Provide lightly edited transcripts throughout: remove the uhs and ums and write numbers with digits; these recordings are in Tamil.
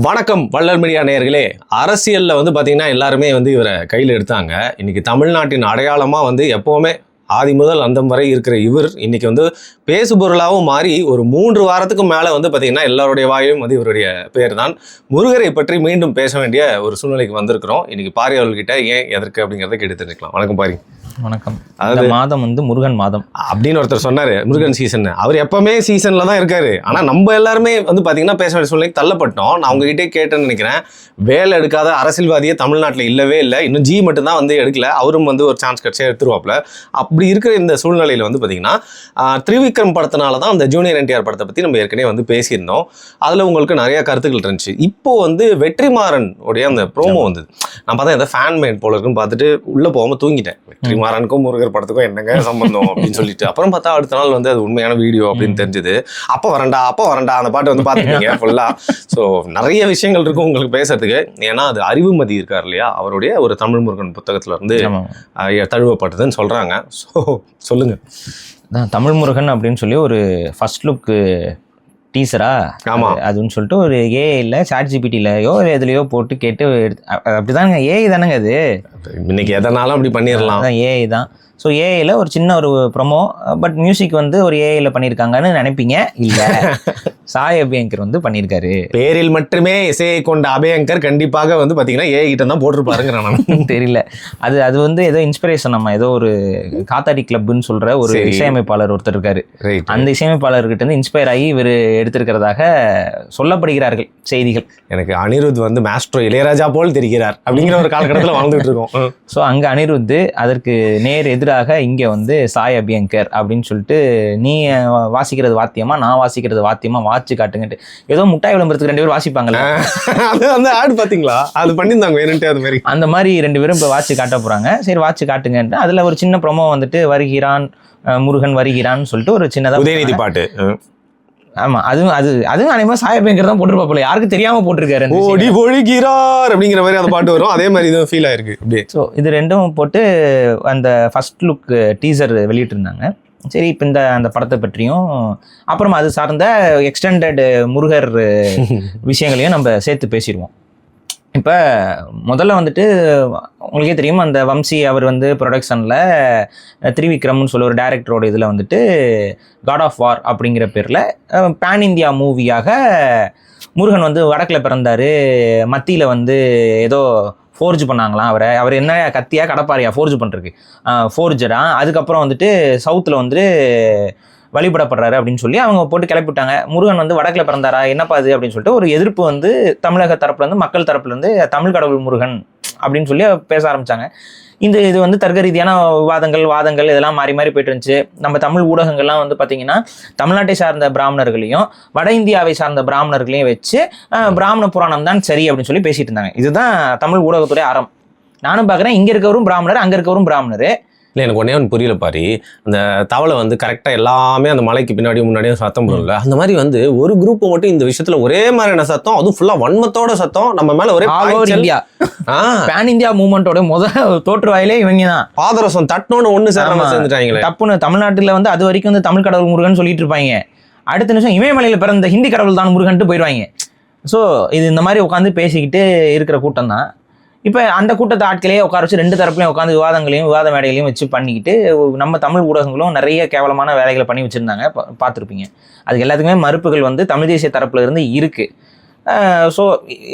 வணக்கம் வள்ளல் மீடியா நேயர்களே. அரசியலில் பார்த்தீங்கன்னா எல்லாருமே இவரை கையில் எடுத்தாங்க. இன்னைக்கு தமிழ்நாட்டின் அடையாளமாக எப்போவுமே ஆதி முதல் அந்தம் வரை இருக்கிற இவர் இன்னைக்கு பேசுபொருளாகவும் மாறி ஒரு 3 வாரத்துக்கு மேலே பார்த்தீங்கன்னா எல்லாருடைய வாயிலும் இவருடைய பேர் தான். முருகரை பற்றி மீண்டும் பேச வேண்டிய ஒரு சூழ்நிலைக்கு வந்திருக்கிறோம். இன்னைக்கு பாரி அவர்கிட்ட ஏன் எதற்கு அப்படிங்கிறத கேட்டு தெரிஞ்சுக்கலாம். வணக்கம் பாரி. வணக்கம். அதாவது மாதம் முருகன் மாதம் அப்படின்னு ஒருத்தர் சொன்னாரு, முருகன் சீசன். அவர் எப்பவுமே சீசன்ல தான் இருக்காரு. ஆனா நம்ம எல்லாருமே பாத்தீங்கன்னா பேச வேண்டிய சூழ்நிலைக்கு தள்ளப்பட்டோம். நான் உங்ககிட்டே கேட்டேன்னு நினைக்கிறேன். வேலை எடுக்காத அரசியல்வாதியே தமிழ்நாட்டில் இல்லவே இல்லை. இன்னும் ஜி மட்டும் தான் எடுக்கல. அவரும் ஒரு சான்ஸ் கிடைச்சா எடுத்துருவாப்ல. அப்படி இருக்கிற இந்த சூழ்நிலையில பாத்தீங்கன்னா திரிவிக்ரம் படத்தினால தான் அந்த ஜூனியர் என்டிஆர் படத்தை பத்தி நம்ம ஏற்கனவே பேசியிருந்தோம். அதுல உங்களுக்கு நிறைய கருத்துக்கள் இருந்துச்சு. இப்போ வெற்றிமாறன் உடைய அந்த ப்ரோமோ வந்தது. நான் பார்த்தா எந்த ஃபேன் மேட் போல இருக்குன்னு பார்த்துட்டு உள்ள போகாம தூங்கிட்டேன். வெற்றிமாறனுக்கும் முருகர் படத்துக்கும் என்னங்க சம்பந்தம் அப்படின்னு சொல்லிட்டு அப்புறம் பார்த்தா அடுத்த நாள் அது உண்மையான வீடியோ அப்படின்னு தெரிஞ்சது. அப்போ வரண்டா அந்த பாட்டு பார்த்துருக்கீங்க ஃபுல்லா. ஸோ நிறைய விஷயங்கள் இருக்கும் உங்களுக்கு பேசுறதுக்கு. ஏன்னா அது அறிவுமதி இருக்கார் இல்லையா, அவருடைய ஒரு தமிழ் முருகன் புத்தகத்துல இருந்து தழுவப்பட்டதுன்னு சொல்றாங்க. ஸோ சொல்லுங்க. தமிழ் முருகன் அப்படின்னு சொல்லி ஒரு ஃபர்ஸ்ட் லுக் டீசரா அதுன்னு சொல்லிட்டு ஒரு ஏஐல ChatGPTலயோ எதுலையோ போட்டு கேட்டு அப்படிதானுங்க. ஏஐ தானேங்க அது. இன்னைக்கு எதனாலும் அப்படி பண்ணிடலாம். ஏஐ தான். ஸோ ஏஐல ஒரு சின்ன ஒரு ப்ரொமோ, பட் மியூசிக் ஒரு ஏஐல பண்ணியிருக்காங்கன்னு நினைப்பீங்க. இல்லை, சாய் அபியங்கர் பண்ணியிருக்காரு. பேரில் மட்டுமே இசையை கொண்ட அபியங்கர் கண்டிப்பாக பார்த்தீங்கன்னா ஏஐ கிட்ட தான் போட்டிருப்பாருங்கிற நான் தெரியல. அது ஏதோ இன்ஸ்பிரேஷன். நம்ம ஏதோ ஒரு காத்தாடி கிளப்னு சொல்ற ஒரு இசையமைப்பாளர் ஒருத்தர் இருக்காரு. அந்த இசையமைப்பாளர்கிட்ட இருந்து இன்ஸ்பயர் ஆகி இவர் எடுத்திருக்கிறதாக சொல்லப்படுகிறார்கள் செய்திகள். எனக்கு அனிருத் மாஸ்ட்ரோ இளையராஜா போல் தெரிகிறார் அப்படிங்கிற ஒரு காலகட்டத்தில் வாழ்ந்துட்டு இருக்கோம். ஸோ அங்கே அனிருத், அதற்கு நேர் எதிராக இங்கே சாய் அபியங்கர் அப்படின்னு சொல்லிட்டு, நீ வாசிக்கிறது வாத்தியமா நான் வாசிக்கிறது வாத்தியமா வாட்சி காட்டுங்கட்டு ஏதோ முட்டாய் விளம்பரத்துக்கு 2 பேரும் வாசிப்பாங்கல்ல, அந்த ஆட் பாத்தீங்களா? அது பண்ணியிருந்தாங்க அது மாதிரி. அந்த மாதிரி 2 பேரும் இப்போ வாட்சி காட்ட போறாங்க. சரி வாட்சி காட்டுங்கன்ட்டு அதுல ஒரு சின்ன ப்ரோமோ வருகிறான் முருகன் வருகிறான்னு சொல்லிட்டு ஒரு சின்னதா உதயநிதி பாட்டு. ஆமா, அதுவும் அனைவரும் சாய் அபியங்கர் தான் போட்டிருப்பாப்புல. யாருக்கு தெரியாம போட்டிருக்காரு. ஓடி ஒழிகிறார் அப்படிங்கிற மாதிரி அந்த பாட்டு வரும். அதே மாதிரி இதுவும் ஃபீல் ஆயிருக்கு அப்படியே. ஸோ இது 2ம் போட்டு அந்த ஃபர்ஸ்ட் லுக் டீசர் வெளியிட்டு இருந்தாங்க. சரி, இப்போ அந்த படத்தை பற்றியும் அப்புறம் அது சார்ந்த எக்ஸ்டெண்டட் முருகர் விஷயங்களையும் நம்ம சேர்த்து பேசிடுவோம். இப்போ முதல்ல உங்களுக்கே தெரியும், அந்த வம்சி அவர் ப்ரொடக்ஷனில் திரிவிக்ரம்னு சொல்லி ஒரு டைரக்டரோட இதில் காட் ஆஃப் வார் அப்படிங்கிற பேரில் பேன் இந்தியா மூவியாக முருகன் வடக்கில் பிறந்தார், மத்தியில் ஏதோ ஃபோர்ஜ் பண்ணாங்களாம். அவர் என்ன கத்தியா கடப்பாரியா ஃபோர்ஜ் பண்ணுறதுக்கு ஃபோர்ஜரா. அதுக்கப்புறம் சவுத்தில் வழிபடப்படுறாரு அப்படின்னு சொல்லி அவங்க போட்டு கிளப்பிவிட்டாங்க. முருகன் வடக்கில் பிறந்தாரா என்னப்பா அது அப்படின்னு சொல்லிட்டு ஒரு எதிர்ப்பு தமிழக தரப்புலேருந்து மக்கள் தரப்புலேருந்து தமிழ் கடவுள் முருகன் அப்படின்னு சொல்லி பேச ஆரம்பித்தாங்க. இது தர்க்க ரீதியான வாதங்கள் இதெல்லாம் மாறி மாறி போயிட்டு இருந்துச்சு. நம்ம தமிழ் ஊடகங்கள்லாம் பார்த்தீங்கன்னா தமிழ்நாட்டை சார்ந்த பிராமணர்களையும் வட இந்தியாவை சார்ந்த பிராமணர்களையும் வச்சு பிராமண புராணம் தான் சரி அப்படின்னு சொல்லி பேசிட்டு இருந்தாங்க. இதுதான் தமிழ் ஊடகத்துடைய ஆரம். நானும் பார்க்குறேன், இங்கே இருக்கவரும் பிராமணர், அங்கே இருக்கவரும் பிராமணர். இல்லை, எனக்கு ஒன்று புரியல பாரி. அந்த தவளை கரெக்டாக எல்லாமே அந்த மலைக்கு பின்னாடியும் முன்னாடியும் சத்தம் போடல. அந்த மாதிரி ஒரு குரூப் மட்டும் இந்த விஷயத்துல ஒரே மாதிரியான சத்தம், அதுவும் ஃபுல்லா வன்மத்தோட சத்தம் நம்ம மேல ஒரே இந்தியா பேன் இந்தியா மூவ்மெண்டோட தோற்றுவாயிலே இவங்க தான். பாதரசம் தட்டணும்னு ஒன்று சேர்ந்துட்டாங்களே. தப்புன்னு தமிழ்நாட்டில் அது வரைக்கும் தமிழ் கடவுள் முருகன் சொல்லிட்டு இருப்பாங்க. அடுத்த நிமிஷம் இமயமலையில் பிறந்த ஹிந்தி கடவுள் தான் முருகன்ட்டு போயிடுவாங்க. ஸோ இது இந்த மாதிரி உட்காந்து பேசிக்கிட்டு இருக்கிற கூட்டம் தான். இப்போ அந்த கூட்டத்தை ஆட்களையே உட்கார வச்சு 2 தரப்புலையும் உட்காந்து விவாத மேடைகளையும் வச்சு பண்ணிக்கிட்டு நம்ம தமிழ் ஊடகங்களும் நிறைய கேவலமான வேலைகளை பண்ணி வச்சுருந்தாங்க, பார்த்துருப்பீங்க. அதுக்கு எல்லாத்துக்குமே மறுப்புகள் தமிழ் தேசிய தரப்புல இருந்து இருக்குது. ஸோ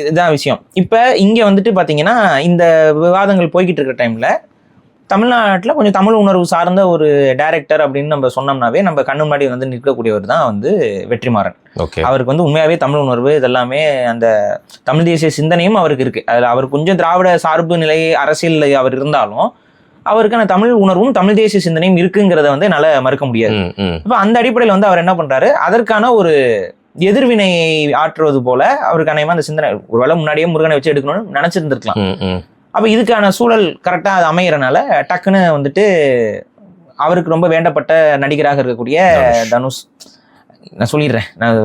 இதுதான் விஷயம். இப்போ இங்கே பார்த்தீங்கன்னா இந்த விவாதங்கள் போய்கிட்டு இருக்கிற டைமில் தமிழ்நாட்டில் கொஞ்சம் தமிழ் உணர்வு சார்ந்த ஒரு டைரக்டர் அப்படின்னு நம்ம சொன்னோம்னாவே நம்ம கண்ணு முன்னாடி நிற்கக்கூடியவர் தான் வெற்றிமாறன். அவருக்கு உண்மையாகவே தமிழ் உணர்வு இதெல்லாமே அந்த தமிழ் தேசிய சிந்தனையும் அவருக்கு இருக்குது. அதில் அவர் கொஞ்சம் திராவிட சார்பு நிலை அரசியல் அவர் இருந்தாலும் அவருக்கான தமிழ் உணர்வும் தமிழ் தேசிய சிந்தனையும் இருக்குங்கிறத என்னால் மறுக்க முடியாது. இப்போ அந்த அடிப்படையில் அவர் என்ன பண்ணுறாரு, அதற்கான ஒரு எதிர்வினையை ஆற்றுவது போல அவருக்கு அநேகமாக அந்த சிந்தனை ஒருவேளை முன்னாடியே முருகனை வச்சு எடுக்கணும்னு நினச்சிருந்துருக்கலாம். அப்போ இதுக்கான சூழல் கரெக்டாக அது அமைகிறனால டக்குன்னு அவருக்கு ரொம்ப வேண்டப்பட்ட நடிகராக இருக்கக்கூடிய தனுஷ், நான் சொல்லிடுறேன், நான்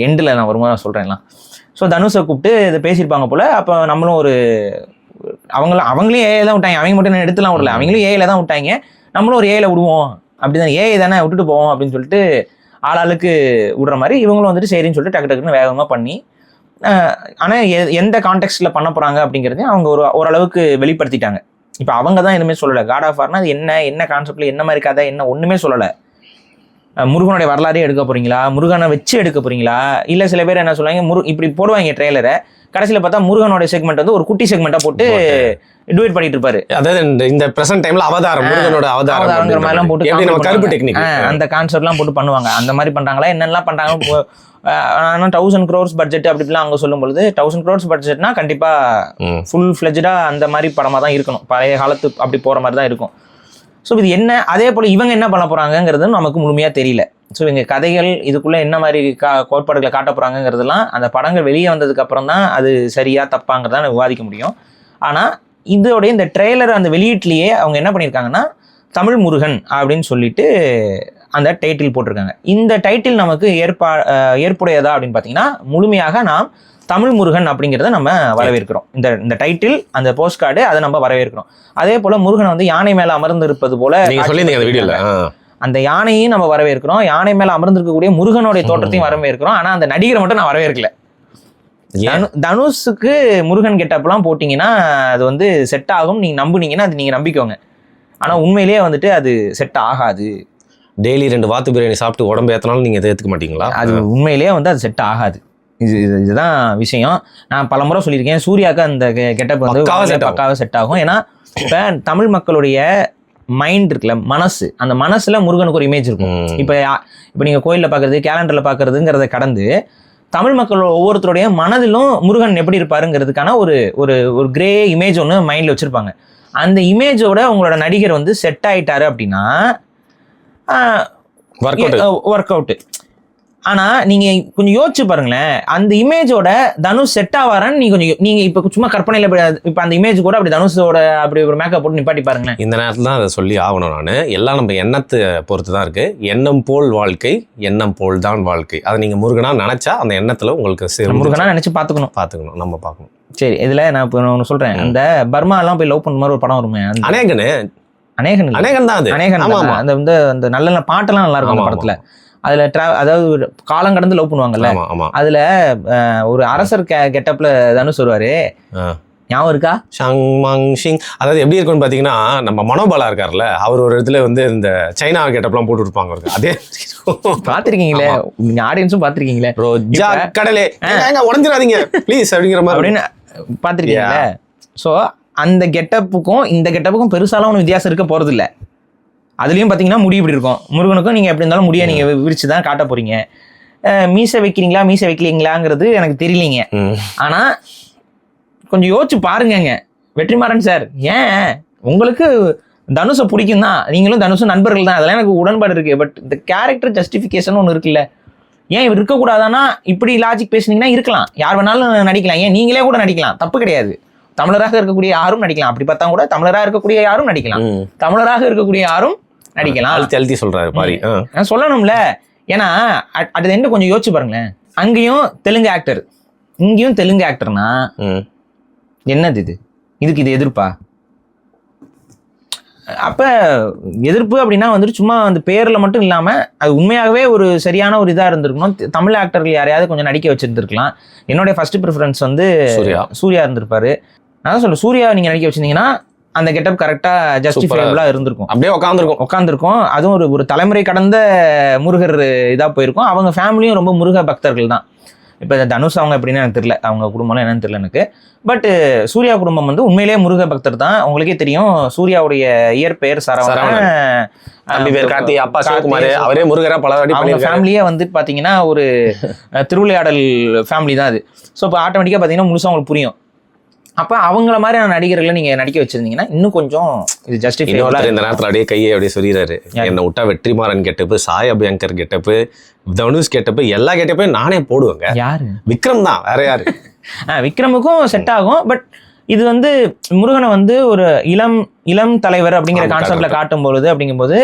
எண்டில் நான் வருமா சொல்கிறேன்லாம். ஸோ தனுஷை கூப்பிட்டு இதை பேசியிருப்பாங்க போல். அப்போ நம்மளும் அவங்களே ஏஐ தான் விட்டாங்க. அவங்க மட்டும் எடுத்துலாம் விடல, அவங்களும் ஏஐல தான் விட்டாங்க. நம்மளும் ஒரு ஏஐல விடுவோம், அப்படிதான் ஏஐ தானே விட்டுட்டு போவோம் அப்படின்னு சொல்லிட்டு ஆளாளுக்கு விடுற மாதிரி இவங்களும் சரின்னு சொல்லிட்டு டக்கு டக்குன்னு வேகமாக பண்ணி ஆனால் எந்த கான்டெக்ட்ல பண்ண போறாங்க அப்படிங்கிறதையும் அவங்க ஓரளவுக்கு வெளிப்படுத்திட்டாங்க. இப்போ அவங்க தான் எதுவுமே சொல்லலை. காட் ஆஃப் வார்னா அது என்ன கான்செப்ட்ல என்ன மாதிரி கதை என்ன ஒண்ணுமே சொல்லலை. முருகனுடைய வரலாறே எடுக்க போறீங்களா, முருகனை வச்சு எடுக்க போறீங்களா, இல்ல சில பேர் என்ன சொல்லுவாங்க இப்படி போடுவாங்க ட்ரெய்லரை, கடைசியில பார்த்தா முருகனோட செக்மெண்ட் வந்து ஒரு குட்டி செக்மெண்டா போட்டு டுவேட் பண்ணிட்டு இருப்பாரு. அதாவது இந்த பிரசன்ட் டைம்ல அவதாரம் முருகனோட அவதாரம்ங்கிற மாதிரி எல்லாம் போட்டு நம்ம கருப்பு டெக்னிக் அந்த கான்செப்ட் எல்லாம் போட்டு பண்ணுவாங்க. அந்த மாதிரி பண்றாங்களா என்னெல்லாம் பண்றாங்க. ஆனா 1000 crores பட்ஜெட் அப்படிலாம் அவங்க சொல்லும் பொழுது 1000 crores பட்ஜெட்னா கண்டிப்பா ஃபுல் ஃபிளெஜ்டா அந்த மாதிரி படமா தான் இருக்கணும். பழைய காலத்து அப்படி போற மாதிரி தான் இருக்கும். ஸோ இது என்ன, அதே போல் இவங்க என்ன பண்ண போகிறாங்கங்கிறது நமக்கு முழுமையாக தெரியல. ஸோ இவங்க கதைகள் இதுக்குள்ளே என்ன மாதிரி கோட்பாடுகளை காட்ட போகிறாங்கிறதுலாம் அந்த படங்கள் வெளியே வந்ததுக்கு அப்புறம் தான் அது சரியா தப்பாங்கிறத விவாதிக்க முடியும். ஆனால் இதோடைய இந்த ட்ரெய்லர் அந்த வெளியீட்லேயே அவங்க என்ன பண்ணியிருக்காங்கன்னா தமிழ் முருகன் அப்படின்னு சொல்லிட்டு அந்த டைட்டில் போட்டிருக்காங்க. இந்த டைட்டில் நமக்கு ஏற்புடையதா அப்படின்னு பார்த்தீங்கன்னா முழுமையாக நாம் தமிழ் முருகன் அப்படிங்கிறத நம்ம வரவேற்கிறோம். இந்த டைட்டில் அந்த போஸ்ட் கார்டு அதை நம்ம வரவேற்கிறோம். அதே போல முருகனை வந்து யானை மேல அமர்ந்து இருப்பது போல அந்த யானையும் நம்ம வரவேற்கிறோம். யானை மேல அமர்ந்திருக்கக்கூடிய முருகனுடைய தோற்றத்தையும் வரவேற்கிறோம். ஆனா அந்த நடிகரை மட்டும் நான் வரவேற்கல. தனுஷுக்கு முருகன் கெட்டப்லாம் போட்டீங்கன்னா அது வந்து செட் ஆகும், நீங்க நம்புனீங்கன்னா அது நீங்க நம்பிக்கோங்க. ஆனா உண்மையிலேயே வந்துட்டு அது செட் ஆகாது. டெய்லி 2 வாத்து பிரியாணி சாப்பிட்டு உடம்பு ஏத்தனாலும் நீங்க எதை ஏத்துக்க மாட்டீங்களா? அது உண்மையிலேயே வந்து அது செட் ஆகாது. இதுதான் விஷயம். நான் பல முறை சொல்லியிருக்கேன், சூர்யாவுக்கு அந்த கெட்டப் வந்து பக்காவாக செட் ஆகும். ஏன்னா இப்போ தமிழ் மக்களுடைய மைண்ட் இருக்குல்ல, மனசு, அந்த மனசுல முருகனுக்கு ஒரு இமேஜ் இருக்கும். இப்போ நீங்க கோயிலில் பார்க்கறது கேலண்டர்ல பார்க்கறதுங்கிறத கடந்து தமிழ் மக்கள் ஒவ்வொருத்தருடைய மனதிலும் முருகன் எப்படி இருப்பாருங்கிறதுக்கான ஒரு ஒரு ஒரு கிரே இமேஜ் ஒன்று மைண்ட்ல வச்சிருப்பாங்க. அந்த இமேஜோட உங்களோட நடிகர் வந்து செட் ஆயிட்டாரு அப்படின்னா ஒர்க் அவுட். ஆனா நீங்க கொஞ்சம் யோசிச்சு பாருங்களேன், அந்த இமேஜோட தனுஷ் செட் ஆவாரான்னு நீங்க இப்ப சும்மா கற்பனையில இப்ப அந்த இமேஜ் கூட அப்படி தனுஷோட அப்படி ஒரு மேக்கப் போட்டு நிப்பாட்டி பாருங்களேன். இந்த நேரத்துல தான் அதை சொல்லி ஆகணும். நான் எல்லாம் நம்ம எண்ணத்தை பொறுத்து தான் இருக்கு. எண்ணம் போல் வாழ்க்கை, எண்ணம் போல் தான் வாழ்க்கை. அதை நீங்க முருகனா நினைச்சா அந்த எண்ணத்துல உங்களுக்கு முருகனா நினைச்சு பாத்துக்கணும், நம்ம பார்க்கணும். சரி, இதுல நான் இப்போ ஒன்று சொல்றேன். அந்த பர்மா எல்லாம் போய் லவ் பண்ண மாதிரி ஒரு படம் வருமே, அநேகன் தான் அது. அநேகன் அந்த வந்து அந்த நல்ல பாட்டெல்லாம் நல்லா இருக்கும் அந்த படத்துல. அதுல அதாவது காலம் கடந்து லவ் பண்ணுவாங்கல்ல, அதுல ஒரு அரசர் கெட்டப்ல தனுஷ் வருவாரு, ஞாபகம் இருக்கா? அதாவது எப்படி இருக்கும்னு பாத்தீங்கன்னா, நம்ம மனோபாலா இருக்காருல்ல, அவர் ஒரு இடத்துல வந்து இந்த சைனா கெட்டப்லாம் போட்டு இருப்பாங்க அவருக்கு. அதே பாத்திருக்கீங்களே, நீங்க ஆடியன்ஸும் பாத்திருக்கீங்களே, ரோஜா கடலே உடஞ்சிடாதீங்க ப்ளீஸ் அப்படிங்கிற மாதிரி அப்படின்னு பாத்திருக்கீங்களே. ஸோ அந்த கெட்டப்புக்கும் இந்த கெட்டப்புக்கும் பெருசாலாம் ஒன்றும் வித்தியாசம் இருக்க போறது இல்லை. அதுலேயும் பார்த்தீங்கன்னா முடி இப்படி இருக்கும். முருகனுக்கும் நீங்கள் எப்படி இருந்தாலும் முடியை நீங்கள் விரிச்சு தான் காட்ட போறீங்க. மீசை வைக்கிறீங்களா மீசை வைக்கலீங்களாங்கிறது எனக்கு தெரியலீங்க. ஆனால் கொஞ்சம் யோசிச்சு பாருங்கங்க வெற்றிமாறன் சார், ஏன் உங்களுக்கு தனுஷை பிடிக்கும் தான், நீங்களும் தனுஷும் நண்பர்கள் தான், அதெல்லாம் எனக்கு உடன்பாடு இருக்கு. பட் இந்த கேரக்டர் ஜஸ்டிஃபிகேஷன் ஒன்று இருக்குல்ல, ஏன் இவர் இருக்கக்கூடாதானா? இப்படி லாஜிக் பேசுனீங்கன்னா இருக்கலாம், யார் வேணாலும் நடிக்கலாம், ஏன் நீங்களே கூட நடிக்கலாம், தப்பு கிடையாது. தமிழராக இருக்கக்கூடிய யாரும் நடிக்கலாம். அப்படி பார்த்தா கூட தமிழராக இருக்கக்கூடிய யாரும் நடிக்கலாம், தமிழராக இருக்கக்கூடிய யாரும் நடிக்கலாம். அழுத்தி சொல்றாரு பாரி, சொல்லணும்ல. ஏன்னா அது என்ன கொஞ்சம் யோசிச்சு பாருங்களேன், அங்கேயும் தெலுங்கு ஆக்டர் இங்கேயும் தெலுங்கு ஆக்டர்னா என்னது இதுக்கு இது எதிர்ப்பா? அப்ப எதிர்ப்பு அப்படின்னா வந்துட்டு சும்மா அந்த பேர்ல மட்டும் இல்லாம அது உண்மையாகவே ஒரு சரியான ஒரு இதா இருந்திருக்கணும். தமிழ் ஆக்டர்கள் யாரையாவது கொஞ்சம் நடிக்க வச்சிருந்துருக்கலாம். என்னுடைய ஃபர்ஸ்ட் ப்ரிஃபரன்ஸ் வந்து சூர்யா இருந்திருப்பாரு. நான் சொல்றேன், சூர்யா நீங்க நடிக்க வச்சிருந்தீங்கன்னா அந்த கெட்டப் கரெக்டா ஜஸ்டிஃபைபிளா இருந்திருக்கும், அப்படியே உட்காந்துருக்கும். அதுவும் ஒரு தலைமுறை கடந்த முருகர் இதா போயிருக்கும். அவங்க ஃபேமிலியும் ரொம்ப முருக பக்தர்கள் தான். இப்போ தனுஷ் அவங்க எப்படின்னு எனக்கு தெரியல, அவங்க குடும்பம்லாம் என்னன்னு தெரியல எனக்கு. பட் சூர்யா குடும்பம் வந்து உண்மையிலேயே முருக பக்தர் தான். உங்களுக்கே தெரியும், சூர்யாவுடைய இயற்பெயர் சரவணன், அப்பா சிவகுமார், அவரே முருகரா பல வாட்டி. அவங்க ஃபேமிலியே வந்து பாத்தீங்கன்னா ஒரு திருவிளையாடல் ஃபேமிலி தான் அது. ஸோ இப்போ ஆட்டோமேட்டிக்கா பாத்தீங்கன்னா முழுசா உங்களுக்கு புரியும். அப்ப அவங்கள மாதிரியான நடிகர்களை நீங்க நடிக்க வச்சிருந்தீங்கன்னா இன்னும் கொஞ்சம் இது ஜஸ்டிஃபைபிளா. இந்த நேரத்துல அப்படியே கையை அப்படியே சொல்லிடுறாரு, என்ன விட்டா Vetrimaaran getup, Sai Abhyankar getup, Dhanush getup, எல்லா கெட்டப்பையும் நானே போடுவேங்க. யாரு? விக்ரம் தான், வேற யாரு? விக்ரமுக்கும் செட் ஆகும். பட் இது வந்து முருகனை வந்து ஒரு இளம் தலைவர் அப்படிங்கிற கான்செப்ட்ல காட்டும் பொழுது அப்படிங்கும்போது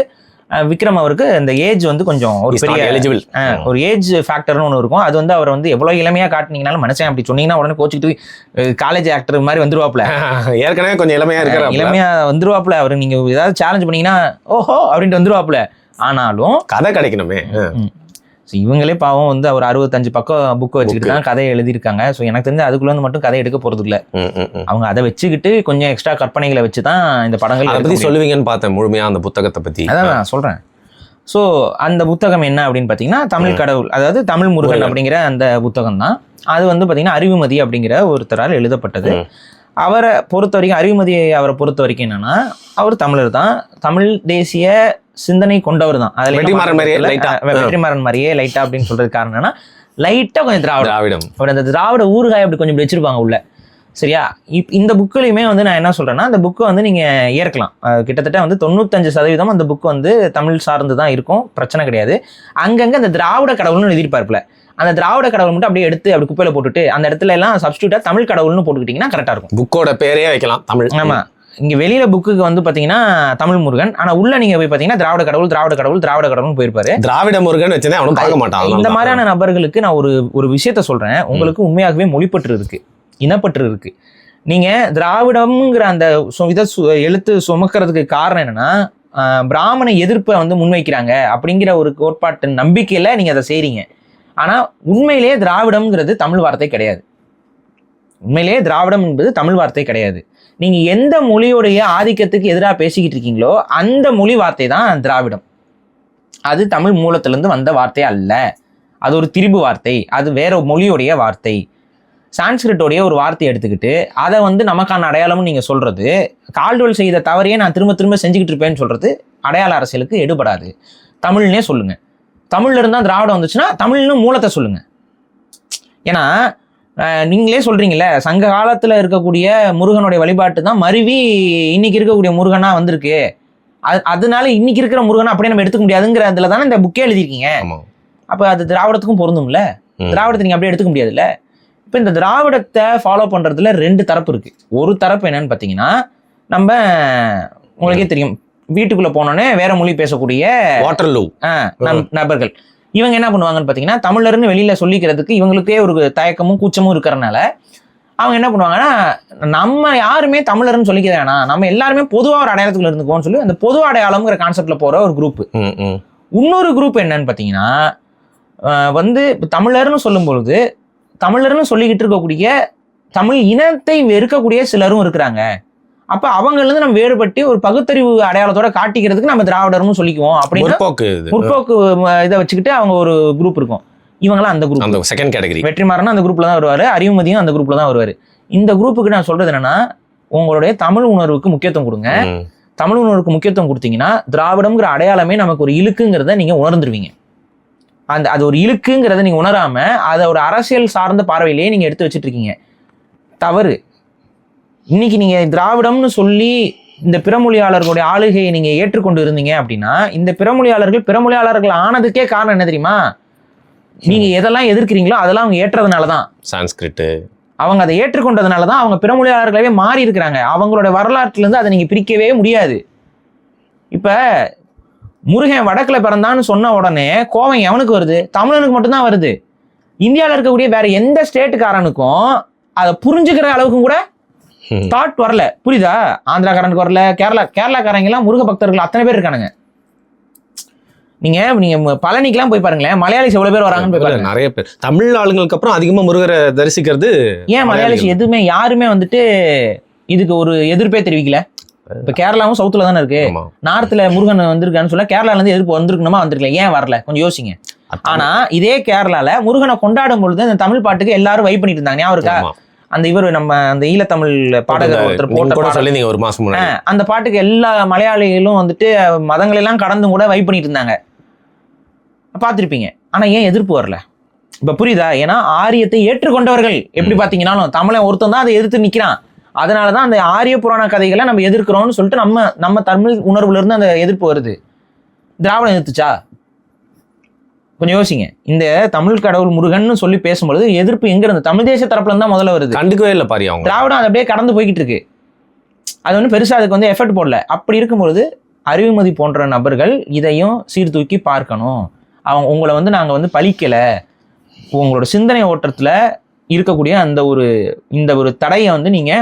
விக்ரம் அவருக்கு இந்த ஏஜ் வந்து கொஞ்சம் ஒரு பெரிய எலிஜிபிள் ஒரு ஏஜ் ஃபேக்டர்னு ஒன்று இருக்கும். அது வந்து அவர் வந்து எவ்வளவு இளமையா காட்டினீங்கனாலும் மனுஷன் அப்படி சொன்னீங்கன்னா உடனே கோச்சிக்கிட்டு காலேஜ் ஆக்டர் மாதிரி வந்துருவாப்ல. ஏற்கனவே கொஞ்சம் இளமையா வந்துருவாப்ல. அவர் நீங்க ஏதாவது சேலஞ்ச் பண்ணீங்கன்னா ஓஹோ அப்படின்ட்டு வந்துருவாப்ல. ஆனாலும் கதை கிடைக்கணுமே. ஸோ இவங்களே பாவம் வந்து ஒரு 65 பக்கம் புக்கு வச்சுக்கிட்டு தான் கதையை எழுதியிருக்காங்க. ஸோ எனக்கு தெரிஞ்சு அதுக்குள்ள வந்து மட்டும் கதை எடுக்க போறது இல்லை. அவங்க அதை வச்சுக்கிட்டு கொஞ்சம் எக்ஸ்ட்ரா கற்பனைகளை வச்சு தான் இந்த படங்கள் அதை பத்தி சொல்லுவீங்கன்னு பார்த்தேன் முழுமையா அந்த புத்தகத்தை பத்தி. அதான் நான் சொல்றேன். ஸோ அந்த புத்தகம் என்ன அப்படின்னு பார்த்தீங்கன்னா தமிழ் கடவுள், அதாவது தமிழ் முருகன் அப்படிங்கிற அந்த புத்தகம் தான். அது வந்து பார்த்தீங்கன்னா அறிவுமதி அப்படிங்கிற ஒருத்தரால் எழுதப்பட்டது. அவரை பொறுத்த வரைக்கும், அறிவுமதியை அவரை பொறுத்த வரைக்கும் என்னன்னா, அவர் தமிழர் தான், தமிழ் தேசிய சிந்தனை கொண்டவர் தான். அதில் வெற்றிமாறன் மாதிரியே லைட்டா அப்படின்னு சொல்றது காரணம் என்னன்னா, லைட்டா கொஞ்சம் திராவிடம், அவர் அந்த திராவிட ஊறுகாய் அப்படி கொஞ்சம் வச்சிருப்பாங்க உள்ள. சரியா? இந்த புக்குலையுமே வந்து நான் என்ன சொல்றேன்னா, அந்த புக்கை வந்து நீங்க ஏற்கலாம். கிட்டத்தட்ட வந்து 95% அந்த புக்கு வந்து தமிழ் சார்ந்து தான் இருக்கும், பிரச்சனை கிடையாது. அங்கங்க அந்த திராவிட கடவுள்னு எழுதியிருப்பாருல, அந்த திராவிட கடவுள் மட்டும் அப்படியே எடுத்து அப்படி குப்பையில போட்டுட்டு அந்த இடத்துல எல்லாம் சப்ஸ்டியூட்டா தமிழ் கடவுள்னு போட்டுக்கிட்டீங்கன்னா கரெக்டா இருக்கும். புக்கோட பேரே வைக்கலாம் தமிழ். ஆமா, இங்க வெளியில புக்குக்கு வந்து பாத்தீங்கன்னா தமிழ் முருகன், ஆனா உள்ள நீங்க போய் பாத்தீங்கன்னா திராவிட கடவுள்னு போயிருப்பாரு. திராவிட முருகன் வச்சுதான் அவனும் பார்க்க மாட்டான். இந்த மாதிரியான நபர்களுக்கு நான் ஒரு விஷயத்த சொல்றேன். உங்களுக்கு உண்மையாகவே மொழிப்பற்று இருக்கு, இனப்பற்று இருக்கு. நீங்க திராவிடம்ங்கிற அந்த எழுத்து சுமக்கிறதுக்கு காரணம் என்னன்னா, பிராமண எதிர்ப்பை வந்து முன்வைக்கிறாங்க அப்படிங்கிற ஒரு கோட்பாட்டு நம்பிக்கையில நீங்க அதை செய்றீங்க. ஆனா உண்மையிலேயே திராவிடம்ங்கிறது தமிழ் வார்த்தை கிடையாது. உண்மையிலேயே திராவிடம் என்பது தமிழ் வார்த்தை கிடையாது. நீங்க எந்த மொழியோடைய ஆதிக்கத்துக்கு எதிராக பேசிக்கிட்டு இருக்கீங்களோ அந்த மொழி வார்த்தை தான் திராவிடம். அது தமிழ் மூலத்திலிருந்து வந்த வார்த்தை அல்ல. அது ஒரு திரிபு வார்த்தை, அது வேற மொழியோடைய வார்த்தை. சான்ஸ்கிரிட்டோடைய ஒரு வார்த்தையை எடுத்துக்கிட்டு அதை வந்து நமக்கான அடையாளம்னு நீங்க சொல்றது, கால்டுவெல் செய்த தவறையே நான் திரும்ப திரும்ப செஞ்சுக்கிட்டு இருப்பேன்னு சொல்றது அடையாள அரசியலுக்கு எடுபடாது. தமிழ்னே சொல்லுங்க. தமிழ்ல இருந்தா திராவிடம் வந்துச்சுன்னா தமிழ்னு மூலத்தை சொல்லுங்க. ஏன்னா நீங்களே சொல்றீங்கல்ல, சங்க காலத்துல இருக்கக்கூடிய முருகனுடைய வழிபாட்டு தான் மருவி இன்னைக்கு இருக்கக்கூடிய முருகனா வந்திருக்கு. அதனால இன்னைக்கு இருக்கிற முருகனா அப்படியே நம்ம எடுத்துக்க முடியாதுங்கிறதுல தானே இந்த புக்கே எழுதிருக்கீங்க. அப்ப அது திராவிடத்துக்கும் பொருந்தும்ல. திராவிடத்தை நீங்க அப்படியே எடுத்துக்க முடியாதுல்ல. இப்போ இந்த திராவிடத்தை ஃபாலோ பண்றதுல 2 தரப்பு இருக்கு. ஒரு தரப்பு என்னன்னு பார்த்தீங்கன்னா, நம்ம உங்களுக்கே தெரியும், வீட்டுக்குள்ள போனோன்னே வேற மொழி பேசக்கூடிய நபர்கள். இவங்க என்ன பண்ணுவாங்கன்னு பார்த்தீங்கன்னா, தமிழர்னு வெளியில சொல்லிக்கிறதுக்கு இவங்களுக்கே ஒரு தயக்கமும் கூச்சமும் இருக்கிறனால அவங்க என்ன பண்ணுவாங்கன்னா, நம்ம யாருமே தமிழர்னு சொல்லிக்க வேணாம், நம்ம எல்லாருமே பொதுவாக ஒரு அடையாளத்துக்குள்ள இருந்துக்குவோம்னு சொல்லி அந்த பொது அடையாளம்ங்கிற கான்செப்ட்ல போற ஒரு குரூப். இன்னொரு குரூப் என்னன்னு பார்த்தீங்கன்னா, வந்து தமிழர்னு சொல்லும் பொழுது தமிழர்னு சொல்லிக்கிட்டு இருக்கக்கூடிய தமிழ் இனத்தை வெறுக்கக்கூடிய சிலரும் இருக்கிறாங்க. அப்ப அவங்கல இருந்து நம்ம வேறுபட்டு ஒரு பகுத்தறிவு அடையாளத்தோட காட்டிக்கிறதுக்கு நம்ம திராவிடர்னு சொல்லிக்குவோம் அப்படின்னு முற்போக்கு இதை வச்சுக்கிட்டு அவங்க ஒரு குரூப் இருக்கும். இவங்களாம் அந்த குரூப், செகண்ட் கேட்டகரி. வெற்றிமாறனும் அந்த குரூப்ல தான் வருவாரு, அறிவுமதியும் அந்த குரூப்ல தான் வருவாரு. இந்த குரூப்புக்கு நான் சொல்றது என்னன்னா, உங்களுடைய தமிழ் உணர்வுக்கு முக்கியத்துவம் கொடுங்க. தமிழ் உணர்வுக்கு முக்கியத்துவம் கொடுத்தீங்கன்னா திராவிடம்ங்கிற அடையாளமே நமக்கு ஒரு இழுக்குங்கிறத நீங்க உணர்ந்துருவீங்க. அது ஒரு இழுக்குங்கிறத நீங்க உணராம அதை ஒரு அரசியல் சார்ந்த பார்வையிலேயே நீங்க எடுத்து வச்சுட்டு இருக்கீங்க. தவறு. இன்னைக்கு நீங்க திராவிடம்னு சொல்லி இந்த பிறமொழியாளர்களுடைய ஆளுகையை நீங்க ஏற்றுக்கொண்டு இருந்தீங்க அப்படின்னா, இந்த பிறமொழியாளர்கள் ஆனதுக்கே காரணம் என்ன தெரியுமா? நீங்க எதெல்லாம் எதிர்க்கிறீங்களோ அதெல்லாம் அவங்க ஏற்றதுனாலதான். சான்ஸ்கிரிட் அவங்க அதை ஏற்றுக்கொண்டதுனாலதான் அவங்க பிறமொழியாளர்களாவே மாறி இருக்கிறாங்க. அவங்களோட வரலாற்றுல இருந்து அதை நீங்க பிரிக்கவே முடியாது. இப்ப முருகன் வடக்குல பிறந்தான்னு சொன்ன உடனே கோவம் எவனுக்கு வருது? தமிழனுக்கு மட்டும்தான் வருது. இந்தியாவில் இருக்கக்கூடிய வேற எந்த ஸ்டேட்டுக்காரனுக்கும் அதை புரிஞ்சுக்கிற அளவுக்கும் கூட தாட் வரல. புரியுதா? ஆந்திராக்காரனுக்கு வரல, கேரளாக்காரங்க எல்லாம் முருக பக்தர்கள் அத்தனை பேர் இருக்கானுங்க. நீங்க பழனிக்கெல்லாம் போய் பாருங்களேன், மலையாளிஸ் எவ்வளவு பேர் வராங்கன்னு போய் பாருங்க. நிறைய பேர் தமிழ் ஆளுங்களுக்கு அப்புறம் அதிகமா முருகரை தரிசிக்கிறது ஏன் மலையாளிஸ் எதுவுமே யாருமே வந்துட்டு இதுக்கு ஒரு எதிர்ப்பே தெரிவிக்கல. இப்ப கேரளாவும் சவுத்துல தானே இருக்கு. நார்த்ல முருகன் வந்திருக்கான்னு சொல்ல கேரளால இருந்து எதிர்ப்பு வந்திருக்கணுமா வந்திருக்கல, ஏன் வரல கொஞ்சம் யோசிங்க. ஆனா இதே கேரளால முருகனை கொண்டாடும் பொழுது அந்த தமிழ் பாட்டுக்கு எல்லாரும் வைப் பண்ணிட்டு இருந்தாங்க. ஞாபகம் இருக்கா? அந்த இவர் நம்ம அந்த ஈழத்தமிழ் பாடகர் ஒருத்தர் போட்ட ஒரு மாசம் அந்த பாட்டுக்கு எல்லா மலையாளிகளும் வந்துட்டு மதங்கள் எல்லாம் கடந்தும் கூட வைப் பண்ணிட்டு இருந்தாங்க, பார்த்திருப்பீங்க. ஆனா ஏன் எதிர்ப்பு வரல? இப்ப புரியுதா? ஏன்னா ஆரியத்தை ஏற்றுக்கொண்டவர்கள் எப்படி பாத்தீங்கன்னாலும் தமிழன் ஒருத்தன் தான் அதை எதிர்த்து நிக்கிறான். அதனாலதான் அந்த ஆரிய புராண கதைகளை நம்ம எதிர்க்கிறோம்னு சொல்லிட்டு நம்ம தமிழ் உணர்வுல இருந்து அந்த எதிர்ப்பு வருது. திராவிடம் எதிர்த்துச்சா? கொஞ்சம் யோசிங்க. இந்த தமிழ் கடவுள் முருகன் சொல்லி பேசும்பொழுது எதிர்ப்பு எங்க இருந்து? தமிழ் தேசிய தரப்புல இருந்தா முதல்ல வருது. கண்டுக்கவே இல்லை பாரு. திராவிடம் அது அப்படியே கடந்து போய்கிட்டு இருக்கு. அது ஒன்றும் பெருசா அதுக்கு வந்து எஃபர்ட் போடல. அப்படி இருக்கும்பொழுது அறிவுமதி போன்ற நபர்கள் இதையும் சீர்தூக்கி பார்க்கணும். உங்களை வந்து நாங்க வந்து பழிக்கல, உங்களோட சிந்தனை ஓட்டத்துல இருக்கக்கூடிய இந்த ஒரு தடையை வந்து நீங்க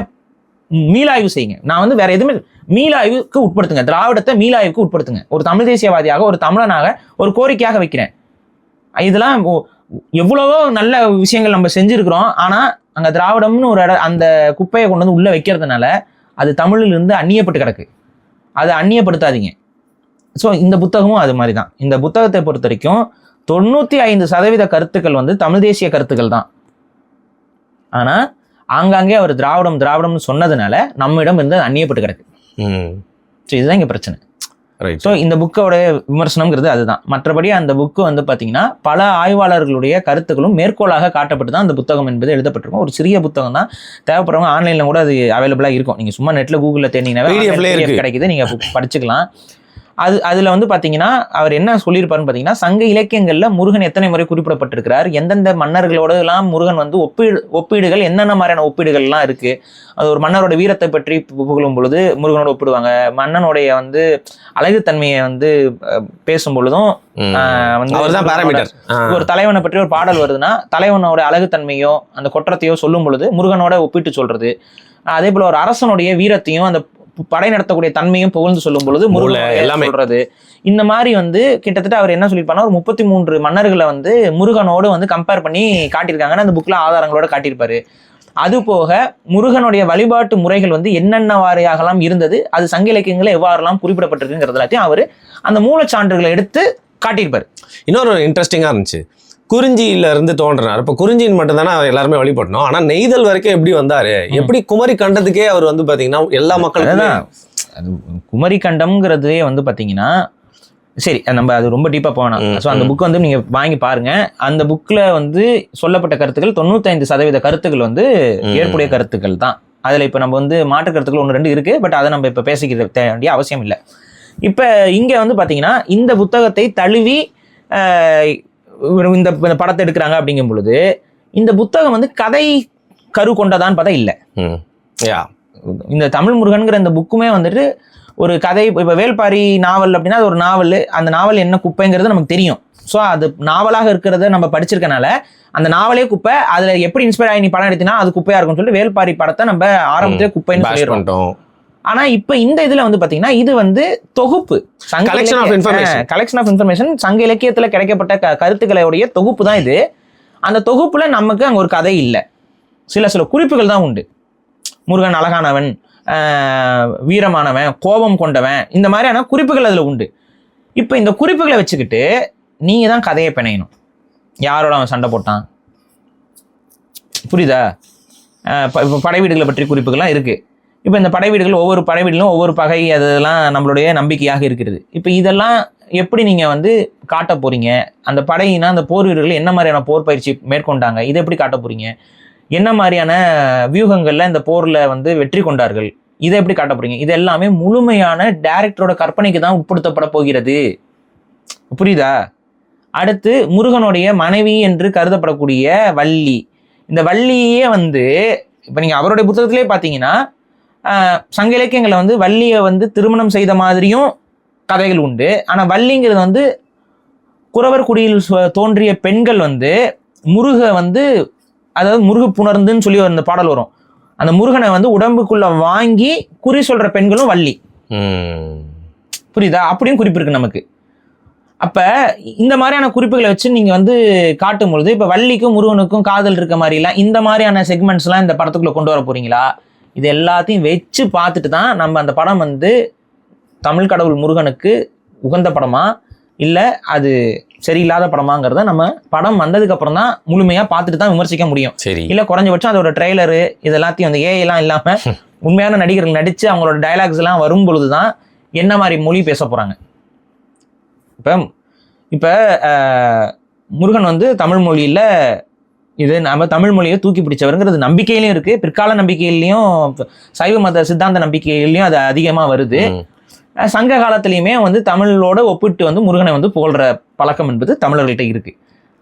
மீளாய்வு செய்யுங்க. நான் வந்து வேற எதுவுமே மீளாய்வுக்கு உட்படுத்துங்க. திராவிடத்தை மீளாய்வுக்கு உட்படுத்துங்க. ஒரு தமிழ் தேசியவாதியாக, ஒரு தமிழனாக ஒரு கோரிக்கையாக வைக்கிறேன். இதெல்லாம் எவ்வளவோ நல்ல விஷயங்கள் நம்ம செஞ்சிருக்கிறோம். ஆனா அங்க திராவிடம்னு ஒரு அந்த குப்பையை கொண்டு வந்து உள்ள வைக்கிறதுனால அது தமிழில் இருந்து அந்நியப்பட்டு கிடக்கு. அதை அந்நியப்படுத்தாதீங்க. ஸோ இந்த புத்தகமும் அது மாதிரி தான். இந்த புத்தகத்தை பொறுத்த வரைக்கும் 95% கருத்துக்கள் வந்து தமிழ் தேசிய கருத்துக்கள் தான். ஆனா ஆங்காங்கே அவர் திராவிடம்னு சொன்னதுனால நம்மிடம் இருந்து அந்நியப்பட்டு கிடக்கு. ஸோ இதுதான் இங்க பிரச்சனை. ஸோ இந்த புக்கோட விமர்சனம்ங்கிறது அதுதான். மற்றபடி அந்த புக்கு வந்து பார்த்தீங்கன்னா பல ஆய்வாளர்களுடைய கருத்துக்களும் மேற்கோளாக காட்டப்பட்டு தான் அந்த புத்தகம் என்பது எழுதப்பட்டிருக்கும். ஒரு சிறிய புத்தகம் தான். தேவைப்படுறவங்க ஆன்லைனில் கூட அது அவைலபிளாக இருக்கும். நீங்கள் சும்மா நெட்டில் கூகுளில் தேடினீங்கன்னாவே கிடைக்குது, நீங்கள் படிச்சுக்கலாம். அதில் வந்து பார்த்தீங்கன்னா அவர் என்ன சொல்லியிருப்பாருன்னு பார்த்தீங்கன்னா, சங்க இலக்கியங்களில் முருகன் எத்தனை முறை குறிப்பிடப்பட்டிருக்கிறார், எந்தெந்த மன்னர்களோட எல்லாம் முருகன் வந்து ஒப்பீடுகள் என்னென்ன மாதிரியான ஒப்பீடுகள்லாம் இருக்குது. அது ஒரு மன்னரோட வீரத்தை பற்றி புகழும் பொழுது முருகனோட ஒப்பிடுவாங்க. மன்னனுடைய வந்து அழகுத்தன்மையை வந்து பேசும் பொழுதும் வந்து ஒரு தலைவனை பற்றி ஒரு பாடல் வருதுன்னா தலைவனோட அழகுத்தன்மையோ அந்த கொற்றத்தையோ சொல்லும் பொழுது முருகனோட ஒப்பிட்டு சொல்றது. அதே போல ஒரு அரசனுடைய வீரத்தையும் அந்த படை நடத்தக்கூடிய தன்மையும் புகழ்ந்து சொல்லும் பொழுது முருகன் சொல்றது. இந்த மாதிரி வந்து கிட்டத்தட்ட அவர் என்ன சொல்லியிருப்பாருன்னா ஒரு 33 மன்னர்களை வந்து முருகனோடு வந்து கம்பேர் பண்ணி காட்டியிருக்காங்கன்னு அந்த புக்ல ஆதாரங்களோட காட்டியிருப்பாரு. அது போக முருகனுடைய வழிபாட்டு முறைகள் வந்து என்னென்ன வாரியாகலாம் இருந்தது, அது சங்க இலக்கியங்களில் எவ்வாறெல்லாம் குறிப்பிடப்பட்டிருக்குங்கிறது எல்லாத்தையும் அவர் அந்த மூலச்சான்றுகளை எடுத்து காட்டியிருப்பாரு. இன்னொரு இன்ட்ரெஸ்டிங்கா இருந்துச்சு, குறிஞ்சியில இருந்து தோன்றினார். இப்ப குறிஞ்சியின் மட்டும் தானே எல்லாருமே வழிபட்டணும். ஆனா நெய்தல் வரைக்கும் எப்படி வந்தாரு, எப்படி குமரி கண்டத்துக்கே அவர் வந்து பாத்தீங்கன்னா எல்லா மக்களும் குமரி கண்டம்ங்கிறதே வந்து பாத்தீங்கன்னா சரி நம்ம அது ரொம்ப டீப்பா போனோம். ஸோ அந்த புக் வந்து நீங்க வாங்கி பாருங்க. அந்த புக்ல வந்து சொல்லப்பட்ட கருத்துக்கள் 95% கருத்துக்கள் வந்து ஏற்புடைய கருத்துக்கள் தான். அதுல இப்ப நம்ம வந்து மாற்று கருத்துக்கள் 1-2 இருக்கு. பட் அதை நம்ம இப்ப பேசிக்க வேண்டிய அவசியம் இல்லை. இப்ப இங்க வந்து பாத்தீங்கன்னா இந்த புத்தகத்தை தழுவி இந்த படத்தை எடுக்கிறாங்க அப்படிங்கும் பொழுது இந்த புத்தகம் வந்து கதை கரு கொண்டதான்னு பார்த்தா இல்லை. இந்த தமிழ் முருகன்கிற இந்த புக்குமே வந்துட்டு ஒரு கதை. இப்போ வேல்பாரி நாவல் அப்படின்னா அது ஒரு நாவல். அந்த நாவல் என்ன குப்பைங்கிறது நமக்கு தெரியும். ஸோ அது நாவலாக இருக்கிறத நம்ம படிச்சிருக்கனால அந்த நாவலே குப்பை, அதுல எப்படி இன்ஸ்பயர் ஆகி நீ படம் எடுத்தினா அது குப்பையா இருக்கும்னு சொல்லிட்டு வேல்பாரி படத்தை நம்ம ஆரம்பத்திலே குப்பைன்னு சொல்லிடுறோம். ஆனா இப்ப இந்த இதுல வந்து பாத்தீங்கன்னா இது வந்து தொகுப்பு, கலெக்ஷன் ஆஃப் இன்ஃபர்மேஷன், சங்க இலக்கியத்துல கிடைக்கப்பட்ட கருத்துக்களுடைய தொகுப்பு தான் இது. அந்த தொகுப்புல நமக்கு அங்க ஒரு கதை இல்லை, சில குறிப்புகள் தான் உண்டு. முருகன் அழகானவன், வீரமானவன், கோபம் கொண்டவன், இந்த மாதிரியான குறிப்புகள் அதுல உண்டு. இப்ப இந்த குறிப்புகளை வச்சுக்கிட்டு நீங்க தான் கதையை பிணையணும். யாரோட அவன் சண்டை போட்டான், புரியுதா? இப்போ படை வீடுகளை பற்றி குறிப்புகள்லாம் இருக்கு. இப்போ இந்த படை வீடுகள் ஒவ்வொரு படை வீடுகளும் ஒவ்வொரு பகை அதெல்லாம் நம்மளுடைய நம்பிக்கையாக இருக்கிறது. இப்போ இதெல்லாம் எப்படி நீங்கள் வந்து காட்ட போறீங்க? அந்த படையினா அந்த போர் வீரர்கள் என்ன மாதிரியான போர் பயிற்சி மேற்கொண்டாங்க, இதை எப்படி காட்ட போறீங்க? என்ன மாதிரியான வியூகங்களில் இந்த போரில் வந்து வெற்றி கொண்டார்கள், இதை எப்படி காட்ட போறீங்க? இது எல்லாமே முழுமையான டைரக்டரோட கற்பனைக்கு தான் உட்படுத்தப்பட போகிறது. புரியுதா? அடுத்து முருகனுடைய மனைவி என்று கருதப்படக்கூடிய வள்ளி, இந்த வள்ளியே வந்து இப்போ நீங்கள் அவருடைய புத்தகத்திலே பார்த்தீங்கன்னா சங்க இலக்கியங்களை வந்து வள்ளியை வந்து திருமணம் செய்த மாதிரியும் கதைகள் உண்டு. ஆனால் வள்ளிங்கிறது வந்து குறவர் குடியில் தோன்றிய பெண்கள் வந்து அதாவது முருகு புணர்ந்துன்னு சொல்லி அந்த பாடல் வரும். அந்த முருகனை வந்து உடம்புக்குள்ள வாங்கி குறி சொல்ற பெண்களும் வள்ளி. புரியுதா? அப்படியும் குறிப்பு இருக்கு நமக்கு. அப்ப இந்த மாதிரியான குறிப்புகளை வச்சு நீங்க வந்து காட்டும் பொழுது இப்ப வள்ளிக்கும் முருகனுக்கும் காதல் இருக்க மாதிரி எல்லாம் இந்த மாதிரியான செக்மெண்ட்ஸ் எல்லாம் இந்த படத்துக்குள்ள கொண்டு வர போறீங்களா? இது எல்லாத்தையும் வச்சு பார்த்துட்டு தான் நம்ம அந்த படம் வந்து தமிழ் கடவுள் முருகனுக்கு உகந்த படமா இல்லை அது சரியில்லாத படமாங்கிறத நம்ம படம் வந்ததுக்கு அப்புறம் தான் முழுமையா பார்த்துட்டு தான் விமர்சிக்க முடியும். இல்லை குறைஞ்சபட்சம் அதோட ட்ரெய்லரு இது எல்லாத்தையும் அந்த ஏஐலாம் இல்லாம உண்மையான நடிகர்கள் நடிச்சு அவங்களோட டயலாக்ஸ் எல்லாம் வரும் பொழுதுதான் என்ன மாதிரி மொழி பேச போறாங்க. இப்ப முருகன் வந்து தமிழ் மொழியில இது நம்ம தமிழ் மொழியை தூக்கி பிடிச்சவருங்கிறது நம்பிக்கையிலையும் இருக்கு, பிற்கால நம்பிக்கையிலையும் சைவ மத சித்தாந்த நம்பிக்கையிலையும் அது அதிகமா வருது. சங்க காலத்திலையுமே வந்து தமிழோட ஒப்பிட்டு வந்து முருகனை வந்து புகழ்ற பழக்கம் என்பது தமிழர்கள்ட்ட இருக்கு.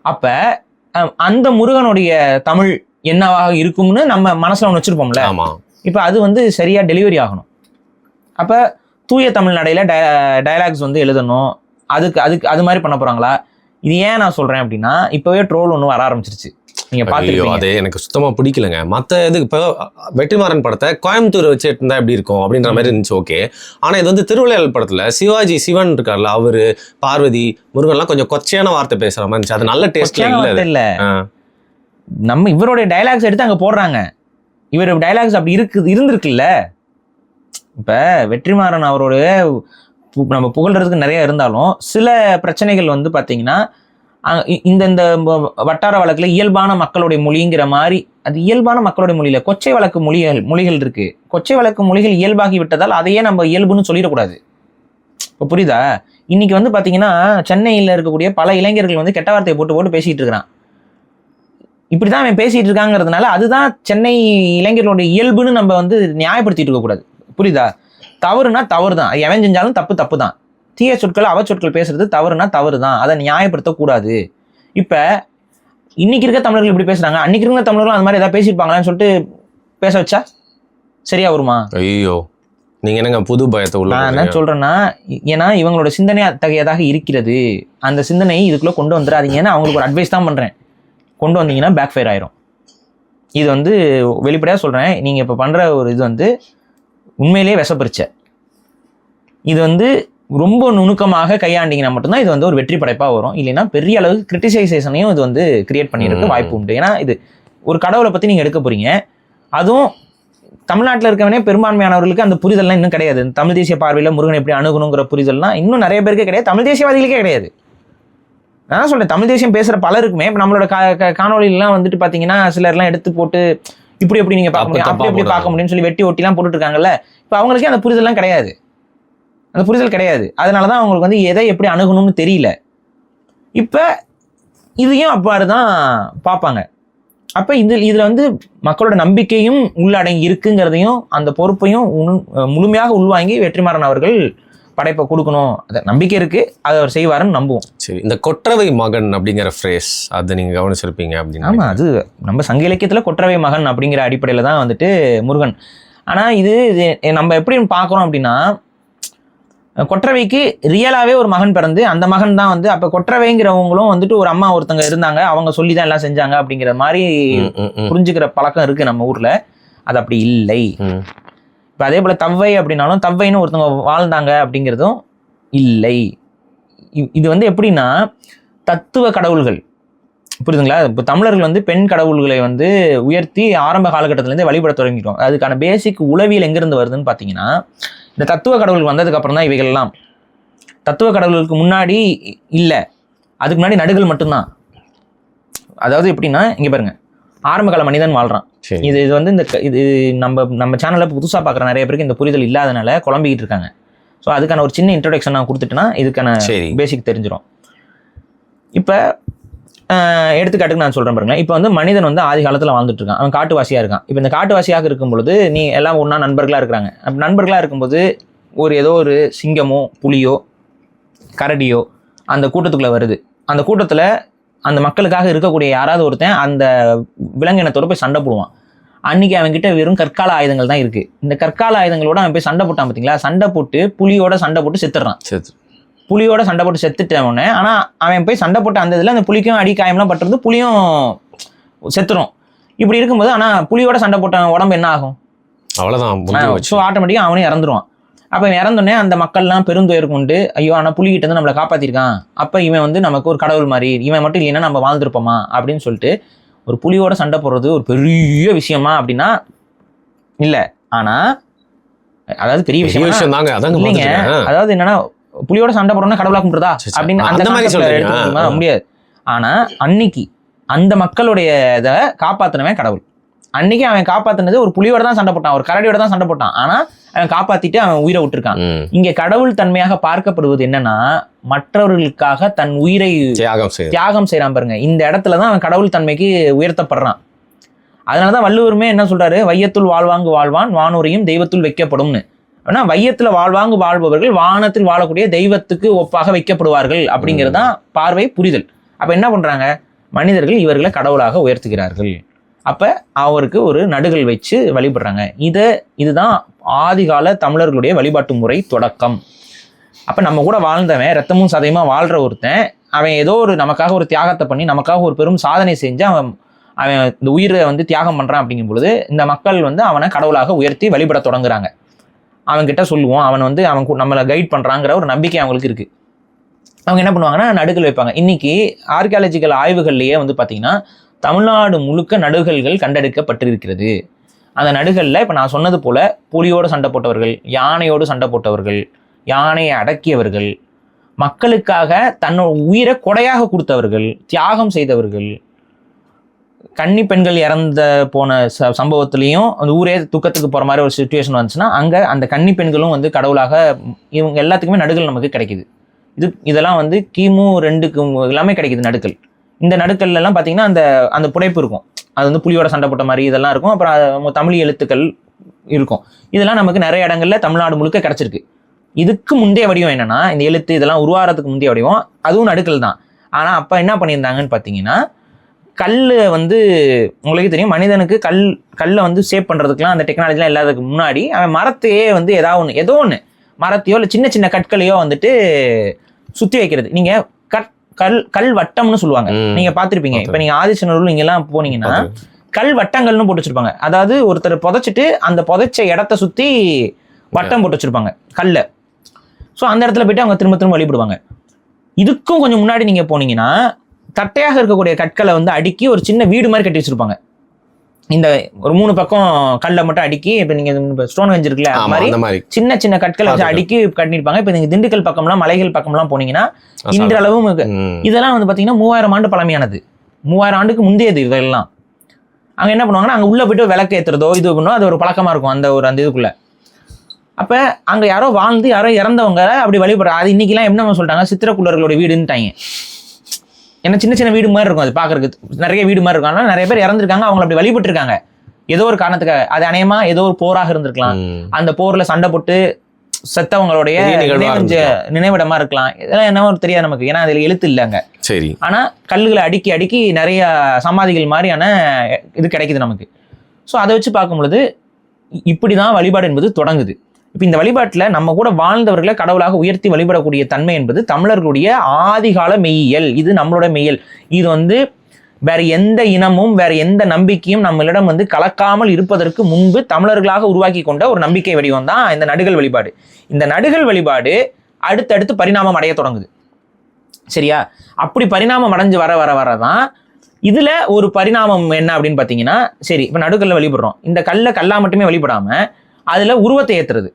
அப்ப அந்த முருகனுடைய தமிழ் என்னவாக இருக்கும்னு நம்ம மனசுல ஒன்று வச்சிருப்போம்ல. இப்ப அது வந்து சரியா டெலிவரி ஆகணும். அப்ப தூய தமிழ் நடையில டயலாக்ஸ் வந்து எழுதணும். அது மாதிரி பண்ண போறாங்களா? இது ஏன் நான் சொல்றேன் அப்படின்னா இப்பவே ட்ரோல் ஒன்று வர ஆரம்பிச்சிருச்சு. நீங்க ஐயோ பாத்துருப்பீங்க. அது எனக்கு சுத்தமா பிடிக்கலங்க. மத்த இது இப்போ வெற்றிமாறன் படத்தை கோயம்புத்தூர் வச்சு இருந்தா எப்படி இருக்கும் அப்படின்ற மாதிரி இருந்துச்சு, ஓகே. ஆனா இது வந்து திருவிளையாடல் படத்துல சிவாஜி சிவன் இருக்கார்ல, அவரு பார்வதி முருகன்லாம் கொஞ்சம் கொச்சையான வார்த்தை பேசுற மாதிரி இருந்துச்சு. அது நல்ல டேஸ்ட்ல இல்ல அது. இல்ல நம்ம இவருடைய டயலாக்ஸ் எடுத்து அங்க போடுறாங்க. இவர் டயலாக்ஸ் அப்படி இருந்திருக்குல்ல. இப்ப வெற்றிமாறன் அவரோட நம்ம புகழ்றதுக்கு நிறைய இருந்தாலும் சில பிரச்சனைகள் வந்து பாத்தீங்கன்னா இந்த வட்டார வழக்குல இயல்பான மக்களுடைய மொழிங்கிற மாதிரி, அது இயல்பான மக்களுடைய மொழியில கொச்சை வழக்கு மொழிகள் இருக்கு. கொச்சை வழக்கு மொழிகள் இயல்பாகி விட்டதால் அதையே நம்ம இயல்புன்னு சொல்லிடக்கூடாது. இப்போ புரியுதா? இன்னைக்கு வந்து பாத்தீங்கன்னா சென்னையில் இருக்கக்கூடிய பல இளைஞர்கள் வந்து கெட்ட வார்த்தையை போட்டு பேசிட்டு இருக்கிறான். இப்படிதான் அவன் பேசிட்டு இருக்காங்கிறதுனால அதுதான் சென்னை இளைஞர்களுடைய இயல்புன்னு நம்ம வந்து நியாயப்படுத்திட்டு இருக்க கூடாது. புரியுதா? தவறுனா தவறு தான், எவன் செஞ்சாலும் தப்பு தான். தீய சொற்கள் அவச்சொற்கள் பேசுறது தவறுனா தவறு தான், அதை நியாயப்படுத்தக்கூடாது. இப்ப இன்னைக்கு இருக்க தமிழர்கள் இப்படி பேசுறாங்க, அன்னைக்கு இருக்க தமிழர்கள் அந்த மாதிரி ஏதாவது பேசியிருப்பாங்களான்னு சொல்லிட்டு பேச வச்சா சரியா வருமா? ஐயோ நீங்க என்னங்க புது பயத்தை உள்ள நான் என்ன சொல்றேன்னா, ஏன்னா இவங்களோட சிந்தனை அத்தகையதாக இருக்கிறது. அந்த சிந்தனை இதுக்குள்ள கொண்டு வந்துடாதீங்கன்னு அவங்களுக்கு ஒரு அட்வைஸ் தான் பண்றேன். கொண்டு வந்தீங்கன்னா பேக் ஃபயர் ஆயிரும். இது வந்து வெளிப்படையா சொல்றேன். நீங்க இப்ப பண்ற ஒரு இது வந்து உண்மையிலேயே விஷப்பரிச்சை. இது வந்து ரொம்ப நுணுக்கமாக கையாண்டிங்கன்னா மட்டும்தான் இது வந்து ஒரு வெற்றி படைப்பாக வரும். இல்லைன்னா பெரிய அளவுக்கு கிரிட்டிசைசேஷனையும் இது வந்து கிரியேட் பண்ணியிருக்க வாய்ப்பு உண்டு. ஏன்னா இது ஒரு கடவுளை பற்றி நீங்கள் எடுக்க போறீங்க. அதுவும் தமிழ்நாட்டில் இருக்கவனே பெரும்பான்மையானவர்களுக்கு அந்த புரிதல்லாம் இன்னும் கிடையாது. தமிழ் தேசிய பார்வையில் முருகன் எப்படி அணுகணுங்கிற புரிதல்லாம் இன்னும் நிறைய பேருக்கே கிடையாது. தமிழ் தேசியவாதிகளுக்கே கிடையாது. நான் சொல்றேன், தமிழ் தேசியம் பேசுகிற பலருக்குமே இப்போ நம்மளோட காணொலியெல்லாம் வந்துட்டு பார்த்தீங்கன்னா சிலர்லாம் எடுத்து போட்டு இப்படி நீங்கள் பார்க்க முடியும், அப்படி பார்க்க முடியும்னு சொல்லி வெட்டி ஒட்டிலாம் போட்டுட்டு இருக்காங்கல்ல. இப்போ அவங்களுக்கே அந்த புரிதல்லாம் கிடையாது. அந்த புரிதல் கிடையாது. அதனாலதான் அவங்களுக்கு வந்து எதை எப்படி அணுகணும்னு தெரியல. இப்ப இதையும் அவ்வாறு தான் பார்ப்பாங்க. அப்ப இதுல வந்து மக்களோட நம்பிக்கையும் உள்ளடங்கி இருக்குங்கிறதையும் அந்த பொறுப்பையும் முழுமையாக உள்வாங்கி வெற்றிமாறன் அவர்கள் படைப்பை கொடுக்கணும். அது நம்பிக்கை இருக்கு, அதை அவர் செய்வாருன்னு நம்புவோம். சரி, இந்த கொற்றவை மகன் அப்படிங்கிற ஃப்ரேஸ் அதை நீங்க கவனிச்சிருப்பீங்க அப்படின்னு. ஆமா, அது நம்ம சங்க இலக்கியத்துல கொற்றவை மகன் அப்படிங்கிற அடிப்படையில தான் வந்துட்டு முருகன். ஆனா இது நம்ம எப்படி பார்க்குறோம் அப்படின்னா, கொற்றவைக்கு ரியலாவே ஒரு மகன் பிறந்து அந்த மகன் தான் வந்து அப்ப கொற்றவைங்கிறவங்களும் வந்துட்டு ஒரு அம்மா ஒருத்தங்க இருந்தாங்க, அவங்க சொல்லிதான் எல்லாம் செஞ்சாங்க அப்படிங்கிற மாதிரி புரிஞ்சுக்கிற பழக்கம் இருக்கு நம்ம ஊர்ல. அது அப்படி இல்லை. இப்ப அதே போல தவ்வை அப்படின்னாலும் தவ்வைன்னு ஒருத்தவங்க வாழ்ந்தாங்க அப்படிங்கிறதும் இல்லை. இது வந்து எப்படின்னா தத்துவ கடவுள்கள், புரியுதுங்களா? இப்போ தமிழர்கள் வந்து பெண் கடவுள்களை வந்து உயர்த்தி ஆரம்ப காலகட்டத்திலேருந்தே வழிபட தொடங்கிட்டோம். அதுக்கான பேசிக் உளவியல் எங்கிருந்து வருதுன்னு பார்த்தீங்கன்னா, இந்த தத்துவ கடவுள் வந்ததுக்கு அப்புறம் தான் இவைகள்லாம். தத்துவ கடவுளுக்கு முன்னாடி இல்லை, அதுக்கு முன்னாடி நடுகள் மட்டும்தான். அதாவது எப்படின்னா, இங்க பாருங்க, ஆரம்ப கால மனிதன் வாழ்றான். இது வந்து இது நம்ம சேனல்ல புதுசாக பார்க்குற நிறைய பேருக்கு இந்த புரிதல் இல்லாதனால குழம்பிக்கிட்டு இருக்காங்க. ஸோ அதுக்கான ஒரு சின்ன இன்ட்ரோடக்ஷன் நான் கொடுத்துட்டேன்னா இதுக்கான பேசிக் தெரிஞ்சிடும். இப்போ எடுத்துக்காட்டுக்கு நான் சொல்கிறேன் பாருங்களேன். இப்போ வந்து மனிதன் வந்து ஆதி காலத்தில் வாழ்ந்துட்டு இருக்கான், அவன் காட்டுவாசியாக இருக்கான். இப்போ இந்த காட்டுவாசியாக இருக்கும் பொழுது நீ எல்லாம் ஒன்றா நண்பர்களாக இருக்கிறாங்க. அப்படி நண்பர்களாக இருக்கும்போது ஏதோ ஒரு சிங்கமோ புலியோ கரடியோ அந்த கூட்டத்துக்குள்ளே வருது. அந்த கூட்டத்தில் அந்த மக்களுக்காக இருக்கக்கூடிய யாராவது ஒருத்தன் அந்த விலங்கினத்தோட போய் சண்டை போடுவான். அன்னைக்கு அவன்கிட்ட வெறும் கற்கால ஆயுதங்கள் தான் இருக்குது. இந்த கற்கால ஆயுதங்களோட அவன் போய் சண்டை போட்டான் பார்த்தீங்களா, சண்டை போட்டு புலியோட சண்டை போட்டு செத்துடுறான். புலியோட சண்டை போட்டு செத்துட்டவனே, ஆனால் அவன் போய் சண்டை போட்டு அந்த இதில் அந்த புலிக்கும் அடி காயம்லாம் பட்டுறது, புலியும் செத்துரும். இப்படி இருக்கும்போது ஆனால் புலியோட சண்டை போட்ட உடம்பு என்ன ஆகும்? அவ்வளோதான். ஸோ ஆட்டோமேட்டிக்காக அவனே இறந்துருவான். அப்போ இறந்தோடனே அந்த மக்கள்லாம் பெருந்துயர் கொண்டு, ஐயோ ஆனால் புலிகிட்ட இருந்து நம்மளை காப்பாற்றிருக்கான், அப்போ இவன் வந்து நமக்கு ஒரு கடவுள் மாதிரி, இவன் மட்டும் இல்லைன்னா நம்ம வாழ்ந்துருப்போமா அப்படின்னு சொல்லிட்டு ஒரு புலியோட சண்டை போடுறது ஒரு பெரிய விஷயமா அப்படின்னா இல்லை. ஆனால் அதாவது பெரிய விஷயம் தாங்க. அதாவது என்னன்னா, புலியோட சண்டை போடுறோம்னா கடவுளா கும்பிடுறதா அப்படின்னு அந்த மாதிரி முடியாது. ஆனா அன்னைக்கு அந்த மக்களுடைய இதை காப்பாத்தினவன் கடவுள். அன்னைக்கு அவன் காப்பாத்தினது ஒரு புலியோட தான் சண்டை போட்டான், ஒரு கரடியோட தான் சண்டை போட்டான். ஆனா அவன் காப்பாத்திட்டு அவன் உயிரை விட்டுருக்கான். இங்க கடவுள் தன்மையாக பார்க்கப்படுவது என்னன்னா, மற்றவர்களுக்காக தன் உயிரை தியாகம் செய்யறான் பாருங்க. இந்த இடத்துலதான் அவன் கடவுள் தன்மைக்கு உயர்த்தப்படுறான். அதனாலதான் வள்ளுவருமே என்ன சொல்றாரு, வையத்துள் வாழ்வாங்கு வாழ்வான் வானூரையும் தெய்வத்துள் வைக்கப்படும்னு. ஆனா வையத்துல வாழ்வாங்கு வாழ்பவர்கள் வானத்தில் வாழக்கூடிய தெய்வத்துக்கு ஒப்பாக வைக்கப்படுவார்கள் அப்படிங்கிறதான் பார்வை, புரிதல். அப்ப என்ன பண்றாங்க, மனிதர்கள் இவர்களை கடவுளாக உயர்த்துகிறார்கள். அப்ப அவருக்கு ஒரு நடுகள் வச்சு வழிபடுறாங்க. இதுதான் ஆதிகால தமிழர்களுடைய வழிபாட்டு முறை தொடக்கம். அப்ப நம்ம கூட வாழ்ந்தவன், ரத்தமும் சதையுமா வாழ்ற ஒருத்தன், அவன் ஏதோ ஒரு நமக்காக ஒரு தியாகத்தை பண்ணி நமக்காக ஒரு பெரும் சாதனை செஞ்சு அவன் அவன் இந்த உயிரை வந்து தியாகம் பண்றான் அப்படிங்கும் பொழுது இந்த மக்கள் வந்து அவனை கடவுளாக உயர்த்தி வழிபட தொடங்குறாங்க. அவன்கிட்ட சொல்லுவோம், அவன் வந்து நம்மளை கைட் பண்றாங்கிற ஒரு நம்பிக்கை அவங்களுக்கு இருக்கு. அவங்க என்ன பண்ணுவாங்கன்னா நடுகள் வைப்பாங்க. இன்னைக்கு ஆர்கியாலஜிக்கல் ஆய்வுகள்லயே வந்து பார்த்தீங்கன்னா தமிழ்நாடு முழுக்க நடுகல்கள் கண்டெடுக்கப்பட்டிருக்கிறது. அந்த நடுகளில் இப்போ நான் சொன்னது போல புலியோடு சண்டை போட்டவர்கள், யானையோடு சண்டை போட்டவர்கள், யானையை அடக்கியவர்கள், மக்களுக்காக தன்னோட உயிரை கொடையாக கொடுத்தவர்கள், தியாகம் செய்தவர்கள், கன்னி பெண்கள் இறந்த போன சம்பவத்திலையும் அந்த ஊரே துக்கத்துக்கு போகிற மாதிரி ஒரு சுச்சுவேஷன் வந்துச்சுன்னா அங்கே அந்த கன்னி பெண்களும் வந்து கடவுளாக இவங்க எல்லாத்துக்குமே நடுகள் நமக்கு கிடைக்குது. இதெல்லாம் வந்து கிமு 2க்கு எல்லாமே கிடைக்குது நடுக்கல். இந்த நடுக்கல்லாம் பார்த்தீங்கன்னா அந்த அந்த புடைப்பு இருக்கும், அது வந்து புலியோட சண்டை போட்ட மாதிரி இதெல்லாம் இருக்கும். அப்புறம் தமிழ் எழுத்துக்கள் இருக்கும். இதெல்லாம் நமக்கு நிறைய இடங்கள்ல தமிழ்நாடு முழுக்க கிடைச்சிருக்கு. இதுக்கு முந்தைய வடிவம் என்னன்னா, இந்த எழுத்து இதெல்லாம் உருவாகிறதுக்கு முந்தைய வடிவம் அதுவும் நடுக்கல் தான். ஆனால் அப்போ என்ன பண்ணியிருந்தாங்கன்னு பார்த்தீங்கன்னா, கல் வந்து உங்களுக்கு தெரியும், மனிதனுக்கு கல்லை வந்து சேவ் பண்ணுறதுக்குலாம் அந்த டெக்னாலஜிலாம் இல்லாததுக்கு முன்னாடி அவன் மரத்தையே வந்து ஏதோ ஒன்று மரத்தையோ இல்லை சின்ன சின்ன கற்களையோ வந்துட்டு சுற்றி வைக்கிறது. நீங்கள் கல் வட்டம்னு சொல்லுவாங்க, நீங்கள் பார்த்துருப்பீங்க. இப்போ நீங்கள் ஆதிச்சநல்லூர் இங்கெல்லாம் போனீங்கன்னா கல் வட்டங்கள்னு போட்டு வச்சிருப்பாங்க. அதாவது ஒருத்தர் புதைச்சிட்டு அந்த புதைச்ச இடத்த சுற்றி வட்டம் போட்டு வச்சிருப்பாங்க கல்லை. ஸோ அந்த இடத்துல போயிட்டு அவங்க திரும்ப திரும்ப வழிபடுவாங்க. இதுக்கும் கொஞ்சம் முன்னாடி நீங்கள் போனீங்கன்னா தட்டையாக இருக்கக்கூடிய கற்களை வந்து அடுக்கி ஒரு சின்ன வீடு மாதிரி கட்டி வச்சிருப்பாங்க. இந்த ஒரு 3 பக்கம் கல்லை மட்டும் அடுக்கி, இப்போ நீங்கள் ஸ்டோன் ஹெஞ்ச் இருக்குல்ல அந்த மாதிரி சின்ன சின்ன கற்களை வச்சு அடுக்கி கட்டியிருப்பாங்க. இப்போ நீங்கள் திண்டுக்கல் பக்கம்லாம் மலைகள் பக்கம்லாம் போனீங்கன்னா இன்றளவும் இதெல்லாம் வந்து பார்த்தீங்கன்னா 3000 ஆண்டு பழமையானது, 3000 ஆண்டுக்கு முந்தையது இதெல்லாம். அங்கே என்ன பண்ணுவாங்கன்னா அங்கே உள்ளே போய்ட்டு விளக்கு ஏற்றுறதோ இது பண்ணோ அது ஒரு பழக்கமாக இருக்கும் அந்த இதுக்குள்ளே. அப்போ அங்கே யாரோ வாழ்ந்து யாரோ இறந்தவங்க அப்படி வழிபடுற அது இன்னைக்கெல்லாம் என்ன சொல்லிட்டாங்க, சித்திரக்குள்ளர்களோட வீடுன்ட்டாங்க. ஏன்னா சின்ன சின்ன வீடு மாதிரி இருக்கும், அது பார்க்கறதுக்கு நிறைய வீடு மாதிரி இருக்கும். ஆனால் நிறைய பேர் இறந்துருக்காங்க, அவங்க அப்படி வழிபட்டுருக்காங்க ஏதோ ஒரு காரணத்துக்காக. அது அநேகமா ஏதோ ஒரு போராக இருந்திருக்கலாம், அந்த போர்ல சண்டை போட்டு செத்தவங்களுடைய நினைவிடமா இருக்கலாம், இதெல்லாம் என்னவோ தெரியாது நமக்கு, ஏன்னா அதுல எழுத்து இல்லைங்க. சரி, ஆனா கல்லுகளை அடுக்கி அடுக்கி நிறைய சமாதிகள் மாதிரியான இது கிடைக்குது நமக்கு. ஸோ அதை வச்சு பார்க்கும் பொழுது இப்படிதான் வழிபாடு என்பது தொடங்குது. இப்போ இந்த வழிபாட்டில் நம்ம கூட வாழ்ந்தவர்களை கடவுளாக உயர்த்தி வழிபடக்கூடிய தன்மை என்பது தமிழர்களுடைய ஆதிகால மெய்யியல். இது நம்மளோட மெய்யியல். இது வந்து வேற எந்த இனமும் வேற எந்த நம்பிக்கையும் நம்மளிடம் வந்து கலக்காமல் இருப்பதற்கு முன்பு தமிழர்களாக உருவாக்கி கொண்ட ஒரு நம்பிக்கை வடிவம் தான் இந்த நடுகள் வழிபாடு. இந்த நடுகள் வழிபாடு அடுத்தடுத்து பரிணாமம் அடைய தொடங்குது. சரியா? அப்படி பரிணாமம் அடைஞ்சு வரதான் இதுல ஒரு பரிணாமம் என்ன அப்படின்னு பாத்தீங்கன்னா, சரி இப்ப நடுக்கல்ல வழிபடுறோம், இந்த கல்லா மட்டுமே வழிபடாம அதுல உருவத்தை ஏத்துறது,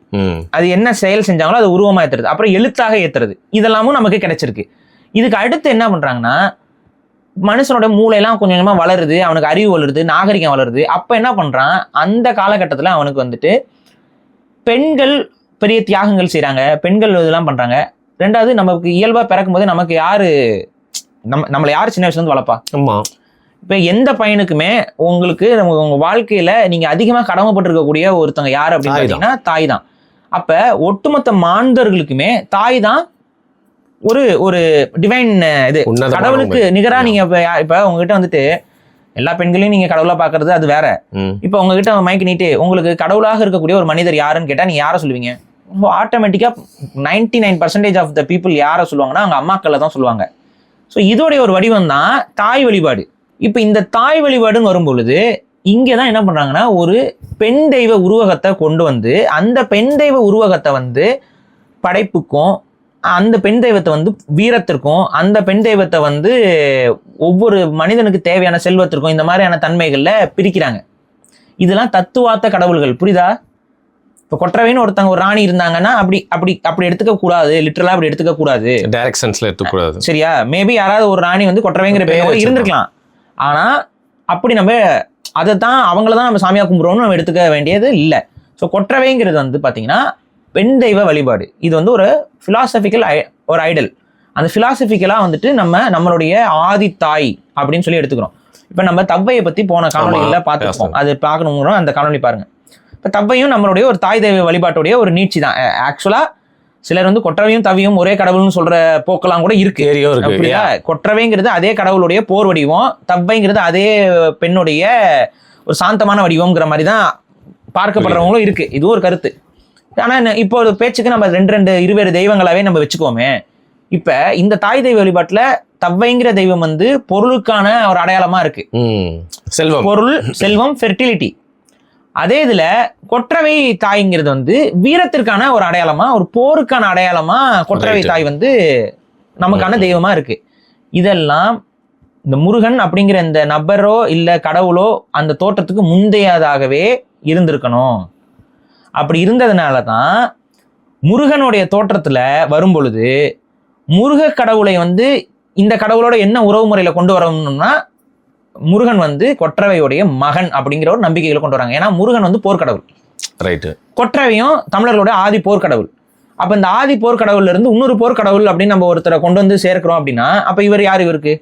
அது என்ன செயல் செஞ்சாங்களோ அது உருவமா ஏத்துறது, அப்புறம் எழுத்தாக ஏத்துறது, இதெல்லாமும் நமக்கு கிடைச்சிருக்கு. இதுக்கு அடுத்து என்ன பண்றாங்கன்னா, மனுஷனோட மூளையெல்லாம் கொஞ்சம் கொஞ்சமா வளருது, அவனுக்கு அறிவு வளருது, நாகரிகம் வளருது. அப்ப என்ன பண்றான், அந்த காலகட்டத்துல அவனுக்கு வந்துட்டு பெண்கள் பெரிய தியாகங்கள் செய்யறாங்க, பெண்கள் இதெல்லாம் பண்றாங்க. ரெண்டாவது, நமக்கு இயல்பா பிறக்கும் போது நமக்கு நம்மளை யாரு சின்ன வயசுல இருந்து வளர்ப்பா? ஆமா. இப்போ எந்த பையனுக்குமே உங்களுக்கு உங்க வாழ்க்கையில நீங்க அதிகமா கடமைப்பட்டிருக்கக்கூடிய ஒருத்தவங்க யாரு அப்படின்னு பார்த்தீங்கன்னா தாய் தான். அப்ப ஒட்டுமொத்த மாந்தர்களுக்குமே தாய் தான் ஒரு ஒரு டிவைன் இது, கடவுளுக்கு நிகரா. நீங்க இப்ப உங்ககிட்ட வந்துட்டு எல்லா பெண்களையும் நீங்க கடவுளா பாக்குறது அது வேற. இப்ப உங்ககிட்ட மைக் நீட்டு உங்களுக்கு கடவுளாக இருக்கக்கூடிய ஒரு மனிதர் யாருன்னு கேட்டா நீங்க யாரை சொல்லுவீங்க? ஆட்டோமேட்டிக்கா 99% ஆஃப் த பீப்புள் யாரை சொல்லுவாங்கன்னா அவங்க அம்மாக்களை தான் சொல்லுவாங்க. ஸோ இதோடைய ஒரு வடிவம் தான் தாய் வழிபாடு. இப்போ இந்த தாய் வழிபாடுன்னு வரும்பொழுது இங்கே தான் என்ன பண்ணுறாங்கன்னா, ஒரு பெண் தெய்வ உருவகத்தை கொண்டு வந்து அந்த பெண் தெய்வ உருவகத்தை வந்து படைப்புக்கும், அந்த பெண் தெய்வத்தை வந்து வீரத்திற்கும், அந்த பெண் தெய்வத்தை வந்து ஒவ்வொரு மனிதனுக்கு தேவையான செல்வத்திற்கும், இந்த மாதிரியான தன்மைகளில் பிரிக்கிறாங்க. இதெல்லாம் தத்துவார்த்த கடவுள்கள். புரியுதா? இப்போ கொற்றவைன்னு ஒருத்தவங்க ஒரு ராணி இருந்தாங்கன்னா அப்படி அப்படி அப்படி எடுத்துக்க கூடாது, லிட்டரலா அப்படி எடுத்துக்க கூடாது, டைரக்ஷன்ஸ்ல எடுத்துக்கூடாது. சரியா? மேபி யாராவது ஒரு ராணி வந்து கொற்றவைங்கிற பேர் இருந்திருக்கலாம். ஆனா அப்படி நம்ம அதை தான் அவங்கள தான் நம்ம சாமியா கும்பிடுறோம்னு நம்ம எடுத்துக்க வேண்டியது இல்லை. ஸோ கொற்றவைங்கிறது வந்து பார்த்தீங்கன்னா பெண் தெய்வ வழிபாடு. இது வந்து ஒரு பிலாசபிக்கல் ஒரு ஐடல். அந்த பிலாசபிக்கலாக வந்துட்டு நம்மளுடைய ஆதி தாய் அப்படின்னு சொல்லி எடுத்துக்கிறோம். இப்போ நம்ம தவ்வையை பற்றி போன காணொலிகளில் பார்த்துருப்போம், அது பார்க்கணுங்கிறோம், அந்த காணொலி பாருங்க. இப்போ தவ்வையும் நம்மளுடைய ஒரு தாய் தெய்வ வழிபாட்டுடைய ஒரு நீட்சி தான். ஆக்சுவலாக சிலர் வந்து கொற்றவையும் தவியும் ஒரே கடவுள்னு சொல்ற போக்கெல்லாம் கூட இருக்கு. கொற்றவைங்கிறது அதே கடவுளுடைய போர் வடிவம், தவ்வைங்கிறது அதே பெண்ணுடைய ஒரு சாந்தமான வடிவம்ங்கிற மாதிரி தான் பார்க்கப்படுறவங்களும் இருக்கு. இது ஒரு கருத்து. ஆனா இப்போ ஒரு பேச்சுக்கு நம்ம 2 இருவேறு தெய்வங்களாவே நம்ம வச்சுக்கோமே. இப்ப இந்த தாய் தெய்வ வழிபாட்டுல தவ்வைங்கிற தெய்வம் வந்து பொருளுக்கான ஒரு அடையாளமா இருக்கு. செல்வம், பொருள், செல்வம், ஃபெர்டிலிட்டி. அதே இதுல கொற்றவை தாய்ங்கிறது வந்து வீரத்திற்கான ஒரு அடையாளமா, ஒரு போருக்கான அடையாளமா கொற்றவை தாய் வந்து நமக்கான தெய்வமா இருக்கு. இதெல்லாம் இந்த முருகன் அப்படிங்கிற இந்த நபரோ இல்ல கடவுளோ அந்த தோற்றத்துக்கு முந்தையதாகவே இருந்திருக்கணும். அப்படி இருந்ததுனால தான் முருகனுடைய தோற்றத்துல வரும் பொழுது முருக கடவுளை வந்து இந்த கடவுளோட என்ன உறவு முறையில கொண்டு வரணும்னா முருகன் வந்து கொற்றவையுடைய மகன் அப்படிங்கிற ஒரு நம்பிக்கைகளை கொண்டு வராங்க. ஏன்னா முருகன் வந்து போர்க்கடவுள், ரைட்டு. கொற்றவையும் தமிழர்களுடைய ஆதி போர்க்கடவுள். அப்ப இந்த ஆதி போர்க்கடவுள்ல இருந்து இன்னொரு போர்க்கடவுள் அப்படின்னு நம்ம ஒருத்தரை கொண்டு வந்து சேர்க்கிறோம் அப்படின்னா அப்ப இவர் யார்? இவருக்கு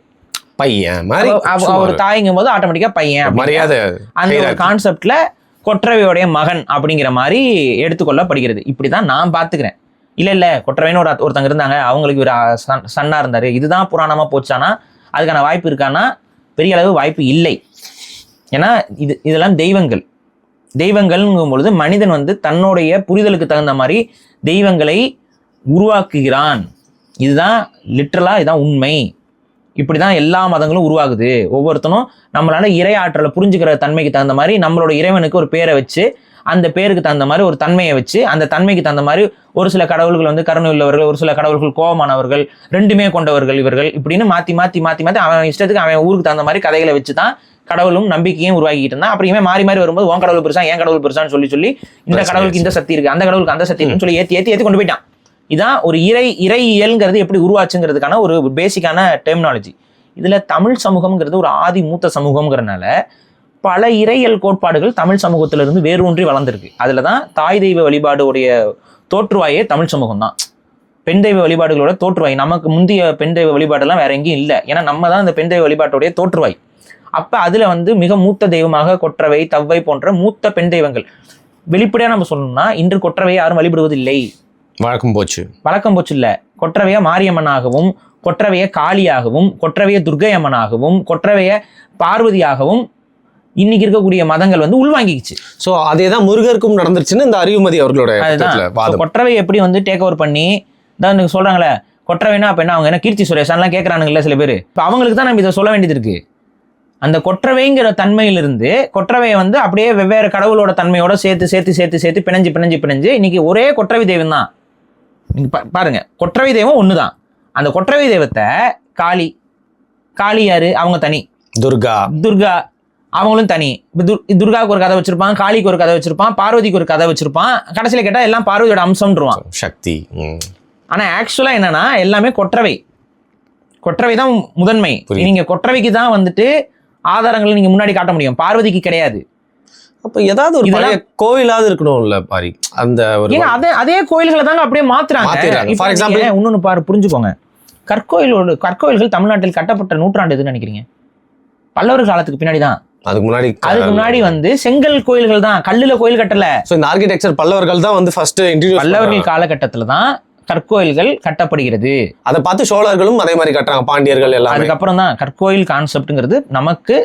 பையன் மாதிரி. அவர் தாய்ங்கும் போது ஆட்டோமேட்டிக்கா பையன் மரியாதை. அந்த ஒரு கான்செப்ட்ல கொற்றவையுடைய மகன் அப்படிங்கிற மாதிரி எடுத்துக்கொள்ளப்படுகிறது. இப்படிதான் நான் பாத்துக்கிறேன். இல்ல கொற்றவைன்னு ஒருத்தங்க இருந்தாங்க, அவங்களுக்கு இவர் சன்னா இருந்தாரு, இதுதான் புராணமா போச்சானா அதுக்கான வாய்ப்பு இருக்கானா பெரிய அளவு வாய்ப்பு இல்லை. ஏன்னா இதெல்லாம் தெய்வங்கள்ங்கும் பொழுது மனிதன் வந்து தன்னுடைய புரிதலுக்கு தகுந்த மாதிரி தெய்வங்களை உருவாக்குகிறான். இதுதான் லிட்ரலா, இதுதான் உண்மை. இப்படிதான் எல்லா மதங்களும் உருவாகுது. ஒவ்வொருத்தனும் நம்மளால இறை ஆற்றலை புரிஞ்சுக்கிற தன்மைக்கு தகுந்த மாதிரி நம்மளோட இறைவனுக்கு ஒரு பேரை வச்சு அந்த பேருக்கு தகுந்த மாதிரி ஒரு தன்மையை வச்சு அந்த தன்மைக்கு தகுந்த மாதிரி ஒரு சில கடவுள்கள் வந்து கருணை உள்ளவர்கள், ஒரு சில கடவுள்கள் கோபமானவர்கள், ரெண்டுமே கொண்டவர்கள் இவர்கள் இப்படின்னு மாத்தி மாத்தி மாத்தி மாத்தி அவன் இஷ்டத்துக்கு அவன் ஊருக்கு தகுந்த மாதிரி கதைகளை வச்சுதான் கடவுளும் நம்பிக்கையும் உருவாக்கிட்டு இருந்தான். அப்புறமே மாறி மாறி வரும்போது உன் கடவுள் பெருசா ஏன் கடவுள் பெருசான்னு சொல்லி இந்த கடவுளுக்கு இந்த சக்தி இருக்கு, அந்த கடவுளுக்கு அந்த சக்தி இருக்குன்னு சொல்லி ஏத்தி கொண்டு போயிட்டான். இதான் ஒரு இறையியல்ங்கிறது எப்படி உருவாச்சுங்கிறதுக்கான ஒரு பேசிக்கான டெர்மினாலஜி. இதுல தமிழ் சமூகம்ங்கிறது ஒரு ஆதி மூத்த சமூகம்ங்கிறதுனால பல இறையியல் கோட்பாடுகள் தமிழ் சமூகத்திலிருந்து வேரூன்றி வளர்ந்துருக்கு. அதுலதான் தாய் தெய்வ வழிபாடுடைய தோற்றுவாயே தமிழ் சமூகம் தான். பெண் தெய்வ வழிபாடுகளோட தோற்றுவாய். நமக்கு முந்தைய பெண் தெய்வ வழிபாடெல்லாம் வேற எங்கேயும் இல்லை. ஏன்னா நம்ம தான் இந்த பெண் தெய்வ வழிபாட்டுடைய தோற்றுவாய். அப்ப அதுல வந்து மிக மூத்த தெய்வமாக கொற்றவை, தவ்வை போன்ற மூத்த பெண் தெய்வங்கள். வெளிப்படையா நம்ம சொல்லணும்னா இன்று கொற்றவையை யாரும் வழிபடுவதில்லை. வழக்கம் போச்சு இல்ல. கொற்றவைய மாரியம்மனாகவும், கொற்றவைய காளியாகவும், கொற்றவைய துர்க்கை அம்மனாகவும், கொற்றவைய பார்வதியாகவும் இன்னைக்கு இருக்கக்கூடிய மதங்கள் வந்து உள்வாங்கிச்சு. சோ அதேதான் முருகருக்கும் நடந்துருச்சுன்னு இந்த அறிவுமதி அவர்களோட கொற்றவை எப்படி வந்து டேக் ஓவர் பண்ணி தான் சொல்றாங்களே கொற்றவைனா அப்ப என்ன அவங்க என்ன கீர்த்தி சுரேஷன்லாம் கேட்கறானுங்கல்ல சில பேர். இப்ப அவங்களுக்கு தான் நம்ம இதை சொல்ல வேண்டியது இருக்கு. அந்த கொற்றவைங்கிற தன்மையிலிருந்து கொற்றவையை வந்து அப்படியே வெவ்வேறு கடவுளோட தன்மையோட சேர்த்து பிணைஞ்சு இன்னைக்கு ஒரே கொற்றவை தெய்வம் தான். நீங்க பாருங்க, கொற்றவை தெய்வம் ஒண்ணுதான். அந்த கொற்றவை தெய்வத்தை காளி யாரு? அவங்க தனி. துர்கா அவங்களும் தனி. துர்காவுக்கு ஒரு கதை வச்சிருப்பான், காளிக்கு ஒரு கதை வச்சிருப்பான், பார்வதிக்கு ஒரு கதை வச்சிருப்பான். கடைசியில கேட்டா எல்லாம் பார்வதியோட அம்சம்ன்றான், சக்தி. ஆனா ஆக்சுவலா என்னன்னா எல்லாமே கொற்றவை தான் முதன்மை. நீங்க கொற்றவைக்கு தான் வந்துட்டு ஆதாரங்களை நீங்க முன்னாடி காட்ட முடியும், பார்வதிக்கு கிடையாது. அப்ப ஏதாவது ஒரு கோவிலாவது இருக்கணும்ல பாரி. அந்த அதே கோயில்களை தாங்க அப்படியே மாத்துறாங்க. ஃபார் எக்ஸாம்பிள் இன்னொன்னு பாரு, புரிஞ்சுக்கோங்க. கற்கோயில்கள் தமிழ்நாட்டில் கட்டப்பட்ட நூற்றாண்டு எதுன்னு நினைக்கிறீங்க? பல்லவர் காலத்துக்கு பின்னாடி தான். அதுக்கு முன்னாடி வந்து செங்கல் கோயில்கள் தான், கல்லுல கோயில் கட்டல. இந்த ஆர்கிடெக்சர் பல்லவர்கள் தான் வந்து ஃபர்ஸ்ட் இன்ட்ரோடியூஸ். பல்லவர்கள் காலகட்டத்துல தான் கற்கோயில்கள் கட்டப்படுகிறது. அதை பார்த்து சோழர்களும் அதே மாதிரி கட்டுறாங்க, பாண்டியர்கள் எல்லாம். அதுக்கப்புறம் தான் கற்கோயில் கான்செப்ட்ங்கிறது நமக்கு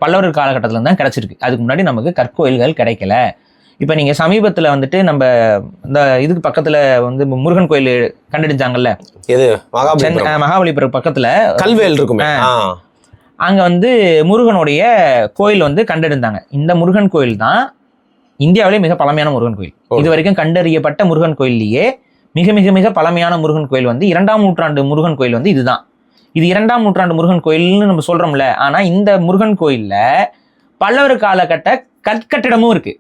பல்லவர் காலகட்டத்துல தான் கிடைச்சிருக்கு. அதுக்கு முன்னாடி நமக்கு கற்கோயில்கள் கிடைக்கல. இப்ப நீங்க சமீபத்துல வந்துட்டு நம்ம இந்த இதுக்கு பக்கத்துல வந்து முருகன் கோயில் கண்டெடுத்தாங்கல்ல, மகாபலிபுரம் பக்கத்துல கல்வேல் இருக்குமே, அங்க வந்து முருகனுடைய கோயில் வந்து கண்டெடுத்தாங்க. இந்த முருகன் கோயில் தான் இந்தியாவிலே மிக பழமையான முருகன் கோயில். இது வரைக்கும் கண்டறியப்பட்ட முருகன் கோயிலேயே மிக மிக மிக பழமையான முருகன் கோயில் வந்து 2ஆம் நூற்றாண்டு முருகன் கோயில் வந்து இதுதான். இது 2ஆம் நூற்றாண்டு முருகன் கோயில்னு நம்ம சொல்றோம்ல. ஆனா இந்த முருகன் கோயில்ல பல்லவர் காலகட்ட கற்கட்டிடமும் இருக்கு,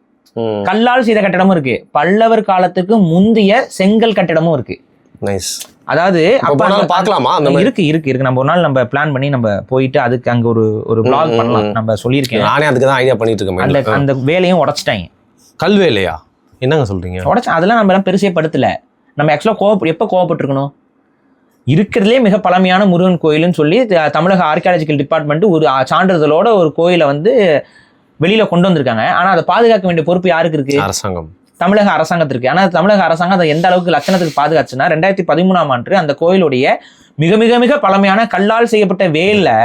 கல்லால் செய்த கட்டிடமும் இருக்கு, பல்லவர் காலத்துக்கு முந்தைய செங்கல் கட்டிடமும் இருக்கு. அதாவது பார்க்கலாமா? இருக்கு. நம்ம ஒரு நாள் நம்ம பிளான் பண்ணி நம்ம போயிட்டு அதுக்கு அங்க ஒரு vlog பண்ணலாம். நம்ம சொல்லியிருக்கேன், நானே அதுக்கு தான் ஐடியா பண்ணிட்டு இருக்கேன். அந்த வேலையும் உடைச்சிட்டாங்க. கல்வேலையா? என்னங்க சொல்றீங்க? உடைச்சு அதெல்லாம் நம்ம எல்லாம் பெருசே படுத்தல. நம்ம ஆக்சுவலா எப்ப கோவப்பட்டிருக்கணும்? இருக்கிறதுலே மிக பழமையான முருகன் கோயில்னு சொல்லி தமிழக ஆர்கியாலஜிக்கல் டிபார்ட்மெண்ட் ஒரு சான்றிதழோட ஒரு கோயிலை வந்து வெளியில கொண்டு வந்திருக்காங்க. ஆனா அதை பாதுகாக்க வேண்டிய பொறுப்பு யாருக்கு இருக்கு? அரசாங்கம், தமிழக அரசாங்கத்திற்கு. ஆனா தமிழக அரசாங்கம் அதை எந்த அளவுக்கு லட்சணத்துக்கு பாதுகாச்சுன்னா 2013ஆம் ஆண்டு அந்த கோயிலுடைய மிக மிக மிக பழமையான கல்லால் செய்யப்பட்ட வேலை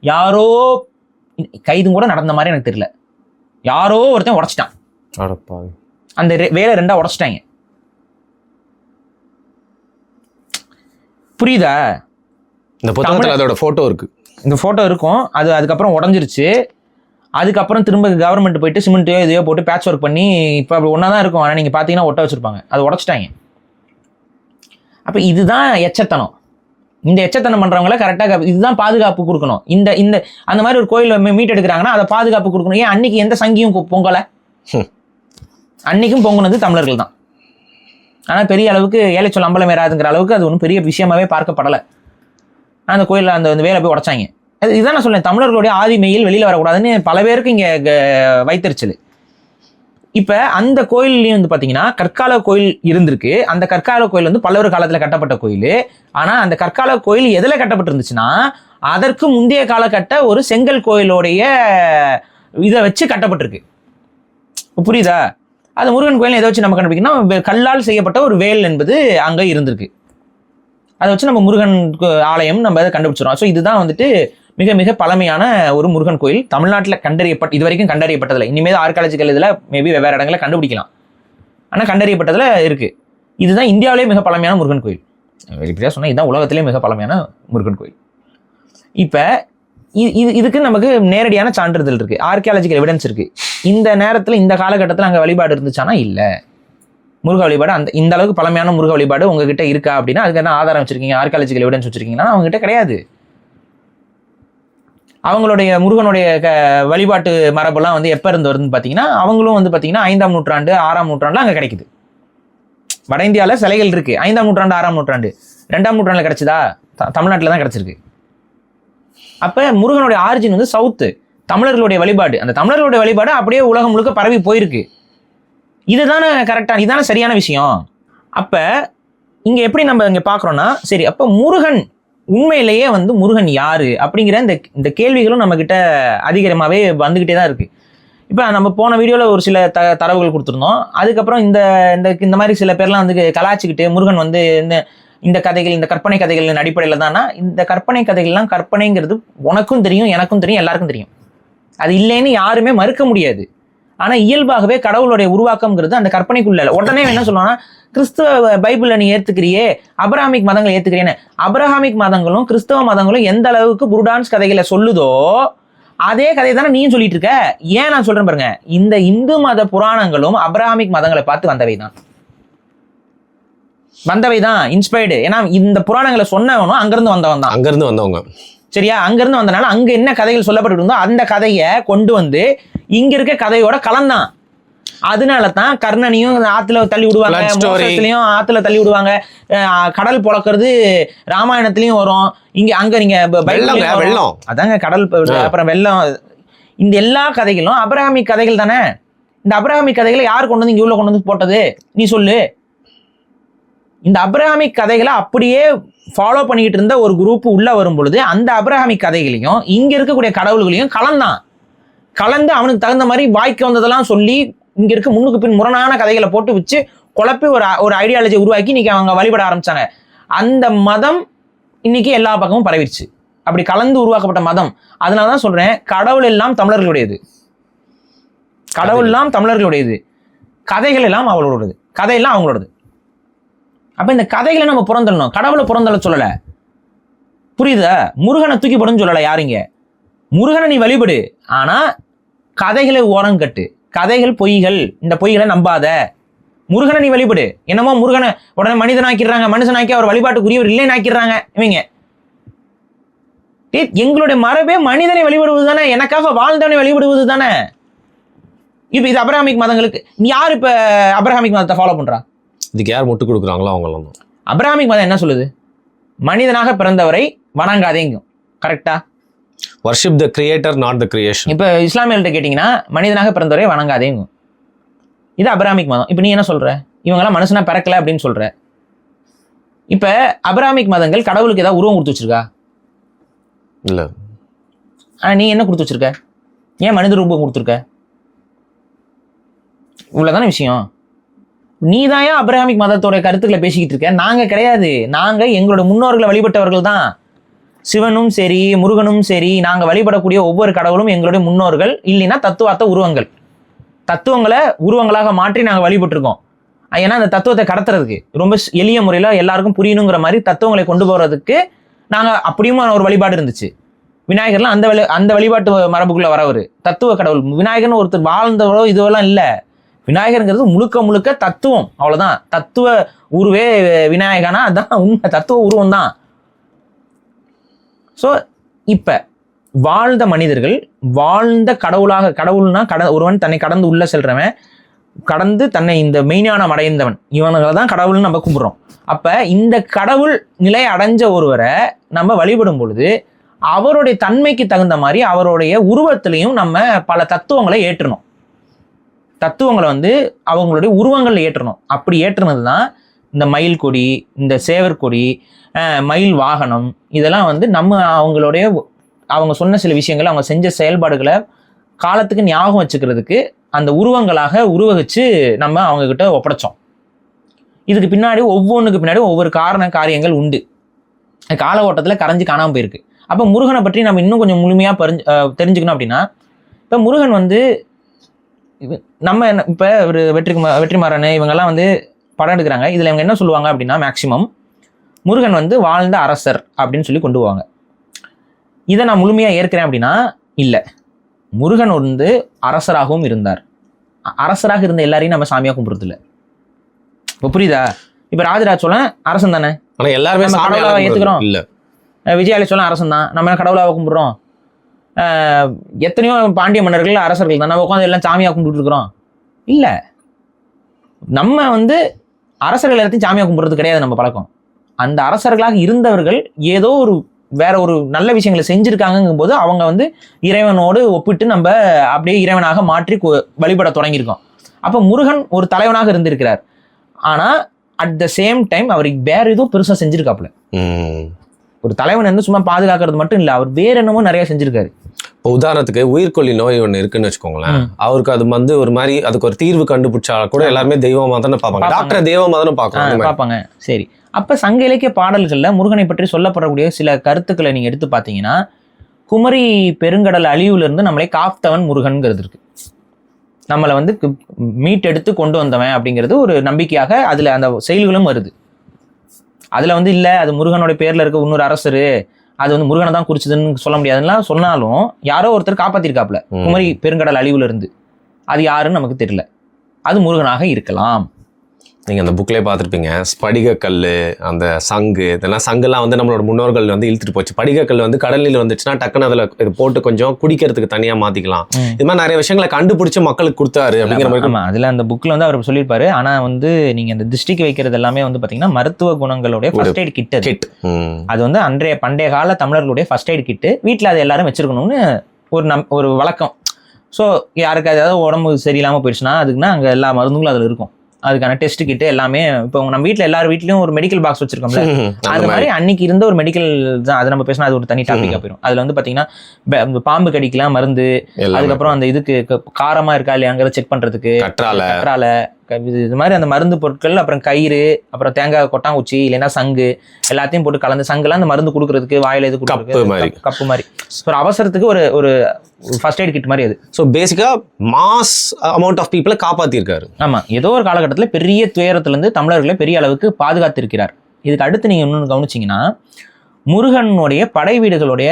யாரோ கைதும் கூட நடந்த மாதிரி எனக்கு தெரியல, யாரோ ஒருத்தன் உடைச்சிட்டான். அந்த வேலை 2ஆ உடைச்சிட்டாங்க. புரியுதா? இந்த புத்தகத்துல அதோட போட்டோ இருக்கு. இந்த போட்டோ இருக்கும். அதுக்கப்புறம் உடஞ்சிருச்சு. அதுக்கப்புறம் திரும்ப கவர்மெண்ட் போயிட்டு சிமெண்ட்டையோ இதையோ போட்டு பேட்ச் ஒர்க் பண்ணி இப்போ அப்படி ஒன்றா தான் இருக்கும். ஆனால் நீங்கள் பார்த்தீங்கன்னா ஒட்ட வச்சிருப்பாங்க, அது உடச்சிட்டாங்க. அப்போ இதுதான் எச்சத்தனம். இந்த எச்சத்தனம் பண்ணுறவங்கள கரெக்டாக இதுதான் பாதுகாப்பு கொடுக்கணும். இந்த அந்த மாதிரி ஒரு கோயில் மீட் எடுக்கிறாங்கன்னா அதை பாதுகாப்பு கொடுக்கணும். ஏன் அன்னைக்கு எந்த சங்கியும் பொங்கலை? அன்னைக்கும் பொங்குனது தமிழர்கள் தான். ஆனால் பெரிய அளவுக்கு ஏழை சொல் அம்பலம் ஏறாதுங்கிற அளவுக்கு அது ஒன்றும் பெரிய விஷயமாவே பார்க்கப்படலை. அந்த கோயிலில் அந்த வேலை போய் உடைச்சாங்க. இதுதான் நான் சொல்லேன், தமிழர்களுடைய ஆதிமையில் வெளியில் வரக்கூடாதுன்னு பல பேருக்கு இங்கே வைத்தறிச்சல். இப்போ அந்த கோயில்லையும் வந்து பார்த்தீங்கன்னா கற்கால கோயில் இருந்திருக்கு. அந்த கற்கால கோயில் வந்து பல்லவர் காலத்தில் கட்டப்பட்ட கோயில். ஆனால் அந்த கற்கால கோயில் எதில் கட்டப்பட்டிருந்துச்சுன்னா அதற்கு முந்தைய காலகட்ட ஒரு செங்கல் கோயிலோடைய இதை வச்சு கட்டப்பட்டிருக்கு. புரியுதா? அது முருகன் கோயில் எதை வச்சு நம்ம கண்டுபிடிக்கணும்? கல்லால் செய்யப்பட்ட ஒரு வேல் என்பது அங்கே இருந்திருக்கு. அதை வச்சு நம்ம முருகன் ஆலயம் நம்ம அதை கண்டுபிடிச்சிடும். ஸோ இதுதான் வந்துட்டு மிக மிக பழமையான ஒரு முருகன் கோயில் தமிழ்நாட்டில் இது வரைக்கும் கண்டறியப்பட்டதில்லை. இனிமேல் ஆர்காலஜிக்கல் இதில் மேபி வெவ்வேறு இடங்களில் கண்டுபிடிக்கலாம். ஆனால் கண்டறியப்பட்டதில் இருக்குது. இதுதான் இந்தியாவிலே மிக பழமையான முருகன் கோயில். இப்படியா சொன்னால் இதுதான் உலகத்திலே மிக பழமையான முருகன் கோயில். இப்போ இதுக்கு நமக்கு நேரடியான சான்றிதழ் இருக்குது, ஆர்கியாலஜிக்கல் எவிடன்ஸ் இருக்குது. இந்த நேரத்தில் இந்த காலகட்டத்தில் அங்கே வழிபாடு இருந்துச்சானா இல்லை. முருக வழிபாடு இந்த அளவுக்கு பழமையான முருக வழிபாடு உங்ககிட்ட இருக்கா அப்படின்னா அதுக்கு என்ன ஆதாரம் வச்சிருக்கீங்க, ஆர்கியாலஜிக்கல் எவிடன்ஸ் வச்சிருக்கீங்கன்னா அவங்ககிட்ட கிடையாது. அவங்களுடைய முருகனுடைய வழிபாட்டு மரபெல்லாம் வந்து எப்போ இருந்து வருதுன்னு பார்த்தீங்கன்னா அவங்களும் வந்து பார்த்தீங்கன்னா 5ஆம் நூற்றாண்டு 6ஆம் நூற்றாண்டுல அங்கே கிடைக்குது. வட இந்தியாவில் சிலைகள் இருக்குது. 5ஆம் நூற்றாண்டு 6ஆம் நூற்றாண்டு 2ஆம் நூற்றாண்டில் கிடைச்சதா? தமிழ்நாட்டில் தான் கிடைச்சிருக்கு. அப்போ முருகனுடைய ஆரிஜின் வந்து சவுத்து. தமிழர்களுடைய வழிபாடு, அந்த தமிழர்களுடைய வழிபாடு அப்படியே உலகம் முழுக்க பரவி போயிருக்கு. இதுதானே கரெக்டான, இதுதானே சரியான விஷயம். அப்போ இங்கே எப்படி நம்ம இங்கே பார்க்குறோன்னா, சரி அப்போ முருகன் உண்மையிலேயே வந்து முருகன் யாரு அப்படிங்கிற இந்த கேள்விகளும் நம்மக்கிட்ட அதிகமாகவே வந்துக்கிட்டே தான் இருக்குது. இப்போ நம்ம போன வீடியோவில் ஒரு சில தரவுகள் கொடுத்துருந்தோம். அதுக்கப்புறம் இந்த மாதிரி சில பேர்லாம் வந்து கலாச்சிக்கிட்டு முருகன் வந்து இந்த கதைகள், இந்த கற்பனை கதைகளின் அடிப்படையில் தானா, இந்த கற்பனை கதைகள்லாம் கற்பனைங்கிறது உனக்கும் தெரியும், எனக்கும் தெரியும், எல்லாருக்கும் தெரியும். அது இல்லைன்னு யாருமே மறுக்க முடியாது. ஆனால் இயல்பாகவே கடவுளுடைய உருவாக்கம்ங்கிறது அந்த கற்பனைக்குள்ள இல்லை. உடனே என்ன சொல்லுவாங்கன்னா, கிறிஸ்துவ பைபிளை நீ ஏற்றுக்கிறியே, அப்ரஹாமிக் மதங்களை ஏற்றுக்கிறியேன்னு. அப்ரஹாமிக் மதங்களும் கிறிஸ்தவ மதங்களும் எந்த அளவுக்கு புருடான்ஸ் கதைகளை சொல்லுதோ அதே கதை தானே நீயும் சொல்லிட்டு இருக்க. ஏன் நான் சொல்றேன் பாருங்க, இந்த இந்து மத புராணங்களும் அப்ரஹாமிக் மதங்களை பார்த்து வந்தவை தான் இன்ஸ்பயர்டு. ஏன்னா இந்த புராணங்களை சொன்னவனும் அங்கிருந்து வந்தவங்க. சரியா? அங்கிருந்து வந்தனால அங்க என்ன கதைகள் சொல்லப்பட்டு இருந்தோ அந்த கதையை கொண்டு வந்து இங்க இருக்க கதையோட கலந்தான். அதனால தான் கர்ணனையும் ஆத்துல தள்ளி விடுவாங்க, மோசத்திலையும் ஆத்துல தள்ளி விடுவாங்க, கடல் பொழக்கிறது ராமாயணத்திலையும் வரும். அங்க நீங்க வெள்ளம், அதாங்க கடல், அப்புறம் வெள்ளம், இந்த எல்லா கதைகளும் அப்ரஹாமிக் கதைகள் தானே. இந்த அப்ரஹாமிக் கதைகளை யார் கொண்டு வந்து இங்க உள்ள கொண்டு வந்து போட்டது? நீ சொல்லு. இந்த அப்ரஹாமிக் கதைகளை அப்படியே ஃபாலோ பண்ணிக்கிட்டு இருந்த ஒரு குரூப் உள்ள வரும் பொழுது அந்த அப்ரஹாமிக் கதைகளையும் இங்க இருக்கக்கூடிய கடவுள்களையும் கலந்து அவனுக்கு தகுந்த மாதிரி வாய்க்கு வந்ததெல்லாம் சொல்லி இங்க இருக்க முன்னுக்கு பின் முரணான கதைகளை போட்டு வச்சு குழப்பி ஒரு ஐடியாலஜி உருவாக்கி இன்னைக்கு அவங்க வழிபட ஆரம்பிச்சாங்க. அந்த மதம் இன்னைக்கு எல்லா பக்கமும் பரவிடுச்சு. அப்படி கலந்து உருவாக்கப்பட்ட மதம். அதனாலதான் சொல்றேன், கடவுள் எல்லாம் தமிழர்களுடையது, கதைகள் எல்லாம் அவளோடது, கதையெல்லாம் அவங்களோடது. அப்ப இந்த கதைகளை நம்ம புறந்தள்ளணும், கடவுளை புறந்தள்ள சொல்லல. புரியுதா? முருகனை தூக்கி போடுன்னு சொல்லல யாருங்க. முருகனை நீ வழிபடு, ஆனா கதைகளை ஓரம் கட்டு. கதைகள் பொய்கள், இந்த பொய்களை நம்பாத. முருகனை நீ வழிபடு. என்னமோ முருகனை உடனே மனிதனாக்கிடுறாங்க, மனுஷனாக்கி அவர் வழிபாட்டுக்குரியவர் இல்லைன்னு ஆக்கிடுறாங்க இவங்க. எங்களுடைய மரபே மனிதனை வழிபடுவது தானே, எனக்காக வாழ்ந்தவனை வழிபடுவது தானே. இப்ப இது அப்ரஹாமிக் மதங்களுக்கு யார் இப்ப அப்ரஹாமிக் மதத்தை ஃபாலோ பண்றா? இதுக்கு யார் முட்டு கொடுக்குறாங்களோ அவங்களாம் தான். அப்ரஹாமிக் மதம் என்ன சொல்லுது? மனிதனாக பிறந்தவரை வணங்காதேங்கும். கரெக்டா? Worship the creator, not the creation. இப்போ இஸ்லாமியர்கள்ட்ட கேட்டிங்கன்னா மனிதனாக பிறந்தவரை வணங்காதேங்கும். இது அப்ரஹாமிக் மதம். இப்போ நீ என்ன சொல்ற? இவங்கெல்லாம் மனுஷனா பிறக்கல அப்படின்னு சொல்ற. இப்போ அப்ரஹாமிக் மதங்கள் கடவுளுக்கு ஏதாவது உருவம் கொடுத்து வச்சிருக்கா? இல்லை. நீ என்ன கொடுத்து வச்சிருக்க? ஏன் மனித ரூபம் கொடுத்துருக்க? இவ்வளோதானே விஷயம். நீதான் ஏன் அப்ரஹாமிக் மதத்தோட கருத்துக்களை பேசிக்கிட்டு இருக்க? நாங்க கிடையாது. நாங்க எங்களோட முன்னோர்களை வழிபட்டவர்கள் தான். சிவனும் சரி, முருகனும் சரி, நாங்க வழிபடக்கூடிய ஒவ்வொரு கடவுளும் எங்களுடைய முன்னோர்கள், இல்லைன்னா தத்துவார்த்த உருவங்கள். தத்துவங்களை உருவங்களாக மாற்றி நாங்கள் வழிபட்டிருக்கோம். ஏன்னா அந்த தத்துவத்தை கடத்துறதுக்கு ரொம்ப எளிய முறையில் எல்லாருக்கும் புரியணுங்கிற மாதிரி தத்துவங்களை கொண்டு போகிறதுக்கு நாங்கள் அப்படியும் ஒரு வழிபாடு இருந்துச்சு. விநாயகர்லாம் அந்த வழிபாட்டு மரபுக்குள்ள வரவர், தத்துவ கடவுள். விநாயகர்னு ஒருத்தர் வாழ்ந்தவரோ இதுவெல்லாம் இல்லை. விநாயகருங்கிறது முழுக்க முழுக்க தத்துவம், அவ்வளோதான். தத்துவ உருவே விநாயகனா, அதான் உண்மை, தத்துவ உருவம் தான். ஸோ இப்போ வாழ்ந்த மனிதர்கள், வாழ்ந்த கடவுளாக, கடவுள்னா ஒருவன் தன்னை கடந்து உள்ள செல்றவன், கடந்து தன்னை இந்த மெய்ஞானம் அடைந்தவன், இவனுங்களை தான் கடவுள்னு நம்ம கும்பிட்றோம். அப்போ இந்த கடவுள் நிலை அடைஞ்ச ஒருவரை நம்ம வழிபடும் பொழுது அவருடைய தன்மைக்கு தகுந்த மாதிரி அவருடைய உருவத்திலையும் நம்ம பல தத்துவங்களை ஏற்றணும். தத்துவங்களை வந்து அவங்களுடைய உருவங்களில் ஏற்றணும். அப்படி ஏற்றுனது தான் இந்த மயில் கொடி, இந்த சேவர் கொடி, மயில் வாகனம், இதெல்லாம் வந்து நம்ம அவங்க சொன்ன சில விஷயங்களை, அவங்க செஞ்ச செயல்பாடுகளை காலத்துக்கு ஞாபகம் வச்சுக்கிறதுக்கு அந்த உருவங்களாக உருவகிச்சு நம்ம அவங்கக்கிட்ட ஒப்படைச்சோம். இதுக்கு பின்னாடி ஒவ்வொன்றுக்கு பின்னாடி ஒவ்வொரு காரியங்கள் உண்டு. கால ஓட்டத்தில் கரைஞ்சி காணாமல் போயிருக்கு. அப்போ முருகனை பற்றி நம்ம இன்னும் கொஞ்சம் முழுமையாக தெரிஞ்சுக்கணும் அப்படின்னா, இப்போ முருகன் வந்து நம்ம இப்போ ஒரு வெற்றிமாறன் இவங்கெல்லாம் வந்து படம் எடுக்கிறாங்க. இதில் இவங்க என்ன சொல்லுவாங்க அப்படின்னா, மேக்சிமம் முருகன் வந்து வாழ்ந்த அரசர் அப்படின்னு சொல்லி கொண்டு போவாங்க. இதை நான் முழுமையாக ஏற்கிறேன் அப்படின்னா இல்லை. முருகன் வந்து அரசராகவும் இருந்தார். அரசராக இருந்த எல்லாரையும் நம்ம சாமியாக கும்பிட்றது இல்லை. இப்போ புரியுதா? இப்போ ராஜராஜ சோழன் அரசன் தானே, ஆனால் எல்லாருமே கடவுளாக ஏற்றுக்கிறோம். இல்லை, விஜயாலய சோழன் அரசன் தான், நம்ம கடவுளாக கும்பிட்றோம். எத்தனையோ பாண்டிய மன்னர்கள் அரசர்கள் தான், நம்ம உட்காந்து எல்லாம் சாமியாக கும்பிட்டு இருக்கிறோம். இல்லை, நம்ம வந்து அரசர்கள் எல்லாத்தையும் சாமியாக கும்பிட்றது கிடையாது நம்ம பழக்கம். அந்த அரசர்களாக இருந்தவர்கள் ஏதோ வேற ஒரு நல்ல விஷயங்களை செஞ்சுருக்காங்கும் போது அவங்க வந்து இறைவனோடு ஒப்பிட்டு நம்ம அப்படியே இறைவனாக மாற்றி வழிபட தொடங்கியிருக்கோம். அப்போ முருகன் ஒரு தலைவனாக இருந்திருக்கிறார். ஆனால் அட் த சேம் டைம் அவருக்கு வேற எதுவும் பெருசாக செஞ்சுருக்காப்புல. ஒரு தலைவன் வந்து சும்மா பாதுகாக்கிறது மட்டும் இல்லை, அவர் வேற என்னமோ நிறைய செஞ்சிருக்காரு. இப்போ உதாரணத்துக்கு உயிர்கொல்லி நோய் ஒன்று இருக்குன்னு வச்சுக்கோங்களேன். அவருக்கு அது வந்து ஒரு மாதிரி அதுக்கு ஒரு தீர்வு கண்டுபிடிச்சா கூட எல்லாருமே தெய்வமாக தானே பார்ப்பாங்க, டாக்டர் தெய்வமாக தானே பார்ப்பாங்க. சரி, அப்போ சங்க இலக்கிய பாடல்களில் முருகனை பற்றி சொல்லப்படக்கூடிய சில கருத்துக்களை நீங்கள் எடுத்து பார்த்தீங்கன்னா, குமரி பெருங்கடல் அழிவுலேருந்து நம்மளை காத்தவன் முருகன்கிறது இருக்கு. நம்மளை வந்து மீட்டெடுத்து கொண்டு வந்தவன் அப்படிங்கிறது ஒரு நம்பிக்கையாக அதில் அந்த செயல்களும் வருது. அதில் வந்து இல்லை அது முருகனோட பேரில் இருக்க இன்னொரு அரசர், அது வந்து முருகனை தான் குறிச்சதுன்னு சொல்ல முடியாதுன்னா சொன்னாலும் யாரோ ஒருத்தர் காப்பாற்றிருக்காப்புல குமரி பெருங்கடல் அழிவுல இருந்து. அது யாருன்னு நமக்கு தெரியல, அது முருகனாக இருக்கலாம். நீங்கள் அந்த புக்லேயே பார்த்துருப்பீங்க, ஸ்படிகக்கல், அந்த சங்கு, இதெல்லாம் சங்குலாம் வந்து நம்மளோட முன்னோர்கள் வந்து இழுத்துட்டு போச்சு. படிகக்கல் வந்து கடலில் வந்துச்சுன்னா டக்குன்னு அதில் இது போட்டு கொஞ்சம் குடிக்கிறதுக்கு தனியாக மாற்றிக்கலாம். இது மாதிரி நிறைய விஷயங்களை கண்டுபிடிச்சி மக்களுக்கு கொடுத்தாரு அப்படிங்கிற மாதிரி. அதில் அந்த புக்கில் வந்து அவர் சொல்லியிருப்பாரு. ஆனால் வந்து நீங்கள் அந்த திருஷ்டிக்கு வைக்கிறது எல்லாமே வந்து பார்த்தீங்கன்னா மருத்துவ குணங்களுடைய ஃபர்ஸ்ட் எய்ட் கிட். அது வந்து பண்டைய கால தமிழர்களுடைய ஃபர்ஸ்ட் எய்ட் கிட்டு வீட்டில் அதை எல்லாரும் வச்சிருக்கணும்னு ஒரு வழக்கம். ஸோ யாருக்கு ஏதாவது உடம்பு சரியில்லாமல் போயிடுச்சுன்னா அதுக்குன்னா அங்கே எல்லா மருந்துகளும் அதில் இருக்கும். அதுக்கான டெஸ்ட் கிட்டு எல்லாமே. இப்போ நம்ம வீட்டில் எல்லார் வீட்லையும் ஒரு மெடிக்கல் பாக்ஸ் வச்சிருக்கோம்ல, அது மாதிரி அன்னைக்கு இருந்த ஒரு மெடிக்கல் தான். அது நம்ம பேசினா அது ஒரு தனி டாபிக்காக போயிடும். அதில் வந்து பார்த்தீங்கன்னா பாம்பு கடிக்கலாம் மருந்து, அதுக்கப்புறம் அந்த இதுக்கு காரமாக இருக்கா இல்லையாங்கிறத செக் பண்ணுறதுக்கு கற்றாழை, இது மாதிரி அந்த மருந்து பொருட்கள், அப்புறம் கயிறு, அப்புறம் தேங்காய் கொட்டாங்குச்சி இல்லைன்னா சங்கு எல்லாத்தையும் போட்டு கலந்து சங்குலாம் அந்த மருந்து கொடுக்கறதுக்கு, வாயில இது கொடுக்குறதுக்கு கப்பு மாதிரி ஒரு அவசரத்துக்கு ஒரு ஃபர்ஸ்ட் எய்ட் கிட் மாதிரி அது. ஸோ பேசிக்காக மாஸ் அமௌண்ட் ஆஃப் பீப்புளை காப்பாற்றிருக்காரு. ஆமாம், ஏதோ ஒரு காலகட்டத்தில் பெரிய துயரத்துலேருந்து தமிழர்களை பெரிய அளவுக்கு பாதுகாத்திருக்கிறார். இதுக்கு அடுத்து நீங்கள் இன்னொன்று கவனிச்சிங்கன்னா, முருகனுடைய படை வீடுகளுடைய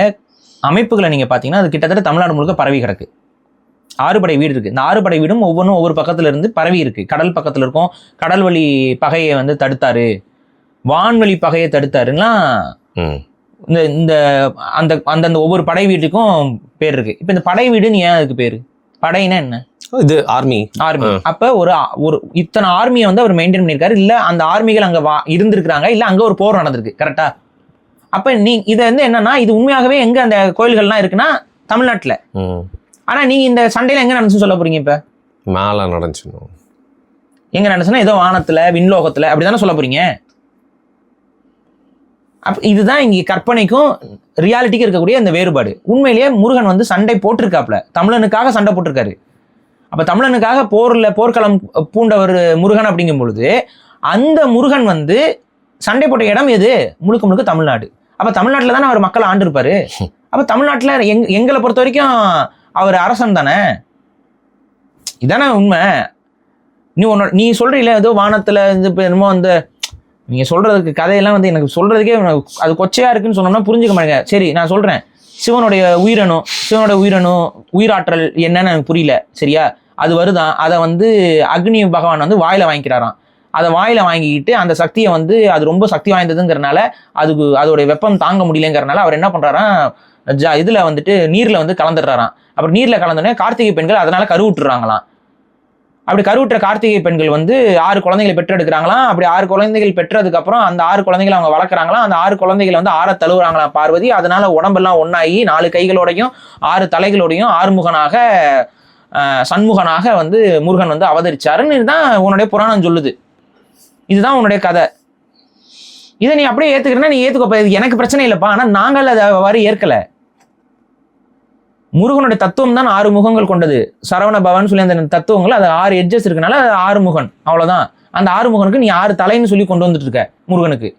அமைப்புகளை நீங்கள் பார்த்தீங்கன்னா அது கிட்டத்தட்ட தமிழ்நாடு முழுக்க பரவி கிடக்கு. 6 படை வீடு இருக்குது. இந்த 6 படை வீடும் ஒவ்வொன்றும் ஒவ்வொரு பக்கத்துல இருந்து பரவி இருக்கு. கடல் பக்கத்தில் இருக்கும், கடல் வழி பகையை வந்து தடுத்தாரு, வான்வழி பகையை தடுத்தாருன்னா இந்த அந்த அந்தந்த ஒவ்வொரு படை வீட்டுக்கும் பேர் இருக்கு. இப்போ இந்த படை வீடுன்னு ஏன் அதுக்கு பேரு? படைனா என்ன? இது ஆர்மி. அப்போ ஒரு இத்தனை ஆர்மியை வந்து அவர் மெயின்டைன் பண்ணியிருக்காரு. இல்லை அந்த ஆர்மிகள் அங்கே இருந்திருக்கிறாங்க, இல்லை அங்கே ஒரு போர் நடந்திருக்கு, கரெக்டா? அப்போ இதை வந்து என்னன்னா, இது உண்மையாகவே எங்கே அந்த கோயில்கள்லாம் இருக்குன்னா தமிழ்நாட்டில். ஆனா நீங்க இந்த சண்டையில எங்க நடந்துச்சுன்னு சொல்ல போறீங்க? இப்ப மேல நடந்துச்சு, எங்க நடந்துச்சுன்னா ஏதோ வானத்துல விண்லோகத்துல அப்படிதானே சொல்ல போறீங்க. அப்ப இதுதான் இங்க கற்பனைக்கும் ரியாலிட்டிக்கும் இருக்கக்கூடிய அந்த வேறுபாடு. உண்மையிலேயே முருகன் வந்து சண்டை போட்டிருக்காப்ல, தமிழனுக்காக சண்டை போட்டிருக்காரு. அப்ப தமிழனுக்காக போர்க்களம் பூண்டவர் முருகன் அப்படிங்கும் பொழுது அந்த முருகன் வந்து சண்டை போட்ட இடம் எது? முழுக்க முழுக்க தமிழ்நாடு. அப்ப தமிழ்நாட்டுல தானே அவர் மக்களை ஆண்டிருப்பாரு. அப்ப தமிழ்நாட்டுல எங்களை பொறுத்த வரைக்கும் அவர் அரசன் தானே. இதானே உண்மை. நீ சொல்றீல ஏதோ வானத்துல என்னமோ அந்த நீங்க சொல்றதுக்கு கதையெல்லாம் வந்து எனக்கு சொல்றதுக்கே அது கொச்சையா இருக்குன்னு சொன்னோம்னா புரிஞ்சுக்க மாட்டேங்க. சரி நான் சொல்றேன், சிவனுடைய உயிராற்றல் என்னன்னு எனக்கு புரியல, சரியா? அது வருதான், அதை வந்து அக்னி பகவான் வந்து வாயில வாங்கிக்கிறாராம். அதை வாயில வாங்கிக்கிட்டு அந்த சக்தியை வந்து அது ரொம்ப சக்தி வாய்ந்ததுங்கிறனால அதோடைய வெப்பம் தாங்க முடியலங்கிறனால அவர் என்ன பண்றாராம், இதுல வந்துட்டு நீர்ல வந்து கலந்துடுறாராம். அப்புறம் நீர்ல கலந்தோடனே கார்த்திகை பெண்கள் அதனால கருவுட்டுறாங்களாம். அப்படி கருவுற்ற கார்த்திகை பெண்கள் வந்து 6 குழந்தைகளை பெற்றெடுக்கிறாங்களாம். அப்படி 6 குழந்தைகள் பெற்றதுக்கு அப்புறம் அந்த 6 குழந்தைகளை அவங்க வளர்க்குறாங்களாம். அந்த 6 குழந்தைகளை வந்து 6 தழுவுறாங்களாம் பார்வதி. அதனால உடம்பெல்லாம் ஒன்னாகி 4 கைகளோடையும் 6 தலைகளோடையும் ஆறுமுகனாக சண்முகனாக வந்து முருகன் வந்து அவதரிச்சாருன்னு தான் உன்னுடைய புராணம் சொல்லுது. இதுதான் உன்னுடைய கதை. இதை நீ அப்படியே ஏத்துக்கிறேன்னா நீ ஏத்துக்கோ, எனக்கு பிரச்சனை இல்லைப்பா. ஆனா நாங்கள் அதை அவ்வாறு ஏற்கல. முருகனுடைய தத்துவம் தான் 6 முகங்கள் கொண்டது. சரவண பவன் சொல்லி அந்த தத்துவங்கள் அது 6 எட்ஜஸ் இருக்கனால அது 6 முகன், அவ்வளவுதான். அந்த 6 முகனுக்கு நீ 6 தலைன்னு சொல்லி கொண்டு வந்துட்டு இருக்க முருகனுக்கு.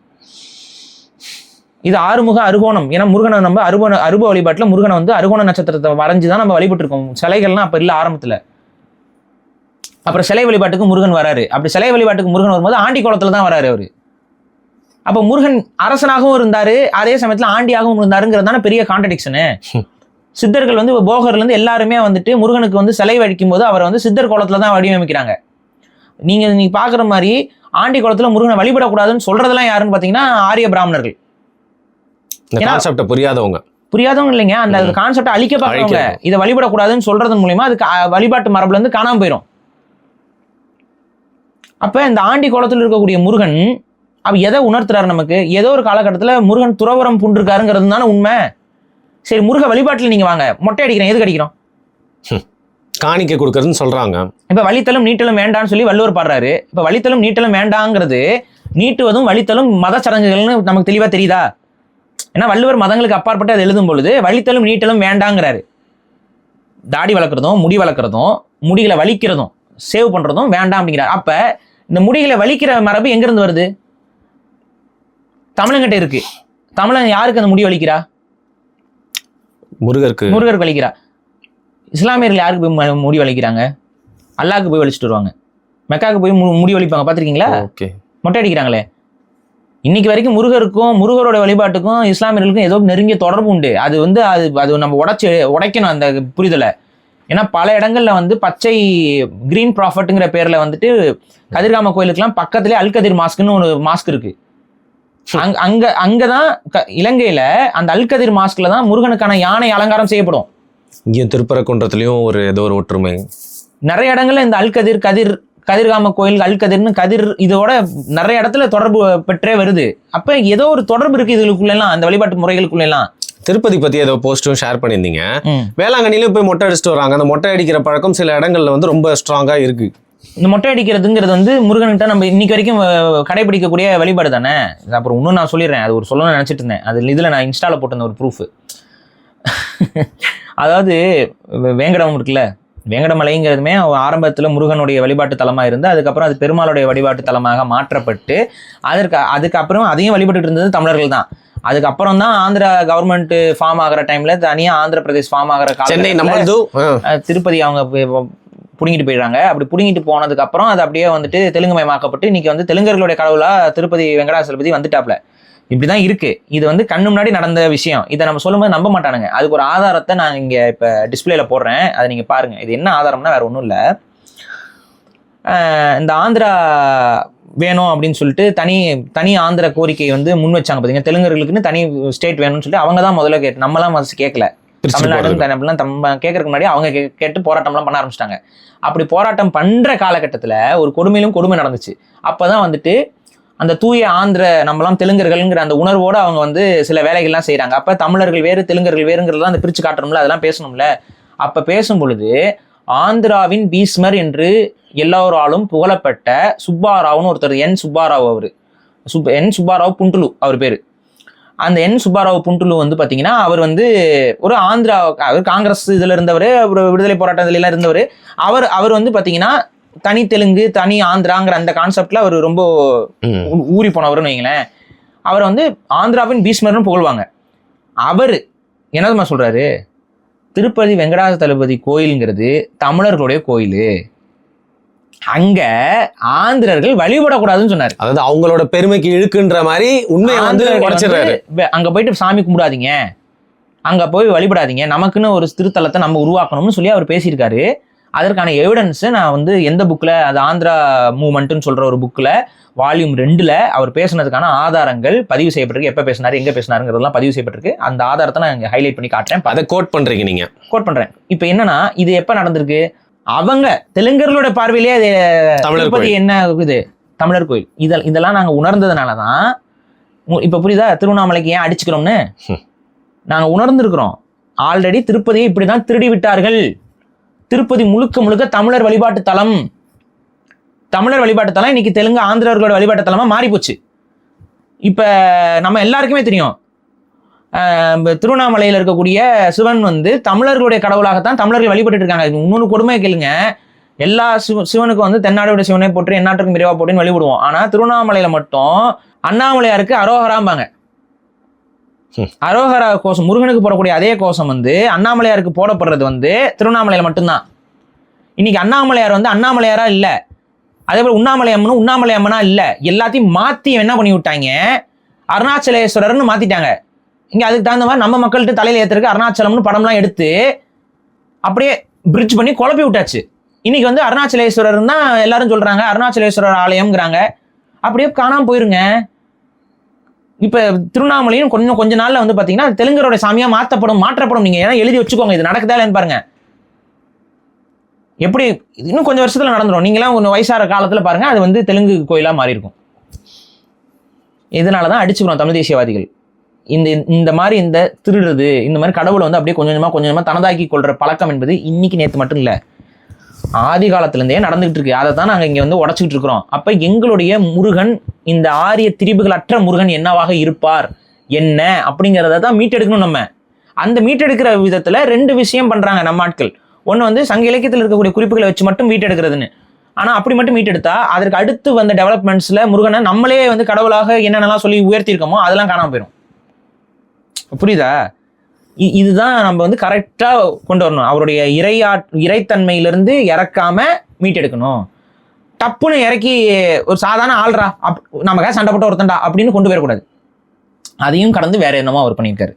இது 6 முக அருகோணம். ஏன்னா முருகனை நம்ம அருப வழிபாட்டுல முருகனை வந்து அருகோண நட்சத்திரத்தை வரைஞ்சுதான் நம்ம வழிபட்டு இருக்கோம். சிலைகள்லாம் அப்ப இல்ல ஆரம்பத்துல. அப்புறம் சிலை வழிபாட்டுக்கு முருகன் வராரு. அப்படி சிலை வழிபாட்டுக்கு முருகன் வரும்போது ஆண்டி கோலத்துல தான் வராரு அவரு. அப்ப முருகன் அரசனாகவும் இருந்தாரு, அதே சமயத்துல ஆண்டியாகவும் இருந்தாருங்கிறதான பெரிய கான்ட்ரடிக்ஷனு. சித்தர்கள் வந்து போகர்ல இருந்து எல்லாருமே வந்துட்டு முருகனுக்கு வந்து சிலை வடிக்கும் போது அவரை வந்து சித்தர் கோலத்துல தான் வடிவமைக்கிறாங்க. நீங்க பாக்குற மாதிரி ஆண்டி கோலத்துல முருகனை வழிபடக்கூடாதுன்னு சொல்றதெல்லாம் யாருன்னு பாத்தீங்கன்னா ஆரிய பிராமணர்கள். புரியாதவங்க இல்லைங்க, அந்த கான்செப்டை அழிக்க பாக்குறவங்க. இதை வழிபடக்கூடாதுன்னு சொல்றதன் மூலியமா அதுக்கு வழிபாட்டு மரபுல இருந்து காணாம போயிடும். அப்ப இந்த ஆண்டி கோலத்துல இருக்கக்கூடிய முருகன் அப்ப எதை உணர்த்துறாரு நமக்கு? ஏதோ ஒரு காலகட்டத்துல முருகன் துறவரம் பூண்டிருக்காருங்கிறது தானே உண்மை. சரி, முருக வழிபாட்டில் நீங்க வாங்க, மொட்டை அடிக்கிறேன், எதுக்கு அடிக்கிறோம்? காணிக்கை கொடுக்கறதுன்னு சொல்றாங்க. இப்ப வழித்தலும் நீட்டலும் வேண்டான்னு சொல்லி வள்ளுவர் பாடுறாரு. இப்ப வழித்தலும் நீட்டலும் வேண்டாங்கிறது நீட்டுவதும் வழித்தலும் மத சடங்குகள்னு நமக்கு தெளிவா தெரியுதா? ஏன்னா வள்ளுவர் மதங்களுக்கு அப்பாற்பட்டு அதை எழுதும் பொழுது வழித்தலும் நீட்டலும் வேண்டாங்கிறாரு. தாடி வளர்க்குறதும் முடி வளர்க்குறதும் முடிகளை வலிக்கிறதும் சேவ் பண்றதும் வேண்டாம் அப்படிங்கிறார். அப்ப இந்த முடிகளை வலிக்கிற மரபு எங்க இருந்து வருது? தமிழங்கிட்ட இருக்கு. தமிழன் யாருக்கு அந்த முடி வலிக்கிறா? முருகருக்கு வலிக்கிறா. இஸ்லாமியர்கள் யாருக்கு போய் முடி வலிக்கிறாங்க? அல்லாஹ்க்கு போய் வலிச்சுட்டு வருவாங்க. மெக்காவுக்கு போய் முடி வலிப்பாங்க, பார்த்துருக்கீங்களா? மொட்டை அடிக்கிறாங்களே. இன்னைக்கு வரைக்கும் முருகரோட வழிபாட்டுக்கும் இஸ்லாமியர்களுக்கும் ஏதோ நெருங்கிய தொடர்பு உண்டு. அது வந்து அது நம்ம உடைக்கணும் அந்த புரிதலை. ஏன்னா பல இடங்கள்ல வந்து பச்சை கிரீன் ப்ராஃபட்டுங்கிற பேர்ல வந்துட்டு கதிர்காம கோயிலுக்குலாம் பக்கத்திலே அல்கதிர் மாஸ்க்னு ஒரு மாஸ்க் இருக்கு. அங்கதான் இலங்கையில அந்த அல்கதிர் மாஸ்க்ல தான் முருகனுக்கான யானை அலங்காரம் செய்யப்படும். இங்கே திருப்பரங்குன்றத்துலயும் ஏதோ ஒரு ஒற்றுமை. நிறைய இடங்கள்ல இந்த கதிர்காம கோயில் அல்கதிர்னு கதிர் இதோட நிறைய இடத்துல தொடர்பு பெற்றே வருது. அப்ப ஏதோ ஒரு தொடர்பு இருக்கு இதுக்குள்ள எல்லாம், அந்த வழிபாட்டு முறைகளுக்குள்ள எல்லாம். திருப்பதி பத்தி ஏதோ போஸ்டும் ஷேர் பண்ணியிருந்தீங்க. வேளாங்கண்ணிலும் போய் மொட்டை அடிச்சுட்டு வராங்க. அந்த மொட்டை அடிக்கிற பழக்கம் சில இடங்கள்ல வந்து ரொம்ப ஸ்ட்ராங்கா இருக்கு. இந்த மொட்டை அடிக்கிறதுங்கிறது வந்து முருகன்கிட்ட நம்ம இன்னைக்கு வரைக்கும் கடைபிடிக்கக்கூடிய வழிபாடு தானே. அப்புறம் இன்னும் நான் சொல்லிடுறேன், அது ஒரு சொல்லணும்னு நினைச்சிட்டு இருந்தேன். அது இதுல நான் இன்ஸ்டால போட்டிருந்த ஒரு ப்ரூஃப். அதாவது வேங்கடம் இருக்குல்ல, வேங்கடமலைங்கிறதுமே ஆரம்பத்தில் முருகனுடைய வழிபாட்டு தலமாக இருந்து அதுக்கப்புறம் அது பெருமாளுடைய வழிபாட்டு தலமாக மாற்றப்பட்டு அதுக்கப்புறம் அதையும் வழிபட்டு இருந்தது தமிழர்கள் தான். அதுக்கப்புறம் தான் ஆந்திரா கவர்மெண்ட் ஃபார்ம் ஆகிற டைம்ல தனியாக ஆந்திர பிரதேஷ் ஃபார்ம் ஆகிற காலம் திருப்பதி அவங்க புடுங்கிட்டு போயிடுறாங்க. அப்படி புடுங்கிட்டு போனதுக்கு அப்புறம் அது அப்படியே வந்துட்டு தெலுங்கு மயமாக்கப்பட்டு இன்னைக்கு வந்து தெலுங்கர்களுடைய கடவுளா திருப்பதி வெங்கடாசலபதி வந்துட்டாப்ல. இப்படிதான் இருக்கு. இது வந்து கண்ணு முன்னாடி நடந்த விஷயம். இதை நம்ம சொல்லும்போது நம்ப மாட்டானுங்க. அதுக்கு ஒரு ஆதாரத்தை நான் இங்க இப்ப டிஸ்பிளேல போடுறேன், அதை நீங்க பாருங்க. இது என்ன ஆதாரம்னா வேற ஒன்றும் இல்லை. இந்த ஆந்திரா வேணும் அப்படின்னு சொல்லிட்டு தனி ஆந்திர கோரிக்கை வந்து முன் வச்சாங்க பார்த்தீங்க. தெலுங்கர்களுக்குன்னு தனி ஸ்டேட் வேணும்னு சொல்லி அவங்க தான் முதல்ல கேட்டு, நம்மளாம் கேட்கல. தமிழ்நாடு நம்ம கேட்கறதுக்கு முன்னாடி அவங்க கேட்டு போராட்டம்லாம் பண்ண ஆரம்பிச்சிட்டாங்க. அப்படி போராட்டம் பண்ற காலகட்டத்தில் ஒரு கொடுமை நடந்துச்சு. அப்பதான் வந்துட்டு அந்த தூய ஆந்திர நம்மளாம் தெலுங்கர்கள்ங்கிற அந்த உணர்வோடு அவங்க வந்து சில வேலைகள்லாம் செய்கிறாங்க. அப்போ தமிழர்கள் வேறு தெலுங்கர்கள் வேறுங்கிறதுலாம் அந்த பிரித்து காட்டணும்ல, அதெல்லாம் பேசணும்ல. அப்போ பேசும் பொழுது ஆந்திராவின் பீஸ்மர் என்று எல்லோராலும் புகழப்பட்ட சுப்பாராவ்னு ஒருத்தர், சுப்பாராவ் அவர் சுப்பாராவ் புண்டுலு அவர் பேர். அந்த சுப்பாராவ் புண்டுலு வந்து பார்த்தீங்கன்னா அவர் வந்து ஒரு ஆந்திரா, அவர் காங்கிரஸ் இதில் இருந்தவர், ஒரு விடுதலை போராட்டத்திலாம் இருந்தவர். அவர் வந்து பார்த்தீங்கன்னா தனி தெலுங்கு தனி ஆந்திராங்கிற அந்த கான்செப்ட்ல அவர் ரொம்ப ஊறி போனவர்னு வைங்களேன். அவர் வந்து ஆந்திராவின் பீஸ்மர்னு புகழ்வாங்க. அவர் என்னதுமா சொல்றாரு, திருப்பதி வெங்கடாசலபதி கோயிலுங்கிறது தமிழர்களுடைய கோயில், அங்க ஆந்திரர்கள் வழிபடக்கூடாதுன்னு சொன்னாரு. அதாவது அவங்களோட பெருமைக்கு இழுக்குன்ற மாதிரி உண்மையை வந்து உடைச்சிடுறாரு. அங்க போயிட்டு சாமி கும்பிடாதீங்க, அங்க போய் வழிபடாதீங்க, நமக்குன்னு ஒரு திருத்தலத்தை நம்ம உருவாக்கணும்னு சொல்லி அவர் பேசியிருக்காரு. அதற்கான எவிடன்ஸ் நான் வந்து எந்த புக்ல, அது ஆந்திரா மூவ்மெண்ட்னு சொல்ற ஒரு புக்ல வால்யூம் 2ல அவர் பேசுனதுக்கான ஆதாரங்கள் பதிவு செய்யப்பட்டிருக்கு. எப்ப பேசினாரு, எங்க பேசினாருங்கிறதெல்லாம் பதிவு செய்யப்பட்டிருக்கு. அந்த ஆதாரத்தை நான் இங்க ஹைலைட் பண்ணி காட்டுறேன். அதை கோட் பண்றீங்க நீங்க? கோட் பண்றேன். இப்போ என்னன்னா, இது எப்ப நடந்திருக்கு, அவங்க தெலுங்கர்களோட பார்வையிலே அது திருப்பதி என்ன இது தமிழர் கோயில், இதெல்லாம் நாங்க உணர்ந்ததுனாலதான் இப்ப புரியுதா திருவண்ணாமலைக்கு ஏன் அடிச்சுக்கிறோம்னு நாங்க உணர்ந்திருக்கிறோம். ஆல்ரெடி திருப்பதியை இப்படிதான் திருடி விட்டார்கள். திருப்பதி முழுக்க முழுக்க தமிழர் வழிபாட்டு தலம். தமிழர் வழிபாட்டு தலம் இன்னைக்கு தெலுங்கு ஆந்திரர்களோட வழிபாட்டு தலமா மாறி போச்சு. இப்ப நம்ம எல்லாருக்குமே தெரியும், திருவண்ணாமலையில் இருக்கக்கூடிய சிவன் வந்து தமிழர்களுடைய கடவுளாகத்தான் தமிழர்கள் வழிபட்டு இருக்காங்க. இன்னொரு கொடுமை கேளுங்க, எல்லா சிவனுக்கும் வந்து தென்னாடுடைய சிவனை போட்டு எந்நாட்டுக்கும் விரைவா போட்டுன்னு வழிபடுவோம். ஆனா திருவண்ணாமலையில மட்டும் அண்ணாமலையாருக்கு அரோகராம்பாங்க. அரோகரா கோஷம், முருகனுக்கு போடக்கூடிய அதே கோஷம் வந்து அண்ணாமலையாருக்கு போடப்படுறது வந்து திருவண்ணாமலையில மட்டும்தான். இன்னைக்கு அண்ணாமலையார் வந்து அண்ணாமலையாரா இல்ல, அதே போல உண்ணாமலை அம்மனா இல்ல, எல்லாத்தையும் மாத்தி என்ன பண்ணி விட்டாங்க, அருணாச்சலேஸ்வரர்னு மாத்திட்டாங்க. இங்க அதுக்கு தகுந்த மாதிரி நம்ம மக்கள்கிட்ட தலையில ஏத்துறதுக்கு அருணாச்சலம்னு படம்லாம் எடுத்து அப்படியே பிரிட்ஜ் பண்ணி குழப்பி விட்டாச்சு. இன்னைக்கு வந்து அருணாச்சலேஸ்வரர் தான் எல்லாரும் சொல்றாங்க, அருணாச்சலேஸ்வரர் ஆலயம்ங்கிறாங்க. அப்படியே காணாம போயிருங்க. இப்ப திருவண்ணாமலையும் கொஞ்ச நாள்ல வந்து பாத்தீங்கன்னா தெலுங்கரோட சாமியா மாற்றப்படும். நீங்க ஏன்னா எழுதி வச்சுக்கோங்க, இது நடக்குதா இல்லைன்னு பாருங்க. எப்படி இன்னும் கொஞ்சம் வருஷத்துல நடந்துடும். நீங்களாம் கொஞ்சம் வயசான காலத்துல பாருங்க, அது வந்து தெலுங்கு கோயிலா மாறி இருக்கும். இதனாலதான் அடிச்சுக்கிறோம் தமிழ் தேசியவாதிகள். இந்த மாதிரி இந்த திருடுறது, இந்த மாதிரி கடவுளை வந்து அப்படியே கொஞ்சம் கொஞ்சமா தனதாக்கி கொள்ற பழக்கம் என்பது இன்னைக்கு நேற்று மட்டும் இல்ல, ஆதி காலத்திலிருந்தே நடந்துகிட்டு இருக்கு. அதை தான் நாங்க இங்க வந்து உடைச்சுக்கிட்டு இருக்கிறோம். அப்ப எங்களுடைய முருகன், இந்த ஆரிய திரிபுகள் அற்ற முருகன் என்னவாக இருப்பார் என்ன அப்படிங்கிறத தான் மீட்டெடுக்கணும். நம்ம அந்த மீட்டெடுக்கிற விதத்துல 2 விஷயம் பண்றாங்க நம்ம ஆட்கள். ஒண்ணு வந்து சங்க இலக்கியத்தில் இருக்கக்கூடிய குறிப்புகளை வச்சு மட்டும் மீட்டெடுக்கிறதுன்னு. ஆனா அப்படி மட்டும் மீட்டெடுத்தா அதற்கு அடுத்து வந்த டெவலப்மெண்ட்ஸ்ல முருகனை நம்மளே வந்து கடவுளாக என்னென்னலாம் சொல்லி உயர்த்தி இருக்கோமோ அதெல்லாம் காணாம போயிடும். புரியுதா? இதுதான் நம்ம வந்து கரெக்டா கொண்டு வரணும். அவருடைய இறைத்தன்மையிலிருந்து இறக்காம மீட்டெடுக்கணும். டப்புன்னு இறக்கி ஒரு சாதாரண ஆள்றா நமக்காக சண்டை போட்டு ஒருத்தண்டா அப்படின்னு கொண்டு போயிடக்கூடாது. அதையும் கடந்து வேற என்னமோ அவர் பண்ணியிருக்காரு.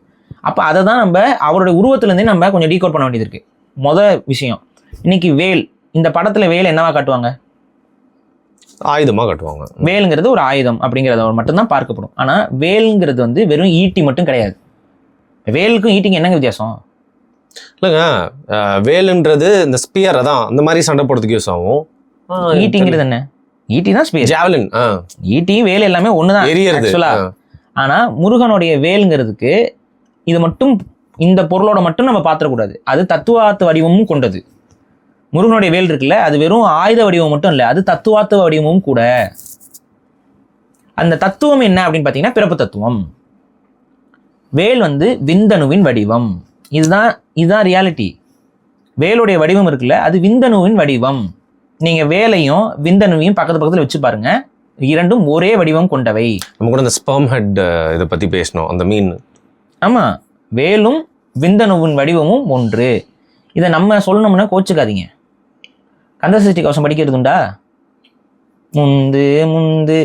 அப்ப அதை தான் நம்ம அவருடைய உருவத்திலிருந்தே நம்ம கொஞ்சம் டீகோட் பண்ண வேண்டியது இருக்கு. விஷயம் இன்னைக்கு வேல், இந்த படத்துல வேல் என்னவா காட்டுவாங்க? ஆயுதமா காட்டுவாங்க. வேலுங்கிறது ஒரு ஆயுதம் அப்படிங்கிறத மட்டும்தான் பார்க்கப்படும். ஆனா வேலுங்கிறது வந்து வெறும் ஈட்டி மட்டும் கிடையாது. வேலுக்கும் ஈட்டிக்கு என்னங்க வித்தியாசம்? இல்லைங்க, வேலுன்றது இந்த ஸ்பியர், அதான் அந்த மாதிரி சண்டை போடுறதுக்கு யூஸ் ஆகும். ஈட்டிங்கிறது என்ன? ஈட்டி தான் ஸ்பியர். ஜாவலின். ஈட்டி வேல் எல்லாமே ஒண்ணுதான் ஆக்சுவலா. ஆனா முருகனுடைய வேலுங்கிறதுக்கு இது மட்டும், இந்த பொருளோட மட்டும் நம்ம பாத்திரக்கூடாது. அது தத்துவார்த்த வடிவமும் கொண்டது. முருகனுடைய வேல் இருக்குல்ல, அது வெறும் ஆயுத வடிவம் மட்டும் இல்ல, அது தத்துவார்த்த வடிவமும் கூட. அந்த தத்துவம் என்ன அப்படின்னு பாத்தீங்கன்னா பிறப்பு தத்துவம். வேல் வந்து விந்தணுவின் வடிவம். இதுதான் ரியாலிட்டி. வேலுடைய வடிவம் இருக்குல்ல, அது விந்தணுவின் வடிவம். நீங்க வேலையும் விந்தணுவையும் பக்கத்துல வச்சு பாருங்க, இரண்டும் ஒரே வடிவம் கொண்டவை. நம்ம கூட இந்த ஸ்பெர்ம் ஹெட் இதை பத்தி பேசணும், அந்த மீன். ஆமா, வேலும் விந்தணுவின் வடிவமும் ஒன்று. இதை நம்ம சொல்லணும்னா கோச்சுக்காதீங்க. கந்தசஷ்டி கவசம் படிக்கிறது உண்டா? முந்து முந்து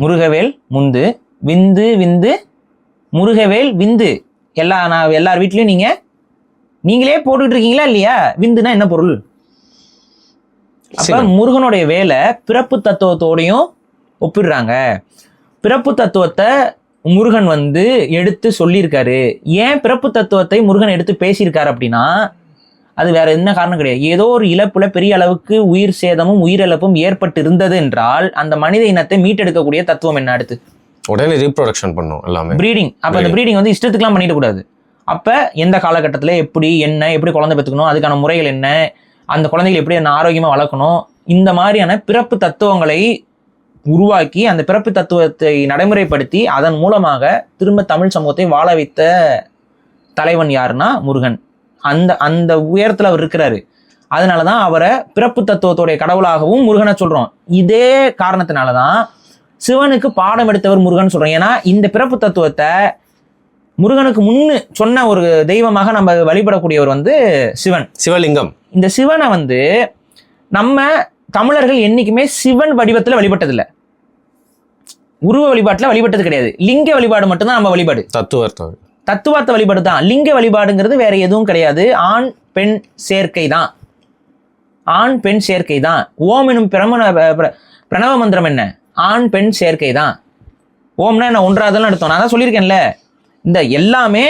முருகவேல் முந்து, விந்து விந்து முருகவேல் விந்து. எல்லார் வீட்லயும் நீங்களே போட்டுட்டு இருக்கீங்களா இல்லையா? விந்துனா என்ன பொருள்? அப்ப முருகனுடைய வேலை பிறப்பு தத்துவத்தோடையும் ஒப்பிடுறாங்க. பிறப்பு தத்துவத்தை முருகன் வந்து எடுத்து சொல்லியிருக்காரு. ஏன் பிறப்பு தத்துவத்தை முருகன் எடுத்து பேசியிருக்காரு அப்படின்னா, அது வேற என்ன காரணம் கிடையாது. ஏதோ ஒரு இழப்புல பெரிய அளவுக்கு உயிர் சேதமும் உயிரிழப்பும் ஏற்பட்டு இருந்தது என்றால் அந்த மனித இனத்தை மீட்டெடுக்கக்கூடிய தத்துவம் என்ன? அடுத்து உடனே ரீப்ரொடக்ஷன் பண்ணும், எல்லாமே ப்ரீடிங். அப்ப அந்த ப்ரீடிங் வந்து இஷ்டத்துக்குலாம் பண்ணிட கூடாது. அப்ப எந்த காலகட்டத்துல எப்படி குழந்தை பெற்றுக்கணும், அதுக்கான முறைகள் என்ன, அந்த குழந்தைகள் எப்படி ஆரோக்கியமா வளர்க்கணும், இந்த மாதிரியான பிறப்பு தத்துவங்களை உருவாக்கி அந்த பிறப்பு தத்துவத்தை நடைமுறைப்படுத்தி அதன் மூலமாக திரும்ப தமிழ் சமூகத்தை வாழ வைத்த தலைவன் யாருன்னா முருகன். அந்த உயரத்துல அவர் இருக்கிறாரு. அதனாலதான் அவரை பிறப்பு தத்துவத்துடைய கடவுளாகவும் முருகனை சொல்றோம். இதே காரணத்தினாலதான் சிவனுக்கு பாடம் எடுத்தவர் முருகன் சொல்றோம். ஏன்னா இந்த பிறப்பு தத்துவத்தை முருகனுக்கு முன்னு சொன்ன ஒரு தெய்வமாக நம்ம வழிபடக்கூடியவர் வந்து சிவலிங்கம். இந்த சிவனை வந்து நம்ம தமிழர்கள் என்னைக்குமே சிவன் வடிவத்துல வழிபட்டதில்லை, உருவ வழிபாட்டுல வழிபட்டது கிடையாது. லிங்க வழிபாடு மட்டும்தான் நம்ம வழிபாடு, தத்துவார்த்த வழிபாடு தான். லிங்க வழிபாடுங்கிறது வேற எதுவும் கிடையாது. ஆண் பெண் சேர்க்கை தான், ஆண் பெண் சேர்க்கை தான். ஓம் எனும் பிரணவ மந்திரம் என்ன? ஆண் பெண் சேர்க்கை தான். ஓம்னா என்ன? ஒன்றாதல்னு அர்த்தம். நான் தான் சொல்லியிருக்கேன்ல, இந்த எல்லாமே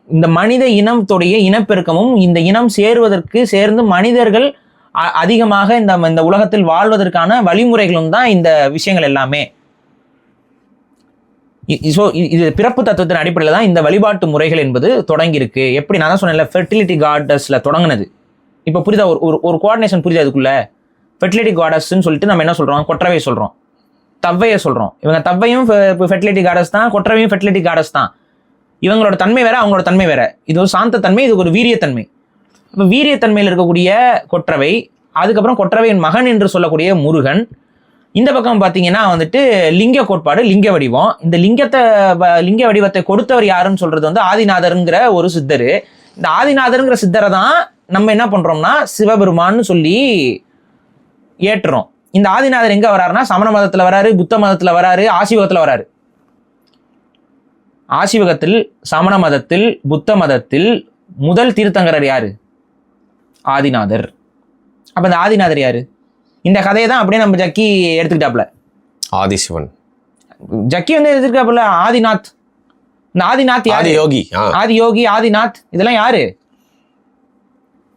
இந்த மனித இனத்துடைய இனப்பெருக்கமும் இந்த இனம் சேர்ந்து மனிதர்கள் அதிகமாக இந்த உலகத்தில் வாழ்வதற்கான வழிமுறைகளும் தான் இந்த விஷயங்கள் எல்லாமே. இது பிறப்பு தத்துவத்தின் அடிப்படையில் தான் இந்த வழிபாட்டு முறைகள் என்பது தொடங்கி இருக்கு. எப்படி நான் தான் சொன்னேன்ல, ஃபெர்டிலிட்டி காடஸ்ல தொடங்கினது. இப்போ புரியுதா? ஒரு கோஆர்டினேஷன் புரியுதா அதுக்குள்ள? ஃபெர்டிலிட்டி காடஸ்ன்னு சொல்லிட்டு நம்ம என்ன சொல்றோம்? கொற்றவை சொல்றோம், தவ்வையை சொல்றோம். இவங்க தவ்வையும் ஃபெர்டிலிட்டி காடஸ் தான், கொற்றவையும் ஃபெர்டிலிட்டி காடஸ் தான். இவங்களோட தன்மை வேற, அவங்களோட தன்மை வேற. இது ஒரு சாந்த தன்மை, இது ஒரு வீரியத்தன்மை. இப்போ வீரியத்தன்மையில் இருக்கக்கூடிய கொற்றவை, அதுக்கப்புறம் கொற்றவையின் மகன் என்று சொல்லக்கூடிய முருகன். இந்த பக்கம் பார்த்தீங்கன்னா வந்துட்டு லிங்க கோட்பாடு, லிங்க வடிவம். இந்த லிங்க வடிவத்தை கொடுத்தவர் யாருன்னு சொல்றது வந்து ஆதிநாதருங்கிற ஒரு சித்தர். இந்த ஆதிநாதருங்கிற சித்தரை தான் நம்ம என்ன பண்றோம்னா சிவபெருமான்னு சொல்லி ஏற்றுறோம். இந்த ஆதிநாதர் எங்க வராருன்னா சமண மதத்துல வராரு, புத்த மதத்துல வராரு, ஆசிவகத்துல வராரு. ஆசிவகத்தில், சமண மதத்தில், புத்த மதத்தில் முதல் தீர்த்தங்கரர் யாரு? ஆதிநாதர். அப்ப இந்த ஆதிநாதர் யாரு? இந்த கதையை தான் அப்படியே நம்ம ஜக்கி எடுத்துக்கிட்டாப்ல. ஆதிசிவன் ஜக்கி வந்து எடுத்துக்கிட்டாப்ல. ஆதிநாத், இந்த ஆதிநாத் யாரு? ஆதியோகி, ஆதிநாத், இதெல்லாம் யாரு?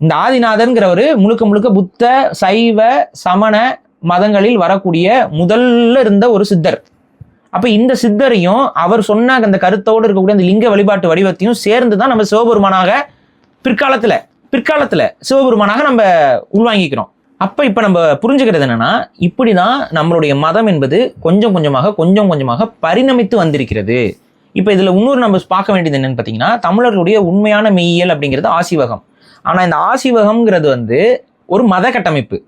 இந்த ஆதிநாதன்கிறவரு முழுக்க முழுக்க புத்த, சைவ, சமண மதங்களில் வரக்கூடிய முதல்ல இருந்த ஒரு சித்தர். அப்ப இந்த சித்தரையும் அவர் சொன்ன அந்த கருத்தோடு இருக்கக்கூடிய அந்த லிங்க வழிபாட்டு வடிவத்தையும் சேர்ந்துதான் நம்ம சிவபெருமானாக பிற்காலத்துல சிவபெருமானாக நம்ம உள்வாங்கிக்கிறோம். அப்ப இப்ப நம்ம புரிஞ்சுக்கிறது என்னன்னா, இப்படிதான் நம்மளுடைய மதம் என்பது கொஞ்சம் கொஞ்சமாக பரிணமித்து வந்திருக்கிறது. இப்ப இதுல இன்னொரு நம்ம பார்க்க வேண்டியது என்னன்னு பாத்தீங்கன்னா, தமிழர்களுடைய உண்மையான மெய்யியல் அப்படிங்கிறது ஆசிவகம். ஆனா இந்த ஆசிவகம்ங்கிறது வந்து ஒரு மத கட்டமைப்பு.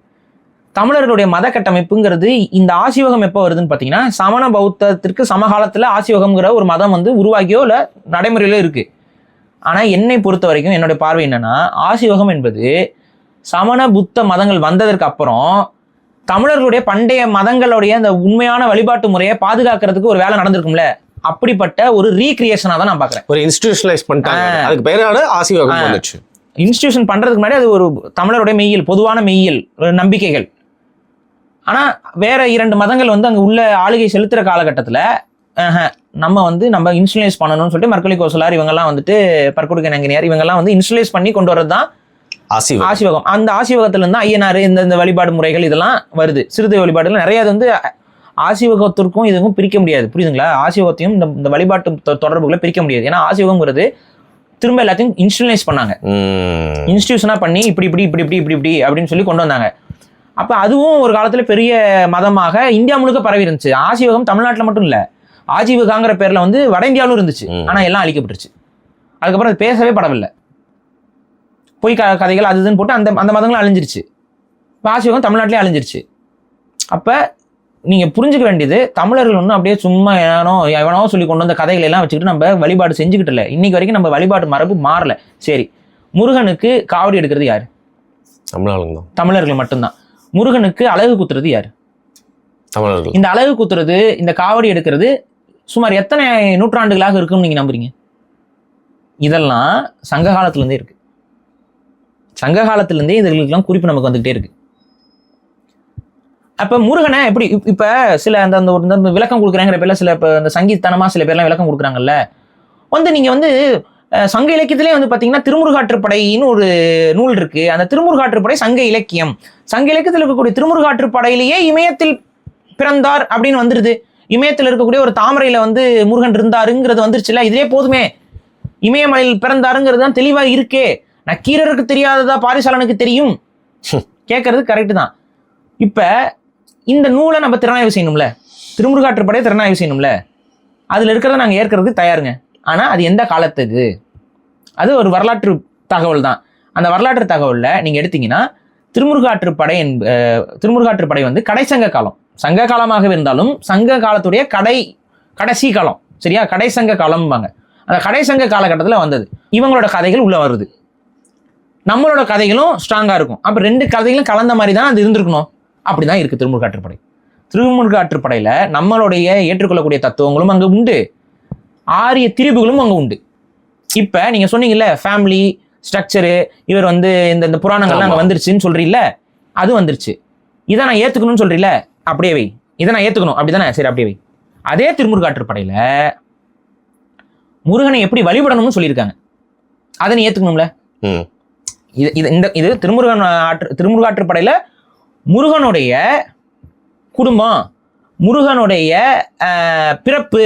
தமிழர்களுடைய மத கட்டமைப்புங்கிறது இந்த ஆசிவகம் எப்போ வருதுன்னு பார்த்தீங்கன்னா, சமண பௌத்தத்திற்கு சமகாலத்தில் ஆசிவகம்ங்கிற ஒரு மதம் வந்து உருவாகியோ இல்லை நடைமுறையிலோ இருக்கு. ஆனால் என்னை பொறுத்த வரைக்கும் என்னுடைய பார்வை என்னன்னா, ஆசிவகம் என்பது சமண புத்த மதங்கள் வந்ததற்கு அப்புறம் தமிழர்களுடைய பண்டைய மதங்களுடைய அந்த உண்மையான வழிபாட்டு முறையை பாதுகாக்கிறதுக்கு ஒரு வேலை நடந்திருக்கும்ல, அப்படிப்பட்ட ஒரு ரீக்ரியேஷனாக தான் நான் பார்க்குறேன். ஒரு இன்ஸ்டிடியூஷனலைஸ் பண்ணிட்டாங்க, அதுக்கு பேரான ஆசிவகம் வந்துச்சு. இன்ஸ்டிடியூஷன் பண்றதுக்கு முன்னாடி அது ஒரு தமிழருடைய மெய்யியல், பொதுவான மெய்யியல், நம்பிக்கைகள். ஆனா வேற 2 மதங்கள் வந்து அங்க உள்ள ஆளுகை செலுத்துற காலகட்டத்துல நம்ம இன்ஸ்டிலைஸ் பண்ணணும்னு சொல்லிட்டு மர்கலி கோசலார் இவங்கெல்லாம் வந்துட்டு பர்குடுக்க நங்கினியார் இவங்கெல்லாம் வந்து இன்ஸ்டிலைஸ் பண்ணி கொண்டு வரது தான் ஆசிவகம். அந்த ஆசிவகத்துல இருந்து ஐயனார் இந்த வழிபாடு முறைகள் இதெல்லாம் வருது. சிறுதை வழிபாடுகள் நிறைய வந்து ஆசிவகத்திற்கும் இதுக்கும் பிரிக்க முடியாது, புரியுதுங்களா? ஆசிவகத்தையும் இந்த வழிபாட்டு தொடர்புகளை பிரிக்க முடியாது. ஏன்னா ஆசிவகம்ங்கிறது திரும்ப எல்லாத்தையும் இன்ஸ்டிலைஸ் பண்ணாங்க, இன்ஸ்டிடியூஷனா பண்ணி இப்படி அப்படின்னு சொல்லி கொண்டு வந்தாங்க. அப்ப அதுவும் ஒரு காலத்துல பெரிய மதமாக இந்தியா முழுக்க பரவி இருந்துச்சு. ஆசிவகம் தமிழ்நாட்டில் மட்டும் இல்ல, ஆஜீவகாங்கிற பேர்ல வந்து வட இந்தியாவிலும் இருந்துச்சு. ஆனா எல்லாம் அழிக்கப்பட்டுருச்சு. அதுக்கப்புறம் அது பேசவே படவில்லை, பொய் கதைகள் அது இதுன்னு போட்டு அந்த மதங்களும் அழிஞ்சிருச்சு. ஆசிவகம் தமிழ்நாட்டிலே அழிஞ்சிருச்சு. அப்ப நீங்க புரிஞ்சுக்க வேண்டியது, தமிழர்கள் ஒன்றும் அப்படியே சும்மா எவனோ சொல்லி கொண்டு வந்த கதைகளை எல்லாம் வச்சுக்கிட்டு நம்ம வழிபாடு செஞ்சுக்கிட்டு இல்லை. இன்னைக்கு வரைக்கும் நம்ம வழிபாடு மரபு மாறல. சரி, முருகனுக்கு காவடி எடுக்கிறது யாரு? தமிழர்கள் மட்டும்தான். முருகனுக்கு அழகு குத்துறது யாரு? தமிழர்கள். இந்த அழகு குத்துறது, இந்த காவடி எடுக்கிறது சுமார் எத்தனை நூற்றாண்டுகளாக இருக்குன்னு நீங்க நம்புறீங்க? இதெல்லாம் சங்க காலத்துல இருந்தே இருக்கு. சங்க காலத்துல இருந்தே இதுகளுக்கெல்லாம் குறிப்பு நமக்கு வந்துகிட்டே இருக்கு. அப்ப முருகனை எப்படி இப்ப சில அந்த விளக்கம் கொடுக்குறாங்கிற பேர்ல சில இந்த சங்கீதனமா சில பேர்லாம் விளக்கம் கொடுக்குறாங்கல்ல, வந்து நீங்க வந்து சங்க இலக்கியத்திலே வந்து பாத்தீங்கன்னா திருமுருகாற்றுப்படைன்னு ஒரு நூல் இருக்கு. அந்த திருமுருகாற்றுப்படை சங்க இலக்கியம். சங்க இலக்கியத்தில் இருக்கக்கூடிய திருமுருகாற்றுப்படையிலேயே இமயத்தில் பிறந்தார் அப்படின்னு வந்துருது. இமயத்தில் இருக்கக்கூடிய ஒரு தாமரையில வந்து முருகன் இருந்தாருங்கிறது வந்துருச்சுல்ல, இதே போதுமே. இமயமலையில் பிறந்தாருங்கிறது தான் தெளிவா இருக்கே. நக்கீரருக்கு தெரியாததா பாரிசாலனுக்கு தெரியும். கேட்கறது கரெக்டு தான். இப்ப இந்த நூலை நம்ம திறனாய்வு செய்யணும்ல, திருமுருகாற்றுப்படையை திறனாய்வு செய்யணும்ல. அதுல இருக்கிறத நாங்க ஏற்கிறதுக்கு தயாருங்க. ஆனா அது எந்த காலத்துக்கு? அது ஒரு வரலாற்று தகவல் தான். அந்த வரலாற்று தகவல்ல நீங்க எடுத்தீங்கன்னா திருமுருகாற்றுப்படை வந்து கடைசங்க காலம், சங்க காலமாக இருந்தாலும் சங்க காலத்துடைய கடைசி காலம், சரியா? கடைசங்க காலம்பாங்க. அந்த கடைசங்க காலகட்டத்தில் வந்தது. இவங்களோட கதைகள் உள்ள வருது, நம்மளோட கதைகளும் ஸ்ட்ராங்கா இருக்கும். அப்ப 2 கதைகளும் கலந்த மாதிரி தான் அது இருந்திருக்கணும். அப்படிதான் இருக்கு திருமுருகாற்றுப்படை. திருமுருகாற்றுப்படையில நம்மளுடைய ஏற்றுக்கொள்ளக்கூடிய தத்துவங்களும் அங்க உண்டு, ஆரிய திரிபுகளும் அங்க உண்டு. இப்ப நீங்க சொன்னீங்கல்ல ஃபேமிலி ஸ்ட்ரக்சரு, இவர் வந்து இந்த புராணங்கள்லாம் அங்க வந்துருச்சுன்னு சொல்றீல்ல, அது வந்துருச்சு. இதை நான் ஏத்துக்கணும்னு சொல்றீல்ல, அப்படியே வை. இதை நான் ஏத்துக்கணும் அப்படிதானே, சரி அப்படியே வை. அதே திருமுருகாற்றுப்படையில முருகனை எப்படி வழிபடணும்னு சொல்லியிருக்காங்க, அதை நீ ஏத்துக்கணும்ல. இது திருமுருகாற்றுப்படையில முருகனுடைய குடும்பம், முருகனுடைய பிறப்பு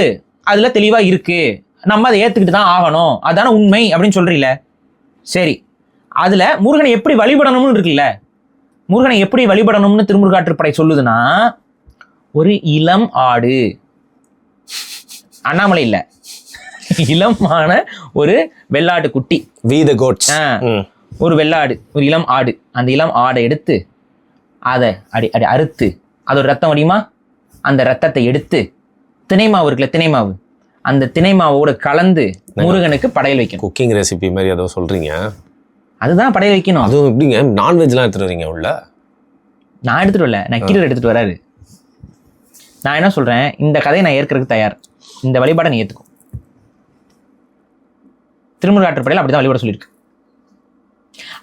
அதுல தெளிவா இருக்கு, நம்ம அதை ஏத்துக்கிட்டு தான் ஆகணும், அதான உண்மை அப்படின்னு சொல்றீல. சரி, அதுல முருகனை எப்படி வழிபடணும்னு இருக்குல்ல, முருகனை எப்படி வழிபடணும்னு திருமுருகாற்றுப்படை சொல்லுதுன்னா, ஒரு இளம் ஆடு, அண்ணாமலை இல்ல, இளமான ஒரு வெள்ளாட்டு குட்டி, ஒரு வெள்ளாடு, ஒரு இளம் ஆடு. அந்த இளம் ஆடை எடுத்து அதை அடி அடி அறுத்து, அது ஒரு ரத்தம் வடியுமா, அந்த ரத்தத்தை எடுத்து திணைமாவு இருக்குல்ல, திணைமாவு, அந்த திணைமாவோட கலந்து முருகனுக்கு படையல் வைக்கணும். குக்கிங் ரெசிபி மாதிரி ஏதோ சொல்றீங்க, அதுதான் படையல் வைக்கணும். அதுவும் எப்படிங்க நான்வெஜ்லாம் எடுத்துட்டு வரீங்க உள்ள? நான் எடுத்துட்டு வரல, நக்கீரர் எடுத்துட்டு வராரு. நான் என்ன சொல்றேன், இந்த கதையை நான் ஏற்கிறதுக்கு தயார், இந்த வழிபாடை நீ ஏத்துக்கும். திருமுருகாற்றுப்படையில் அப்படிதான் வழிபாட சொல்லியிருக்கு.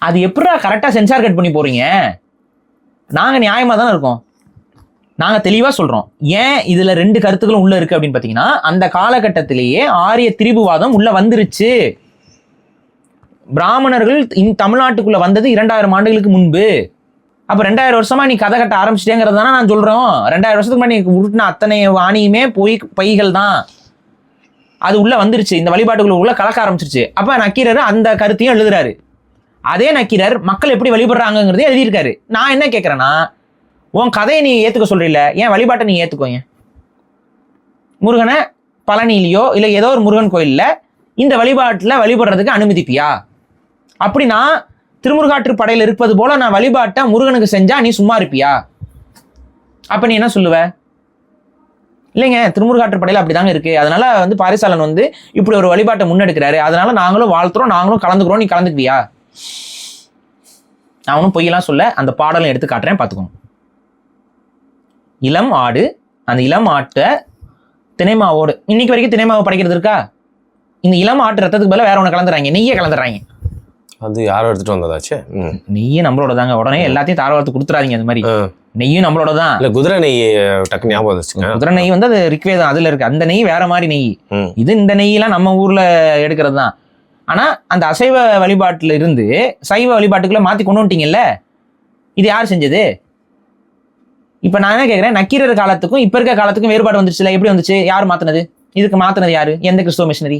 அது எப்படா கரெக்டா சென்சார் கட் பண்ணி போறீங்க? நாங்க நியாயமா தானே இருக்கோம், நாங்க தெளிவா சொல்றோம். ஏன் இதுல ரெண்டு கருத்துக்களும் உள்ள இருக்கு அப்படின்னு பாத்தீங்கன்னா, அந்த காலகட்டத்திலேயே ஆரிய திரிபுவாதம் உள்ள வந்துருச்சு. பிராமணர்கள் தமிழ்நாட்டுக்குள்ள வந்தது 2000 ஆண்டுகளுக்கு முன்பு. அப்ப 2000 வருஷமா நீ கதை கட்ட ஆரம்பிச்சிட்டேங்கிறது தானே நான் சொல்றோம். 2000 வருஷத்துக்கு முன்னாடி நீ உருட்டின அத்தனை ஆணியுமே பொய்கள் தான். அது உள்ள வந்துருச்சு, இந்த வழிபாட்டுக்குள்ள உள்ள கலக்க ஆரம்பிச்சிருச்சு. அப்ப நக்கீரர் அந்த கருத்தையும் எழுதுறாரு. அதே நக்கீரர் மக்கள் எப்படி வழிபடுறாங்கிறதையும் எழுதியிருக்காரு. நான் என்ன கேட்கறேன்னா, உன் கதையை நீ ஏத்துக்க சொல்றீல்ல, ஏன் வழிபாட்டை நீ ஏத்துக்கோங்க. முருகனை பழனியிலையோ இல்லை ஏதோ ஒரு முருகன் கோயில்ல இந்த வழிபாட்டில் வழிபடுறதுக்கு அனுமதிப்பியா? அப்படின்னா திருமுருகாற்றுப்படையில் இருப்பது போல நான் வழிபாட்டை முருகனுக்கு செஞ்சா நீ சும்மா இருப்பியா? அப்ப நீ என்ன சொல்லுவ? இல்லைங்க, திருமுருகாற்றுப்படையில் அப்படிதாங்க இருக்கு, அதனால வந்து பாரிசாலன் வந்து இப்படி ஒரு வழிபாட்டை முன்னெடுக்கிறாரு, அதனால நாங்களும் வாழ்த்துறோம், நாங்களும் கலந்துக்கிறோம், நீ கலந்துக்குவியா? நான் ஒன்றும் பொய்யெல்லாம் சொல்ல, அந்த பாடலை எடுத்து காட்டுறேன், பார்த்துக்கோங்க. இளம் ஆடு, அந்த இளம் ஆட்டை திணைமாவோடு, இன்னைக்கு வரைக்கும் திணைமாவு படைக்கிறது இருக்கா? இந்த இளம் ஆட்டு ரத்தத்துக்கு பதிலாக வேற ஒன்று கலந்துறாங்க, நெய்யை கலந்துறாங்க. அது யாரோ எடுத்துட்டு வந்ததாச்சு. நெய்யே நம்மளோட தாங்க, உடனே எல்லாத்தையும் தாராளத்து கொடுத்துறாதீங்க. அந்த மாதிரி நெய்யும் நம்மளோட தான். இல்ல, குதிரை நெய் டக்கு ஞாபகம் வந்துச்சுங்க. குதிரை நெய் வந்து அது ரிக்வேதம் அதுல இருக்கு, அந்த நெய் வேற மாதிரி நெய். இது இந்த நெய்யெல்லாம் நம்ம ஊர்ல எடுக்கிறது தான். ஆனா அந்த அசைவ வழிபாட்டுல இருந்து சைவ வழிபாட்டுக்குள்ள மாத்தி கொண்டு வந்துட்டீங்கல்ல, இது யார் செஞ்சது? இப்ப நான் என்ன கேட்கிறேன், நக்கீரர் காலத்துக்கும் இப்ப இருக்க காலத்துக்கும் வேறுபாடு வந்துச்சுல, எப்படி வந்துச்சு? யார் மாத்தினது? இதுக்கு மாத்தினது யாரு? எந்த கிறிஸ்துவ மிஷினரி?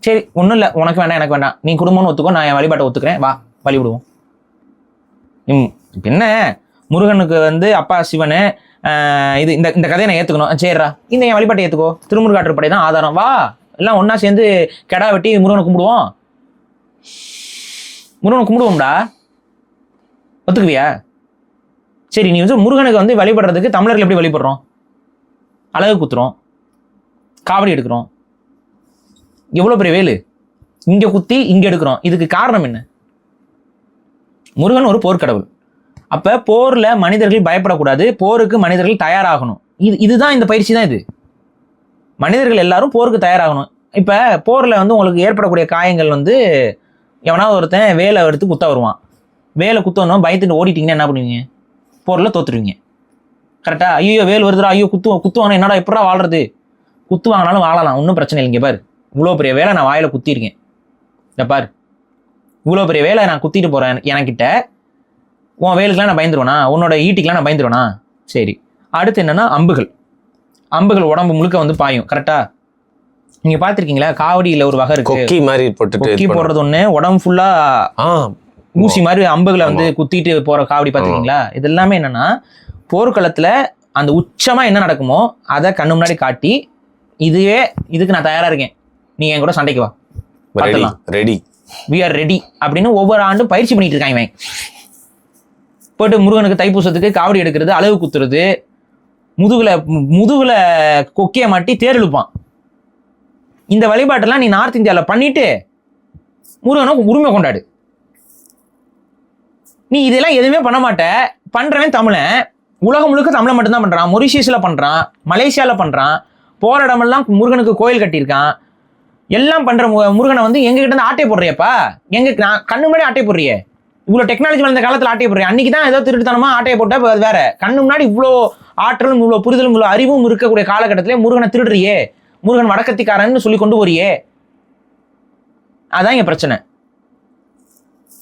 சரி, ஒன்றும் இல்லை, உனக்கு வேண்டாம் எனக்கு வேண்டாம், நீ குடும்பம்னு ஒத்துக்கோ, நான் என் வழிபாட்டை ஒத்துக்கிறேன், வா வழிவிடுவோம். இப்போ என்ன, முருகனுக்கு வந்து அப்பா சிவனு, இது இந்த கதையை நான் ஏற்றுக்கணும், சரிடா, இந்த என் வழிபாட்டை ஏற்றுக்கோ, திருமுருகாற்றுப்படை தான் ஆதாரம், வா எல்லாம் ஒன்றா சேர்ந்து கெடா வெட்டி முருகனை கும்பிடுவோம். முருகனை கும்பிடுவோம்டா, ஒத்துக்குவியா? சரி, நீ வந்து முருகனுக்கு வந்து வழிபடுறதுக்கு தமிழர்கள் எப்படி வழிபடுறோம்? அழகு குத்துறோம், காவடி எடுக்கிறோம், எவ்வளோ பெரிய வேலு இங்கே குத்தி இங்கே எடுக்கிறோம். இதுக்கு காரணம் என்ன? முருகன் ஒரு போர்க்கடவுள். அப்போ போரில் மனிதர்கள் பயப்படக்கூடாது, போருக்கு மனிதர்கள் தயாராகணும். இதுதான் இந்த பயிற்சி தான். இது மனிதர்கள் எல்லாரும் போருக்கு தயாராகணும். இப்போ போரில் வந்து உங்களுக்கு ஏற்படக்கூடிய காயங்கள் வந்து எவனாவது ஒருத்தன் வேலை எடுத்து குத்த வருவான், வேலை குத்தணும் பயத்துட்டு ஓடிட்டிங்கன்னா என்ன பண்ணுவீங்க? போரில் தோத்துருவீங்க. கரெக்டா? ஐயோ வேல் வருதுடா, ஐயோ குத்துவாங்க, என்னடா எப்படா வாழ்றது? குத்து வாங்கினாலும் வாழலாம், ஒன்றும் பிரச்சனை இல்லைங்க. பாரு, இவ்வளோ பெரிய வேலை நான் வாயில் குத்திருக்கேன், இந்த பாரு, இவ்வளோ பெரிய வேலை நான் குத்திட்டு போகிறேன், எனக்கிட்ட உன் வேலுக்கெலாம் நான் பயந்துருவேனா? உன்னோட ஈட்டிக்கெலாம் நான் பயந்துருவேனா? சரி, அடுத்து என்னன்னா அம்புகள் உடம்பு முழுக்க வந்து பாயும். கரெக்டா? நீங்க பார்த்துருக்கீங்களா? காவடியில் ஒரு வகை இருக்கு, கொக்கி மாதிரி கொக்கி போடுறது ஒன்று, உடம்பு ஃபுல்லா ஊசி மாதிரி அம்புகளை வந்து குத்திட்டு போற காவடி பார்த்துருக்கீங்களா? இது எல்லாமே என்னன்னா போர்க்களத்துல அந்த உச்சமா என்ன நடக்குமோ அதை கண்ணு முன்னாடி காட்டி, இதுக்கு நான் தயாரா இருக்கேன், நீ என் கூட சண்டைக்கு வா, ரெடி, வி ஆர் ரெடி அப்படின்னு ஒவ்வொரு ஆண்டும் பயிற்சி பண்ணிட்டு இருக்காங்க. இவன் போயிட்டு முருகனுக்கு தைப்பூசத்துக்கு காவடி எடுக்கிறது, அழகு குத்துறது, முதுகுல கொக்கிய மாட்டி தேர் இழுப்பான். இந்த வழிபாட்டெல்லாம் நீ நார்த் இந்தியாவில் பண்ணிட்டு முருகனுக்கு உரிமை கொண்டாடு. நீ இதெல்லாம் எதுவுமே பண்ண மாட்ட. பண்றவன் தமிழன், உலகம் முழுக்க தமிழன் மட்டும்தான் பண்றான். மொரிஷியஸ்ல பண்றான், மலேசியால பண்றான், போற இடமெல்லாம் முருகனுக்கு கோயில் கட்டியிருக்கான். எல்லாம் பண்ற முருகனை வந்து எங்க கிட்ட இருந்து ஆட்டை போடுறியப்பா, நான் கண்ணு முன்னாடி ஆட்டை போடுறியே. இவ்வளவு டெக்னாலஜி வளர்ந்த காலத்துல ஆட்டையை போடுறேன், அன்னைக்கு தான் ஏதோ திருட்டுத்தனமா ஆட்டையை போட்டா அது வேற. கண்ணு முன்னாடி இவ்வளோ ஆற்றலும் இவ்வளோ புரிதலும் இவ்வளோ அறிவும் இருக்கக்கூடிய காலகட்டத்திலே முருகனை திருடுறியே, முருகன் வடக்கத்திக்காரன்னு சொல்லி கொண்டு போறியே. அதான் இங்க பிரச்சனை.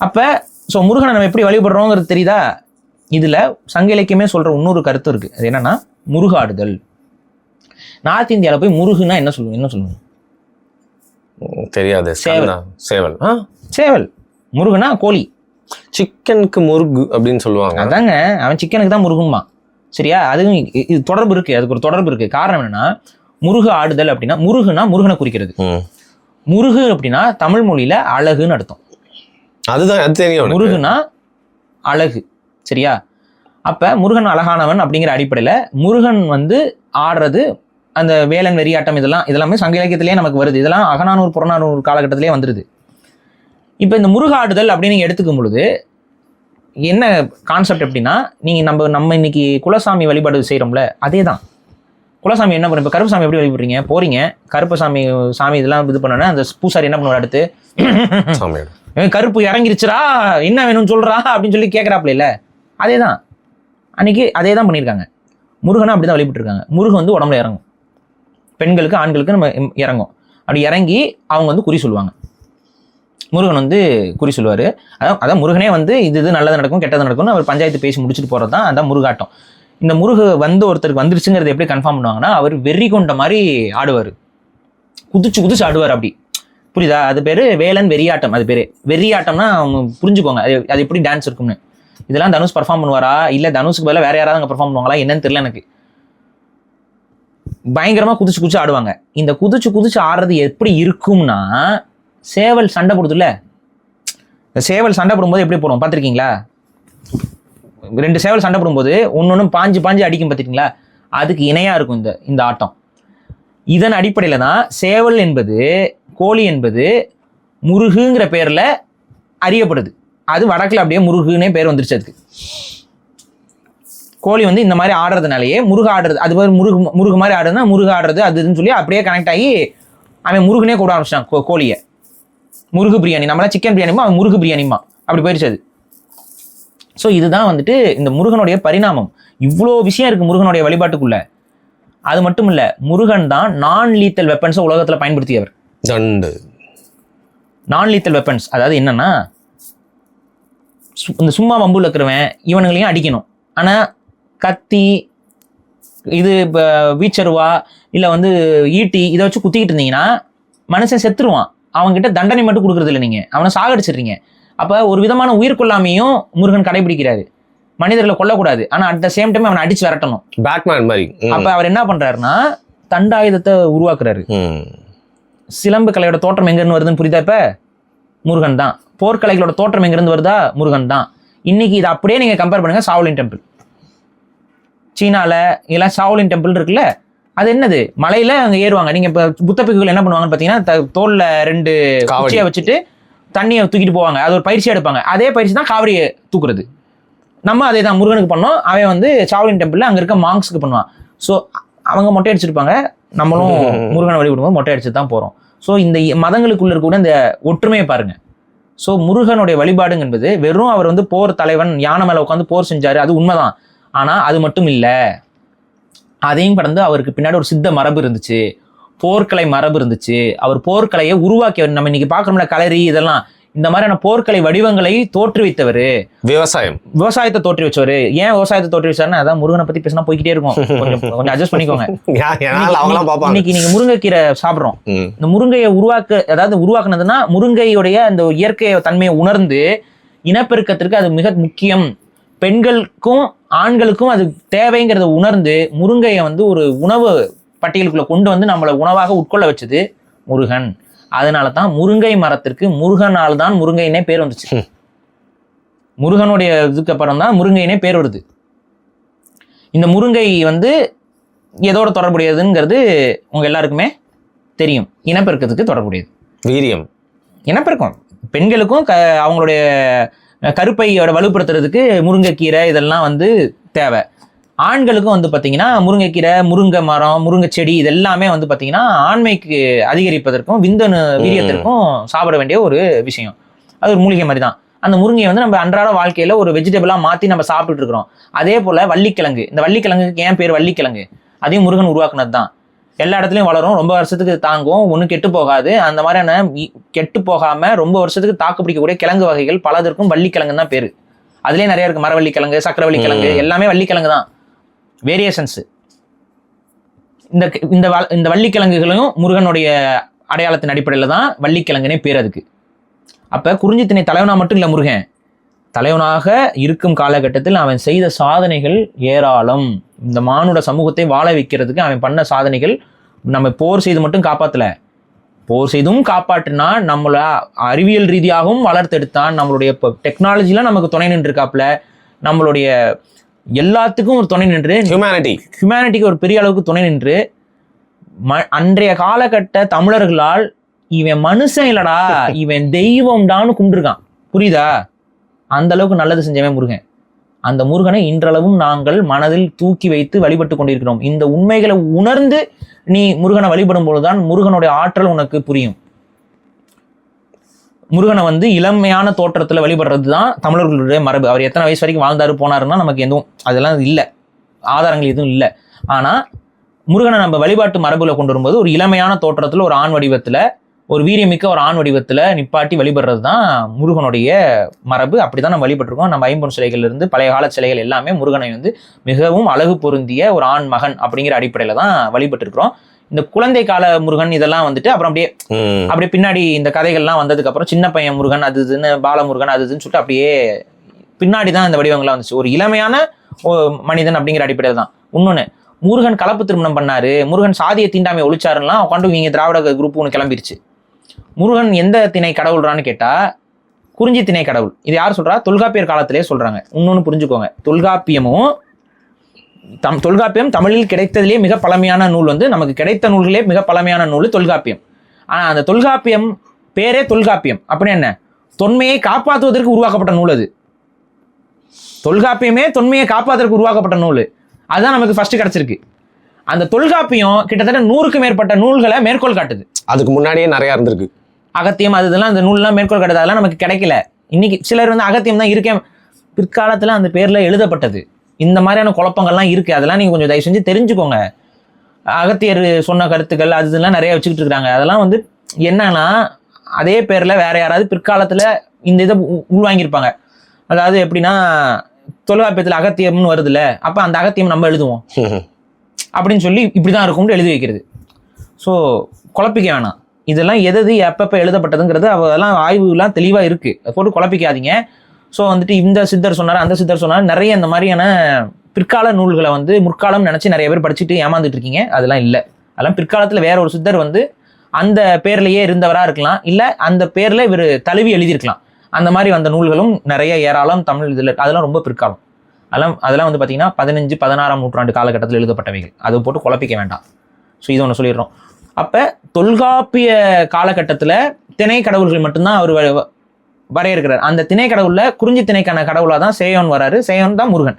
அப்ப ஸோ முருகனை நம்ம எப்படி வழிபடுறோங்கிறது தெரியுதா? இதுல சங்க இலக்கியமே சொல்ற இன்னொரு கருத்து இருக்கு. அது என்னன்னா முருகாடுதல். நார்த் இந்தியாவில் போய் முருகுன்னா என்ன சொல்லுவோம்? தெரியாது. சேவல். சேவல். முருகனா கோழி. சிக்கனுக்கு முருகு அப்படின்னு சொல்லுவாங்க. அதாங்க, அவன் சிக்கனுக்கு தான் முருகுமா. சரியா? அதுவும் இது தொடர்பு இருக்கு, அதுக்கு ஒரு தொடர்பு இருக்கு. காரணம் என்னன்னா முருகு ஆடுதல் அப்படின்னா முருகுனா முருகனை குறிக்கிறது. முருகு அப்படின்னா தமிழ் மொழியில அழகுன்னு அர்த்தம். அதுதான் அது தெரியும். முருகுனா அழகு. சரியா? அப்ப முருகன் அழகானவன் அப்படிங்கிற அடிப்படையில முருகன் வந்து ஆடுறது அந்த வேலன் வெறியாட்டம் இதெல்லாமே சங்க இலக்கியத்திலேயே நமக்கு வருது. இதெல்லாம் அகநானூறு புறநானூறு காலகட்டத்திலேயே வந்துருது. இப்போ இந்த முருகாடுதல் அப்படின்னு நீங்கள் எடுத்துக்கும் பொழுது என்ன கான்செப்ட் எப்படின்னா, நீங்கள் நம்ம இன்னைக்கு குலசாமி வழிபாடு செய்கிறோம்ல, அதே தான். குலசாமி என்ன பண்ணும்? இப்போ கருப்பசாமி எப்படி வழிபடுறீங்க? போறீங்க கருப்பசாமி சாமி இதெல்லாம் இது பண்ணோன்னா அந்த பூசாரி என்ன பண்ணுவார்? அடுத்து கருப்பு இறங்கிருச்சுரா, என்ன வேணும்னு சொல்றா அப்படின்னு சொல்லி கேட்குறாப்புல இல்லை? அதே தான் அன்னைக்கு அதே தான் பண்ணியிருக்காங்க. முருகனை அப்படி தான் வழிபட்டுருக்காங்க. முருகன் வந்து உடம்புல இறங்கும், பெண்களுக்கு ஆண்களுக்கு நம்ம இறங்கும். அப்படி இறங்கி அவங்க வந்து குறி சொல்லுவாங்க. முருகன் வந்து குறி சொல்லுவார். அதான் முருகனே வந்து இது நல்லது நடக்கும் கெட்டது நடக்கும்னு அவர் பஞ்சாயத்து பேசி முடிச்சுட்டு போகிறது தான் அதான் முருகாட்டம். இந்த முருகு வந்து ஒருத்தருக்கு வந்துருச்சுங்கிறது எப்படி கன்ஃபார்ம் பண்ணுவாங்கன்னா, அவர் வெறி கொண்ட மாதிரி ஆடுவார், குதிச்சு ஆடுவார். அப்படி புரியுதா? அது பேர் வேலன் வெறியாட்டம். அது பேர் வெறியாட்டம்னா அவங்க புரிஞ்சுக்கோங்க அது எப்படி டான்ஸ் இருக்கும்னு. இதெல்லாம் தனுஷ் பர்ஃபார்ம் பண்ணுவாரா இல்லை தனுஷுக்கு பதிலாக வேற யாராவது அங்கே பர்ஃபார்ம் பண்ணுவாங்களா என்னன்னு தெரியல எனக்கு. பயங்கரமாக குதிச்சு ஆடுவாங்க. இந்த குதிச்சு ஆடுறது எப்படி இருக்கும்னா, சேவல் சண்டை போடுதுல்ல, இந்த சேவல் சண்டை போடும்போது எப்படி போடும் பார்த்துருக்கீங்களா? 2 சேவல் சண்டை போடும்போது ஒன்னொன்னு பாஞ்சு அடிக்கும் பார்த்துருக்கீங்களா? அதுக்கு இணையா இருக்கும் இந்த ஆட்டம். இதன் அடிப்படையில தான் சேவல் என்பது கோழி என்பது முருகுங்கிற பேர்ல அறியப்படுது. அது வடக்குல அப்படியே முருகுன்னே பேர் வந்துருச்சு அதுக்கு. கோழி வந்து இந்த மாதிரி ஆடுறதுனாலயே முருகு ஆடுறது, அது மாதிரி முருகு மாதிரி ஆடுறதுனா முருகு ஆடுறது அதுன்னு சொல்லி அப்படியே கனெக்ட் ஆகி அவன் முருகுனே கூட ஆரம்பிச்சான் கோழியை. முருகு பிரியாணி, நம்மளாம் சிக்கன் பிரியாணிமா அவன் முருகு பிரியாணிமா அப்படி போயிடுச்சு அது. ஸோ இதுதான் வந்துட்டு இந்த முருகனுடைய பரிணாமம். இவ்வளோ விஷயம் இருக்கு முருகனுடைய வழிபாட்டுக்குள்ள. அது மட்டும் இல்ல, முருகன் தான் நான் லீத்தல் வெப்பன்ஸை உலகத்துல பயன்படுத்தியவர். நான் லீத்தல் வெப்பன்ஸ் அதாவது என்னன்னா, இந்த சும்மா வம்புல இருக்கிறவன் இவனுங்களையும் அடிக்கணும். ஆனா கத்தி இது வீச்சருவா இல்லை வந்து ஈட்டி இதை வச்சு குத்திக்கிட்டு இருந்தீங்கன்னா மனுஷன் செத்துருவான். அவன்கிட்ட தண்டனை மட்டும் கொடுக்குறது இல்லை, நீங்க அவனை சாகடிச்சிடுறீங்க. அப்ப ஒரு விதமான உயிர் கொல்லாமையும் முருகன் கடைபிடிக்கிறாரு. மனிதர்களை கொல்லக்கூடாது, ஆனா அட் த சேம் டைம் அவனை அடிச்சு விரட்டணும், பேட்மேன் மாதிரி. அப்ப அவர் என்ன பண்றாருன்னா தண்டாயுதத்தை உருவாக்குறாரு. சிலம்பு கலையோட தோற்றம் எங்க இருந்து வருதுன்னு புரியுதா? இப்ப முருகன் தான். போர்க்கலைகளோட தோற்றம் எங்க இருந்து வருதா? முருகன் தான். இன்னைக்கு இதை அப்படியே நீங்க கம்பேர் பண்ணுங்க. சாவ்லின் டெம்பிள் சீனால இதெல்லாம் சாவ்லின் டெம்பிள் இருக்குல்ல, அது என்னது? மலையில அங்க ஏறுவாங்க. நீங்க இப்ப புத்த பிக்குகள் என்ன பண்ணுவாங்கன்னு பாத்தீங்கன்னா, தோல்ல 2 குச்சியை வச்சுட்டு தண்ணியை தூக்கிட்டு போவாங்க. அது ஒரு பயிற்சியா எடுப்பாங்க. அதே பயிற்சி தான் காவிரியை தூக்குறது. நம்ம அதே தான் முருகனுக்கு பண்ணோம். அவன் வந்து சாவ்லின் டெம்பிள்ல அங்க இருக்க மாங்க்ஸுக்கு பண்ணுவான். ஸோ அவங்க மொட்டை அடிச்சிருப்பாங்க, நம்மளும் முருகனை வழிபடும்போது மொட்டை அடிச்சு தான் போறோம். ஸோ இந்த மதங்களுக்குள்ள கூட இந்த ஒற்றுமையை பாருங்க. ஸோ முருகனுடைய வழிபாடுங்க என்பது வெறும் அவர் வந்து போர் தலைவன் யானை மேல உட்காந்து போர் செஞ்சாரு, அது உண்மைதான். ஆனா அது மட்டும் இல்ல, அதையும் கடந்து அவருக்கு பின்னாடி ஒரு சித்த மரபு இருந்துச்சு, போர்க்கலை மரபு இருந்துச்சு. அவர் போர்க்கலையை உருவாக்கியவர். நம்ம இன்னைக்கு பாக்குறோம்ல கலரி இதெல்லாம், இந்த மாதிரியான போர்க்கலை வடிவங்களை தோற்றுவித்தவர். விவசாயத்தை தோற்றி வச்சவர். ஏன் விவசாயத்தை தோற்றி வச்சாருன்னா, அதான் முருகனை பத்தி பேசினா போய்கிட்டே இருக்கும். கொஞ்சம் அட்ஜஸ்ட் பண்ணிக்கோங்க. இன்னைக்கு நீங்க முருங்கைக்கீரை சாப்பிடுறோம். இந்த முருங்கையை உருவாக்குனதுன்னா முருங்கையுடைய அந்த இயற்கை தன்மையை உணர்ந்து இனப்பெருக்கத்திற்கு அது மிக முக்கியம், பெண்களுக்கும் ஆண்களுக்கும் அது தேவைங்கிறத உணர்ந்து முருங்கையை வந்து ஒரு உணவு பட்டியலுக்குள்ள கொண்டு வந்து நம்மளை உணவாக உட்கொள்ள வச்சது முருகன். அதனால தான் முருங்கை மரத்திற்கு முருகனால் தான் முருங்கைனே பேர் வந்துச்சு. முருகனுடைய இதுக்கு அப்புறம் தான் முருங்கைனே பேர் வருது. இந்த முருங்கை வந்து எதோட தொடர்புடையதுங்கிறது உங்க எல்லாருக்குமே தெரியும். இனப்பெருக்கத்துக்கு தொடர்புடையது. வீரியம், இனப்பெருக்கம். பெண்களுக்கும் அவங்களுடைய கருப்பையோட வலுப்படுத்துறதுக்கு முருங்கைக்கீரை இதெல்லாம் வந்து தேவை. ஆண்களுக்கும் வந்து பார்த்தீங்கன்னா முருங்கைக்கீரை, முருங்கை மரம், முருங்கை செடி இதெல்லாமே வந்து பார்த்தீங்கன்னா ஆண்மைக்கு அதிகரிப்பதற்கும் விந்தணு வீரியத்திற்கும் சாப்பிட வேண்டிய ஒரு விஷயம். அது ஒரு மூலிகை மாதிரி தான். அந்த முருங்கையை வந்து நம்ம அன்றாட வாழ்க்கையில ஒரு வெஜிடபிளா மாற்றி நம்ம சாப்பிட்டுட்டு இருக்கிறோம். அதே போல வள்ளிக்கிழங்கு, இந்த வள்ளிக்கிழங்குக்கு ஏன் பேர் வள்ளிக்கிழங்கு? அதையும் முருகன் உருவாக்குனது தான். எல்லா இடத்துலையும் வளரும், ரொம்ப வருஷத்துக்கு தாங்கும், ஒன்றும் கெட்டு போகாது. அந்த மாதிரியான கெட்டு போகாம ரொம்ப வருஷத்துக்கு தாக்கு பிடிக்கக்கூடிய கிழங்கு வகைகள் பலதற்கும் வள்ளிக்கிழங்கு தான் பேரு. அதுலேயே நிறைய இருக்கு. மரவள்ளிக்கிழங்கு, சக்கரவள்ளி கிழங்கு, எல்லாமே வள்ளிக்கிழங்கு தான், வேரியேஷன்ஸ். இந்த இந்த இந்த வள்ளிக்கிழங்குகளையும் முருகனுடைய அடையாளத்தின் அடிப்படையில் தான் வள்ளிக்கிழங்குனே பேர் அதுக்கு. அப்போ குறிஞ்சி திணை தலைவனா மட்டும் இல்லை முருகன், தலைவனாக இருக்கும் காலகட்டத்தில் அவன் செய்த சாதனைகள் ஏராளம். இந்த மானுட சமூகத்தை வாழ வைக்கிறதுக்கு அவன் பண்ண சாதனைகள் நம்ம போர் செய்து மட்டும் காப்பாற்றல, போர் செய்தும் காப்பாற்றினா, நம்மள அறிவியல் ரீதியாகவும் வளர்த்தெடுத்தான், நம்மளுடைய இப்போ டெக்னாலஜிலாம் நமக்கு துணை நின்று இருக்காப்புல, நம்மளுடைய எல்லாத்துக்கும் ஒரு துணை நின்று, ஹியூமனிட்டிக்கு ஒரு பெரிய அளவுக்கு துணை நின்று அன்றைய காலகட்ட தமிழர்களால் இவன் மனுஷன் இல்லடா இவன் தெய்வம்டான்னு கும்பிட்டுருக்கான். புரியுதா? அந்த அளவுக்கு நல்லது செஞ்சவன் முருகன். அந்த முருகனை இன்றளவும் நாங்கள் மனதில் தூக்கி வைத்து வழிபட்டு கொண்டிருக்கிறோம். இந்த உண்மைகளை உணர்ந்து நீ முருகனை வழிபடும் பொழுதுதான் முருகனுடைய ஆற்றல் உனக்கு புரியும். முருகனை வந்து இளமையான தோற்றத்துல வழிபடுறது தான் தமிழர்களுடைய மரபு. அவர் எத்தனை வயசு வரைக்கும் வாழ்ந்தாரு போனாருன்னா நமக்கு எதுவும் அதெல்லாம் இல்லை, ஆதாரங்கள் எதுவும் இல்லை. ஆனா முருகனை நம்ம வழிபாட்டு மரபுல கொண்டு வரும்போது ஒரு இளமையான தோற்றத்துல, ஒரு ஆண் வடிவத்துல, ஒரு வீரியமிக்க ஒரு ஆண் வடிவத்துல நிப்பாட்டி வழிபடுறது தான் முருகனுடைய மரபு. அப்படிதான் நம்ம வழிபட்டிருக்கோம். நம்ம ஐம்பொன் சிலைகள் இருந்து பழைய கால சிலைகள் எல்லாமே முருகனை வந்து மிகவும் அழகு பொருந்திய ஒரு ஆண் மகன் அப்படிங்கிற அடிப்படையில தான் வழிபட்டு இருக்கிறோம். இந்த குழந்தை கால முருகன் இதெல்லாம் வந்துட்டு அப்புறம் அப்படியே பின்னாடி இந்த கதைகள்லாம் வந்ததுக்கு அப்புறம் சின்ன பையன் முருகன் அது இதுன்னு, பாலமுருகன் அது இதுன்னு சொல்லிட்டு அப்படியே பின்னாடி தான் இந்த வடிவங்கள்லாம் வந்துச்சு. ஒரு இளமையான மனிதன் அப்படிங்கிற அடிப்படையில் தான். இன்னொன்னு, முருகன் கலப்பு திருமணம் பண்ணாரு, முருகன் சாதிய தீண்டாமை ஒழிச்சாருலாம் உட்காந்து நீங்க திராவிட குரூப் ஒன்று கிளம்பிருச்சு. முருகன் எந்த திணை கடவுள்றான்னு கேட்டா குறிஞ்சி திணை கடவுள். இது யார் சொல்றா? தொல்காப்பியர் காலத்திலே சொல்றாங்க. இன்னொன்னு புரிஞ்சுக்கோங்க, தொல்காப்பியம் தமிழில் கிடைத்ததிலே மிக பழமையான நூல், வந்து நமக்கு கிடைத்த நூல்களே மிக பழமையான நூல் தொல்காப்பியம். ஆனா அந்த தொல்காப்பியம் பேரே தொல்காப்பியம் அப்படின்னு என்ன? தொன்மையை காப்பாற்றுவதற்கு உருவாக்கப்பட்ட நூல் அது. தொல்காப்பியமே தொன்மையை காப்பாற்றுவதற்கு உருவாக்கப்பட்ட நூல். அதுதான் நமக்கு ஃபர்ஸ்ட் கிடைச்சிருக்கு. அந்த தொல்காப்பியம் கிட்டத்தட்ட 100க்கும் மேற்பட்ட நூல்களை மேற்கோள் காட்டுது. அதுக்கு முன்னாடியே நிறைய இருந்திருக்கு. அகத்தியம் அது இதெல்லாம் அந்த நூல்லாம் மேற்கோள் காட்டுது. அதெல்லாம் நமக்கு கிடைக்கல. இன்னைக்கு சிலர் வந்து அகத்தியம் தான் இருக்கேன், பிற்காலத்துல அந்த பேர்ல எழுதப்பட்டது. இந்த மாதிரியான குழப்பங்கள்லாம் இருக்கு. அதெல்லாம் நீங்க கொஞ்சம் தயவு செஞ்சு தெரிஞ்சுக்கோங்க. அகத்தியர் சொன்ன கருத்துக்கள் அது இதெல்லாம் நிறைய வச்சுக்கிட்டு இருக்காங்க. அதெல்லாம் வந்து என்னன்னா அதே பேர்ல வேற யாராவது பிற்காலத்துல இந்த இதை உள்வாங்கியிருப்பாங்க. அதாவது எப்படின்னா தொல்காப்பியத்துல அகத்தியம்னு வருதுல்ல, அப்ப அந்த அகத்தியம் நம்ம எழுதுவோம் அப்படின்னு சொல்லி இப்படிதான் இருக்கும்னு எழுதி வைக்கிறது. ஸோ குழப்பிக்க வேணாம். இதெல்லாம் எது எப்பப்போ எழுதப்பட்டதுங்கிறது அதெல்லாம் ஆய்வுலாம் தெளிவாக இருக்குது. அதை போட்டு குழப்பிக்காதீங்க. ஸோ வந்துட்டு இந்த சித்தர் சொன்னார், அந்த சித்தர் சொன்னார், நிறைய இந்த மாதிரியான பிற்கால நூல்களை வந்து முற்காலம் நினச்சி நிறைய பேர் படிச்சுட்டு ஏமாந்துட்டு இருக்கீங்க. அதெல்லாம் இல்லை. அதெல்லாம் பிற்காலத்தில் வேற ஒரு சித்தர் வந்து அந்த பேர்லேயே இருந்தவராக இருக்கலாம், இல்லை அந்த பேரில் இவர் தழுவி எழுதியிருக்கலாம். அந்த மாதிரி வந்த நூல்களும் நிறைய ஏராளம் தமிழ் இதில். அதெல்லாம் ரொம்ப பிற்காலம். அதெல்லாம் வந்து பார்த்தீங்கன்னா 15, 16ஆம் நூற்றாண்டு காலகட்டத்தில் எழுதப்பட்டவைகள். அதை போட்டு குழப்பிக்க வேண்டாம். ஸோ இது ஒன்று சொல்லிடுறோம். அப்போ தொல்காப்பிய காலகட்டத்தில் திணை கடவுள்கள் மட்டும்தான் அவர் வரையறுக்கிறார். அந்த திணை கடவுளில் குறிஞ்சி திணைக்கான கடவுளாக தான் சேயோன் வராரு. சேயோன் தான் முருகன்.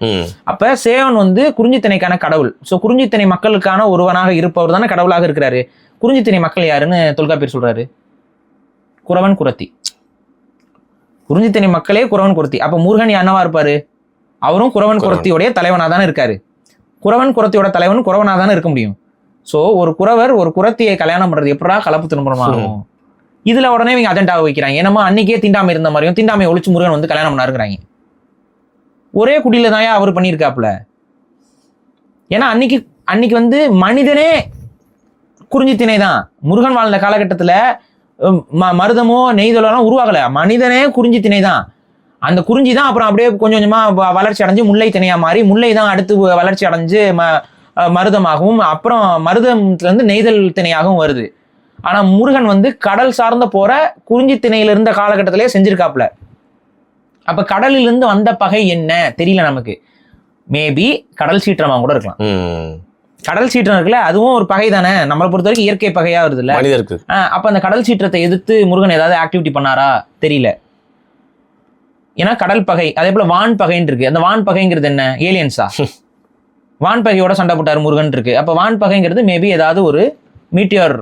அப்போ சேயோன் வந்து குறிஞ்சி திணைக்கான கடவுள். ஸோ குறிஞ்சி திணை மக்களுக்கான ஒருவனாக இருப்பவர் தானே கடவுளாக இருக்கிறாரு. குறிஞ்சி திணை மக்கள் யாருன்னு தொல்காப்பியர் சொல்றாரு? குறவன் குறத்தி. குறிஞ்சி திணை மக்களே குறவன் குறத்தி. அப்போ முருகன் என்னவா இருப்பாரு? அவரும் குறவன் குறத்தியோடைய தலைவனாக தானே இருக்காரு. குறவன் குறத்தியோட தலைவன் குறவனாக தானே இருக்க முடியும். ஸோ ஒரு குறவர் ஒரு குறத்தியை கல்யாணம் பண்றது எப்படா கலப்பு திருமணமாகும்? இதுல உடனே இவங்க அஜெண்டாவை வைக்கிறாங்க. ஏன்னா அன்னைக்கே தீண்டாமை இருந்த மாதிரியும் தீண்டாமை ஒழிச்சு முருகன் வந்து கல்யாணம் பண்ணாருங்கிறாங்க. ஒரே குடியில தான் அவர் பண்ணியிருக்காப்புல. ஏன்னா அன்னைக்கு வந்து மனிதனே குறிஞ்சி திணை தான். முருகன் வாழ்ந்த காலகட்டத்துல மருதமோ நெய்தலாம் உருவாகல. மனிதனே குறிஞ்சி திணை தான். அந்த குறிஞ்சி தான் அப்புறம் அப்படியே கொஞ்சம் கொஞ்சமா வளர்ச்சி அடைஞ்சு முல்லை திணையா மாறி, முல்லை தான் அடுத்து வளர்ச்சி அடைஞ்சு மருதமாகவும், அப்புறம் மருதத்துல இருந்து நெய்தல் திணையாகவும் வருது. ஆனா முருகன் வந்து கடல் சார்ந்த போற குறிஞ்சி திணையில இருந்த காலகட்டத்திலே செஞ்சிருக்காப்புல. அப்ப கடலில் இருந்து வந்த பகை என்ன தெரியல நமக்கு. மேபி கடல் சீற்றமா கூட இருக்கலாம். கடல் சீற்றம் இருக்குல்ல, அதுவும் ஒரு பகை தானே. நம்மளை பொறுத்த வரைக்கும் இயற்கை பகையா வருது இல்ல. அப்ப அந்த கடல் சீற்றத்தை எதிர்த்து முருகன் ஏதாவது ஆக்டிவிட்டி பண்ணாரா தெரியல. ஏன்னா கடல் பகை, அதே போல வான் பகைன்னு இருக்கு. அந்த வான் பகைங்கிறது என்ன? ஏலியன்ஸா? வான் பகையோட சண்டை போட்டார் முருகன் இருக்கு. அப்ப வான் பகைங்கிறது மேபி ஏதாவது ஒரு மீட்டியார்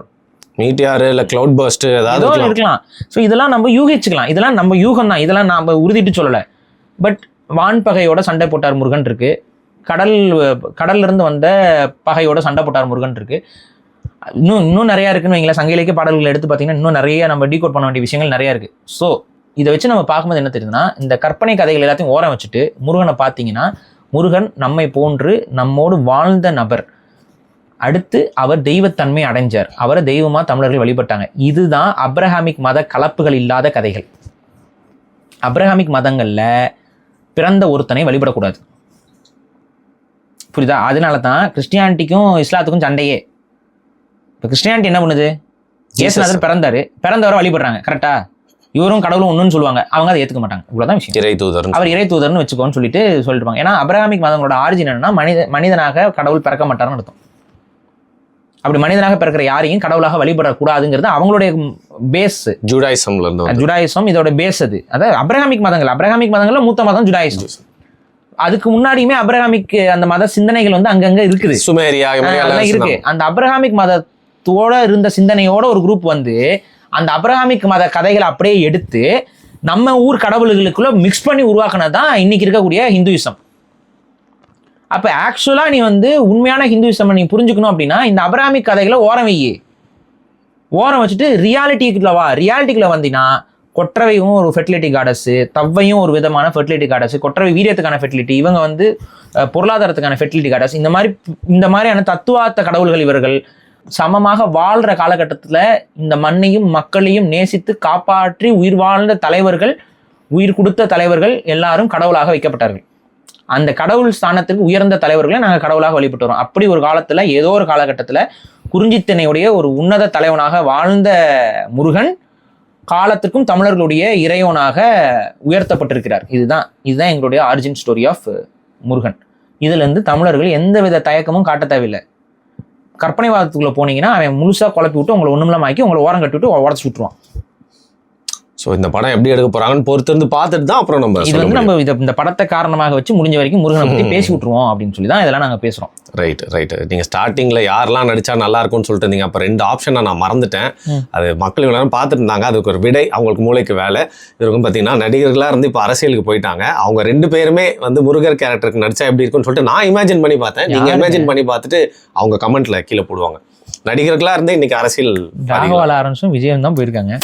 இல்ல கிளவுட் பர்ஸ்ட் ஏதாவது இருக்கலாம். ஸோ இதெல்லாம் நம்ம யூகிச்சுக்கலாம். இதெல்லாம் நம்ம யூகம் தான், இதெல்லாம் நம்ம உறுதிட்டு சொல்லலை. பட் வான் பகையோட சண்டை போட்டார் முருகன் இருக்கு. கடல்ல இருந்து வந்த பகையோட சண்டை போட்டார் முருகன் இருக்கு. இன்னும் நிறைய இருக்குன்னு வைங்களேன். சங்க இலக்கிய பாடல்கள் எடுத்து பார்த்தீங்கன்னா இன்னும் நிறைய நம்ம டீகோட் பண்ண வேண்டிய விஷயங்கள் நிறைய இருக்கு. ஸோ இதை வச்சு நம்ம பார்க்கும்போது என்ன தெரியுதுன்னா, இந்த கற்பனை கதைகள் எல்லாத்தையும் ஓரம் வச்சுட்டு முருகனை பார்த்தீங்கன்னா, முருகன் நம்மை போன்று நம்மோடு வாழ்ந்த நபர். அடுத்து அவர் தெய்வத்தன்மை அடைஞ்சார். அவரை தெய்வமா தமிழர்கள் வழிபட்டாங்க. இதுதான் அப்ரஹாமிக் மத கலப்புகள் இல்லாத கதைகள். அப்ரஹாமிக் மதங்கள்ல பிறந்த ஒருத்தனை வழிபடக்கூடாது. புரியுதா? அதனால தான் கிறிஸ்டியானிட்டிக்கும் இஸ்லாத்துக்கும் சண்டையே. இப்போ கிறிஸ்டியானிட்டி என்ன பண்ணுது? இயேசுநாதர் பிறந்தவரை வழிபடுறாங்க. கரெக்டா? இவரும் கடவுளும் ஒன்றுன்னு சொல்லுவாங்க. அவங்க அதை ஏற்றுக்க மாட்டாங்க. இவ்வளோதான் விஷயம். அவர் இறை தூதர்னு வச்சுக்கோன்னு சொல்லிட்டு ஏன்னா அப்ரஹாமிக் மதங்களோட ஆரிஜின் என்னன்னா, மனிதனாக கடவுள் பிறக்க மாட்டார்னு அர்த்தம். அப்படி மனிதனாக பிறக்கிற யாரையும் கடவுளாக வழிபடக்கூடாதுங்கிறது அவங்களுடைய பேஸ். ஜுடாயிசம் இதோட பேஸ். அதாவது அப்ரஹாமிக் மதங்கள்ல மூத்த மதம் ஜுடாயிசம். அதுக்கு முன்னாடியுமே அப்ரஹாமிக் அந்த மத சிந்தனைகள் அங்கங்க இருக்குது, இருக்கு. அந்த அப்ரஹாமிக் மதத்தோட இருந்த சிந்தனையோட ஒரு குரூப் அந்த அப்ரஹாமிக் மத கதைகளை அப்படியே எடுத்து நம்ம ஊர் கடவுள்களுக்குள்ள மிக்ஸ் பண்ணி உருவாக்குனதான் இன்னைக்கு இருக்கக்கூடிய ஹிந்துயிசம். அப்ப ஆக்சுவலா நீ உண்மையான ஹிந்துயிசம் நீ புரிஞ்சுக்கணும் அப்படின்னா, இந்த அப்ரஹாமிக் கதைகளை ஓரம் வச்சுட்டு ரியாலிட்டிக்குள்ள வந்தீங்கன்னா, கொற்றவையும் ஒரு ஃபெர்டிலிட்டி காடஸ், தவ்வையும் ஒரு விதமான ஃபெர்டிலிட்டி காடஸ், கொற்றவை வீரியத்துக்கான ஃபெர்டிலிட்டி, இவங்க பொருளாதாரத்துக்கான ஃபெர்டிலிட்டி காடஸ். இந்த மாதிரியான தத்துவார்த்த கடவுள்கள் இவர்கள் சமமாக வாழ்ற காலகட்டத்தில் இந்த மண்ணையும் மக்களையும் நேசித்து காப்பாற்றி உயிர் வாழ்ந்த தலைவர்கள், உயிர் கொடுத்த தலைவர்கள் எல்லாரும் கடவுளாக வைக்கப்பட்டார்கள். அந்த கடவுள் ஸ்தானத்துக்கு உயர்ந்த தலைவர்களை நாங்கள் கடவுளாக வழிபட்டு வரோம். அப்படி ஒரு காலத்தில் ஏதோ ஒரு காலகட்டத்தில் குறிஞ்சித்திணையுடைய ஒரு உன்னத தலைவனாக வாழ்ந்த முருகன் காலத்திற்கும் தமிழர்களுடைய இறைவனாக உயர்த்தப்பட்டிருக்கிறார். இதுதான் எங்களுடைய ஆரிஜின் ஸ்டோரி ஆஃப் முருகன். இதுல இருந்து தமிழர்கள் எந்தவித தயக்கமும் காட்ட தேவையில்லை. கற்பனைவாதத்துக்குள்ள போனீங்கன்னா அவன் முழுசா குழப்பி விட்டு உங்களை ஒண்ணுமில்லாம ஆக்கி உங்களை ஓரம் கட்டி விட்டு உடச்சு விட்டுருவான். ஸோ இந்த படம் எப்படி எடுக்க போறாங்கன்னு பொறுத்திருந்து பார்த்துட்டு தான் அப்புறம் நம்ம இந்த படத்தை காரணமாக வச்சு முடிஞ்ச வரைக்கும் முருகனை பத்தி பேசி விட்டுருவோம் அப்படின்னு சொல்லி தான் இதெல்லாம் நாங்க பேசுறோம். ரைட். நீங்க ஸ்டார்டிங்ல யாரெல்லாம் நடிச்சா நல்லா இருக்கும்னு சொல்லிட்டு இருந்தீங்க. அப்ப 2 ஆப்ஷனை நான் மறந்துட்டேன். அது மக்கள் எல்லாரும் பார்த்துட்டு இருந்தாங்க. அதுக்கு ஒரு விடை, அவங்களுக்கு மூளைக்கு வேலை. இதுக்கும் பார்த்தீங்கன்னா நடிகர்களா இருந்து இப்போ அரசியலுக்கு போயிட்டாங்க. அவங்க 2 பேருமே முருகர் கேரக்டருக்கு நடிச்சா எப்படி இருக்கும்னு சொல்லிட்டு நான் இமேஜின் பண்ணி பார்த்தேன். நீங்க இமேஜின் பண்ணி பார்த்துட்டு அவங்க கமெண்ட்ல கீழே போடுவாங்க. நடிகர்களா இருந்தே இன்னைக்கு அரசியல் ஆரம்பிச்சும் விஜயம் தான் போயிருக்காங்க.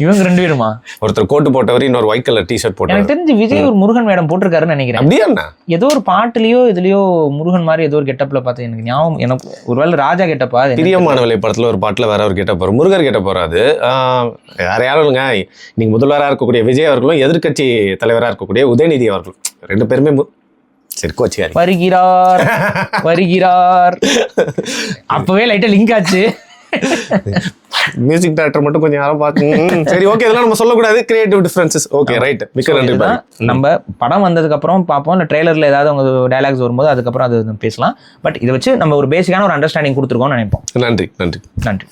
இவங்க 2 பேருமா? ஒருத்தர் கோட்டு போட்டவர், இன்னொரு ஒயிட் கலர் டிஷர்ட் போட்டவர். எனக்கு தெரிஞ்சு விஜய் ஒரு முருகன் வேடம் போட்டிருக்காருன்னு நினைக்கிறேன். அப்படியா? ஏதோ ஒரு பாட்டுலயோ இதுலயோ முருகன் மாதிரி ஏதோ ஒரு கெட்டப்ல பார்த்தேன். எனக்கு ஞாபகம், எனக்கு ஒருவேளை ராஜா கெட்டப்பா, பிரியமானவளை படத்துல ஒரு பாட்டுல வேற ஒரு கெட்டப் வரும், முருகர் கெட்டப் வராது. வேற யாரும் இல்லைங்க. இன்னைக்கு முதல்வராக இருக்கக்கூடிய விஜய் அவர்களும் எதிர்கட்சி தலைவராக இருக்கக்கூடிய உதயநிதி அவர்களும் 2 பேருமே வருகிறார். அப்பவே லைட்டா லிங்க் ஆச்சு. மியூசிக் டைரக்டர் மட்டும் கொஞ்சம் யாரும் பார்த்து சரி ஓகே, இதெல்லாம் நம்ம சொல்லக்கூடாது. Creative differences. ஓகே ரைட், மிக்க நன்றி. நம்ம படம் வந்ததுக்கு அப்புறம் பார்ப்போம். இல்லை ட்ரெய்லர்ல ஏதாவது உங்க டயலாக்ஸ் வரும்போது அதுக்கப்புறம் அது பேசலாம். பட் இதை வச்சு நம்ம ஒரு பேசிக்கான ஒரு அண்டர்ஸ்டாண்டிங் கொடுத்துருக்கோம்னு நினைப்போம். நன்றி.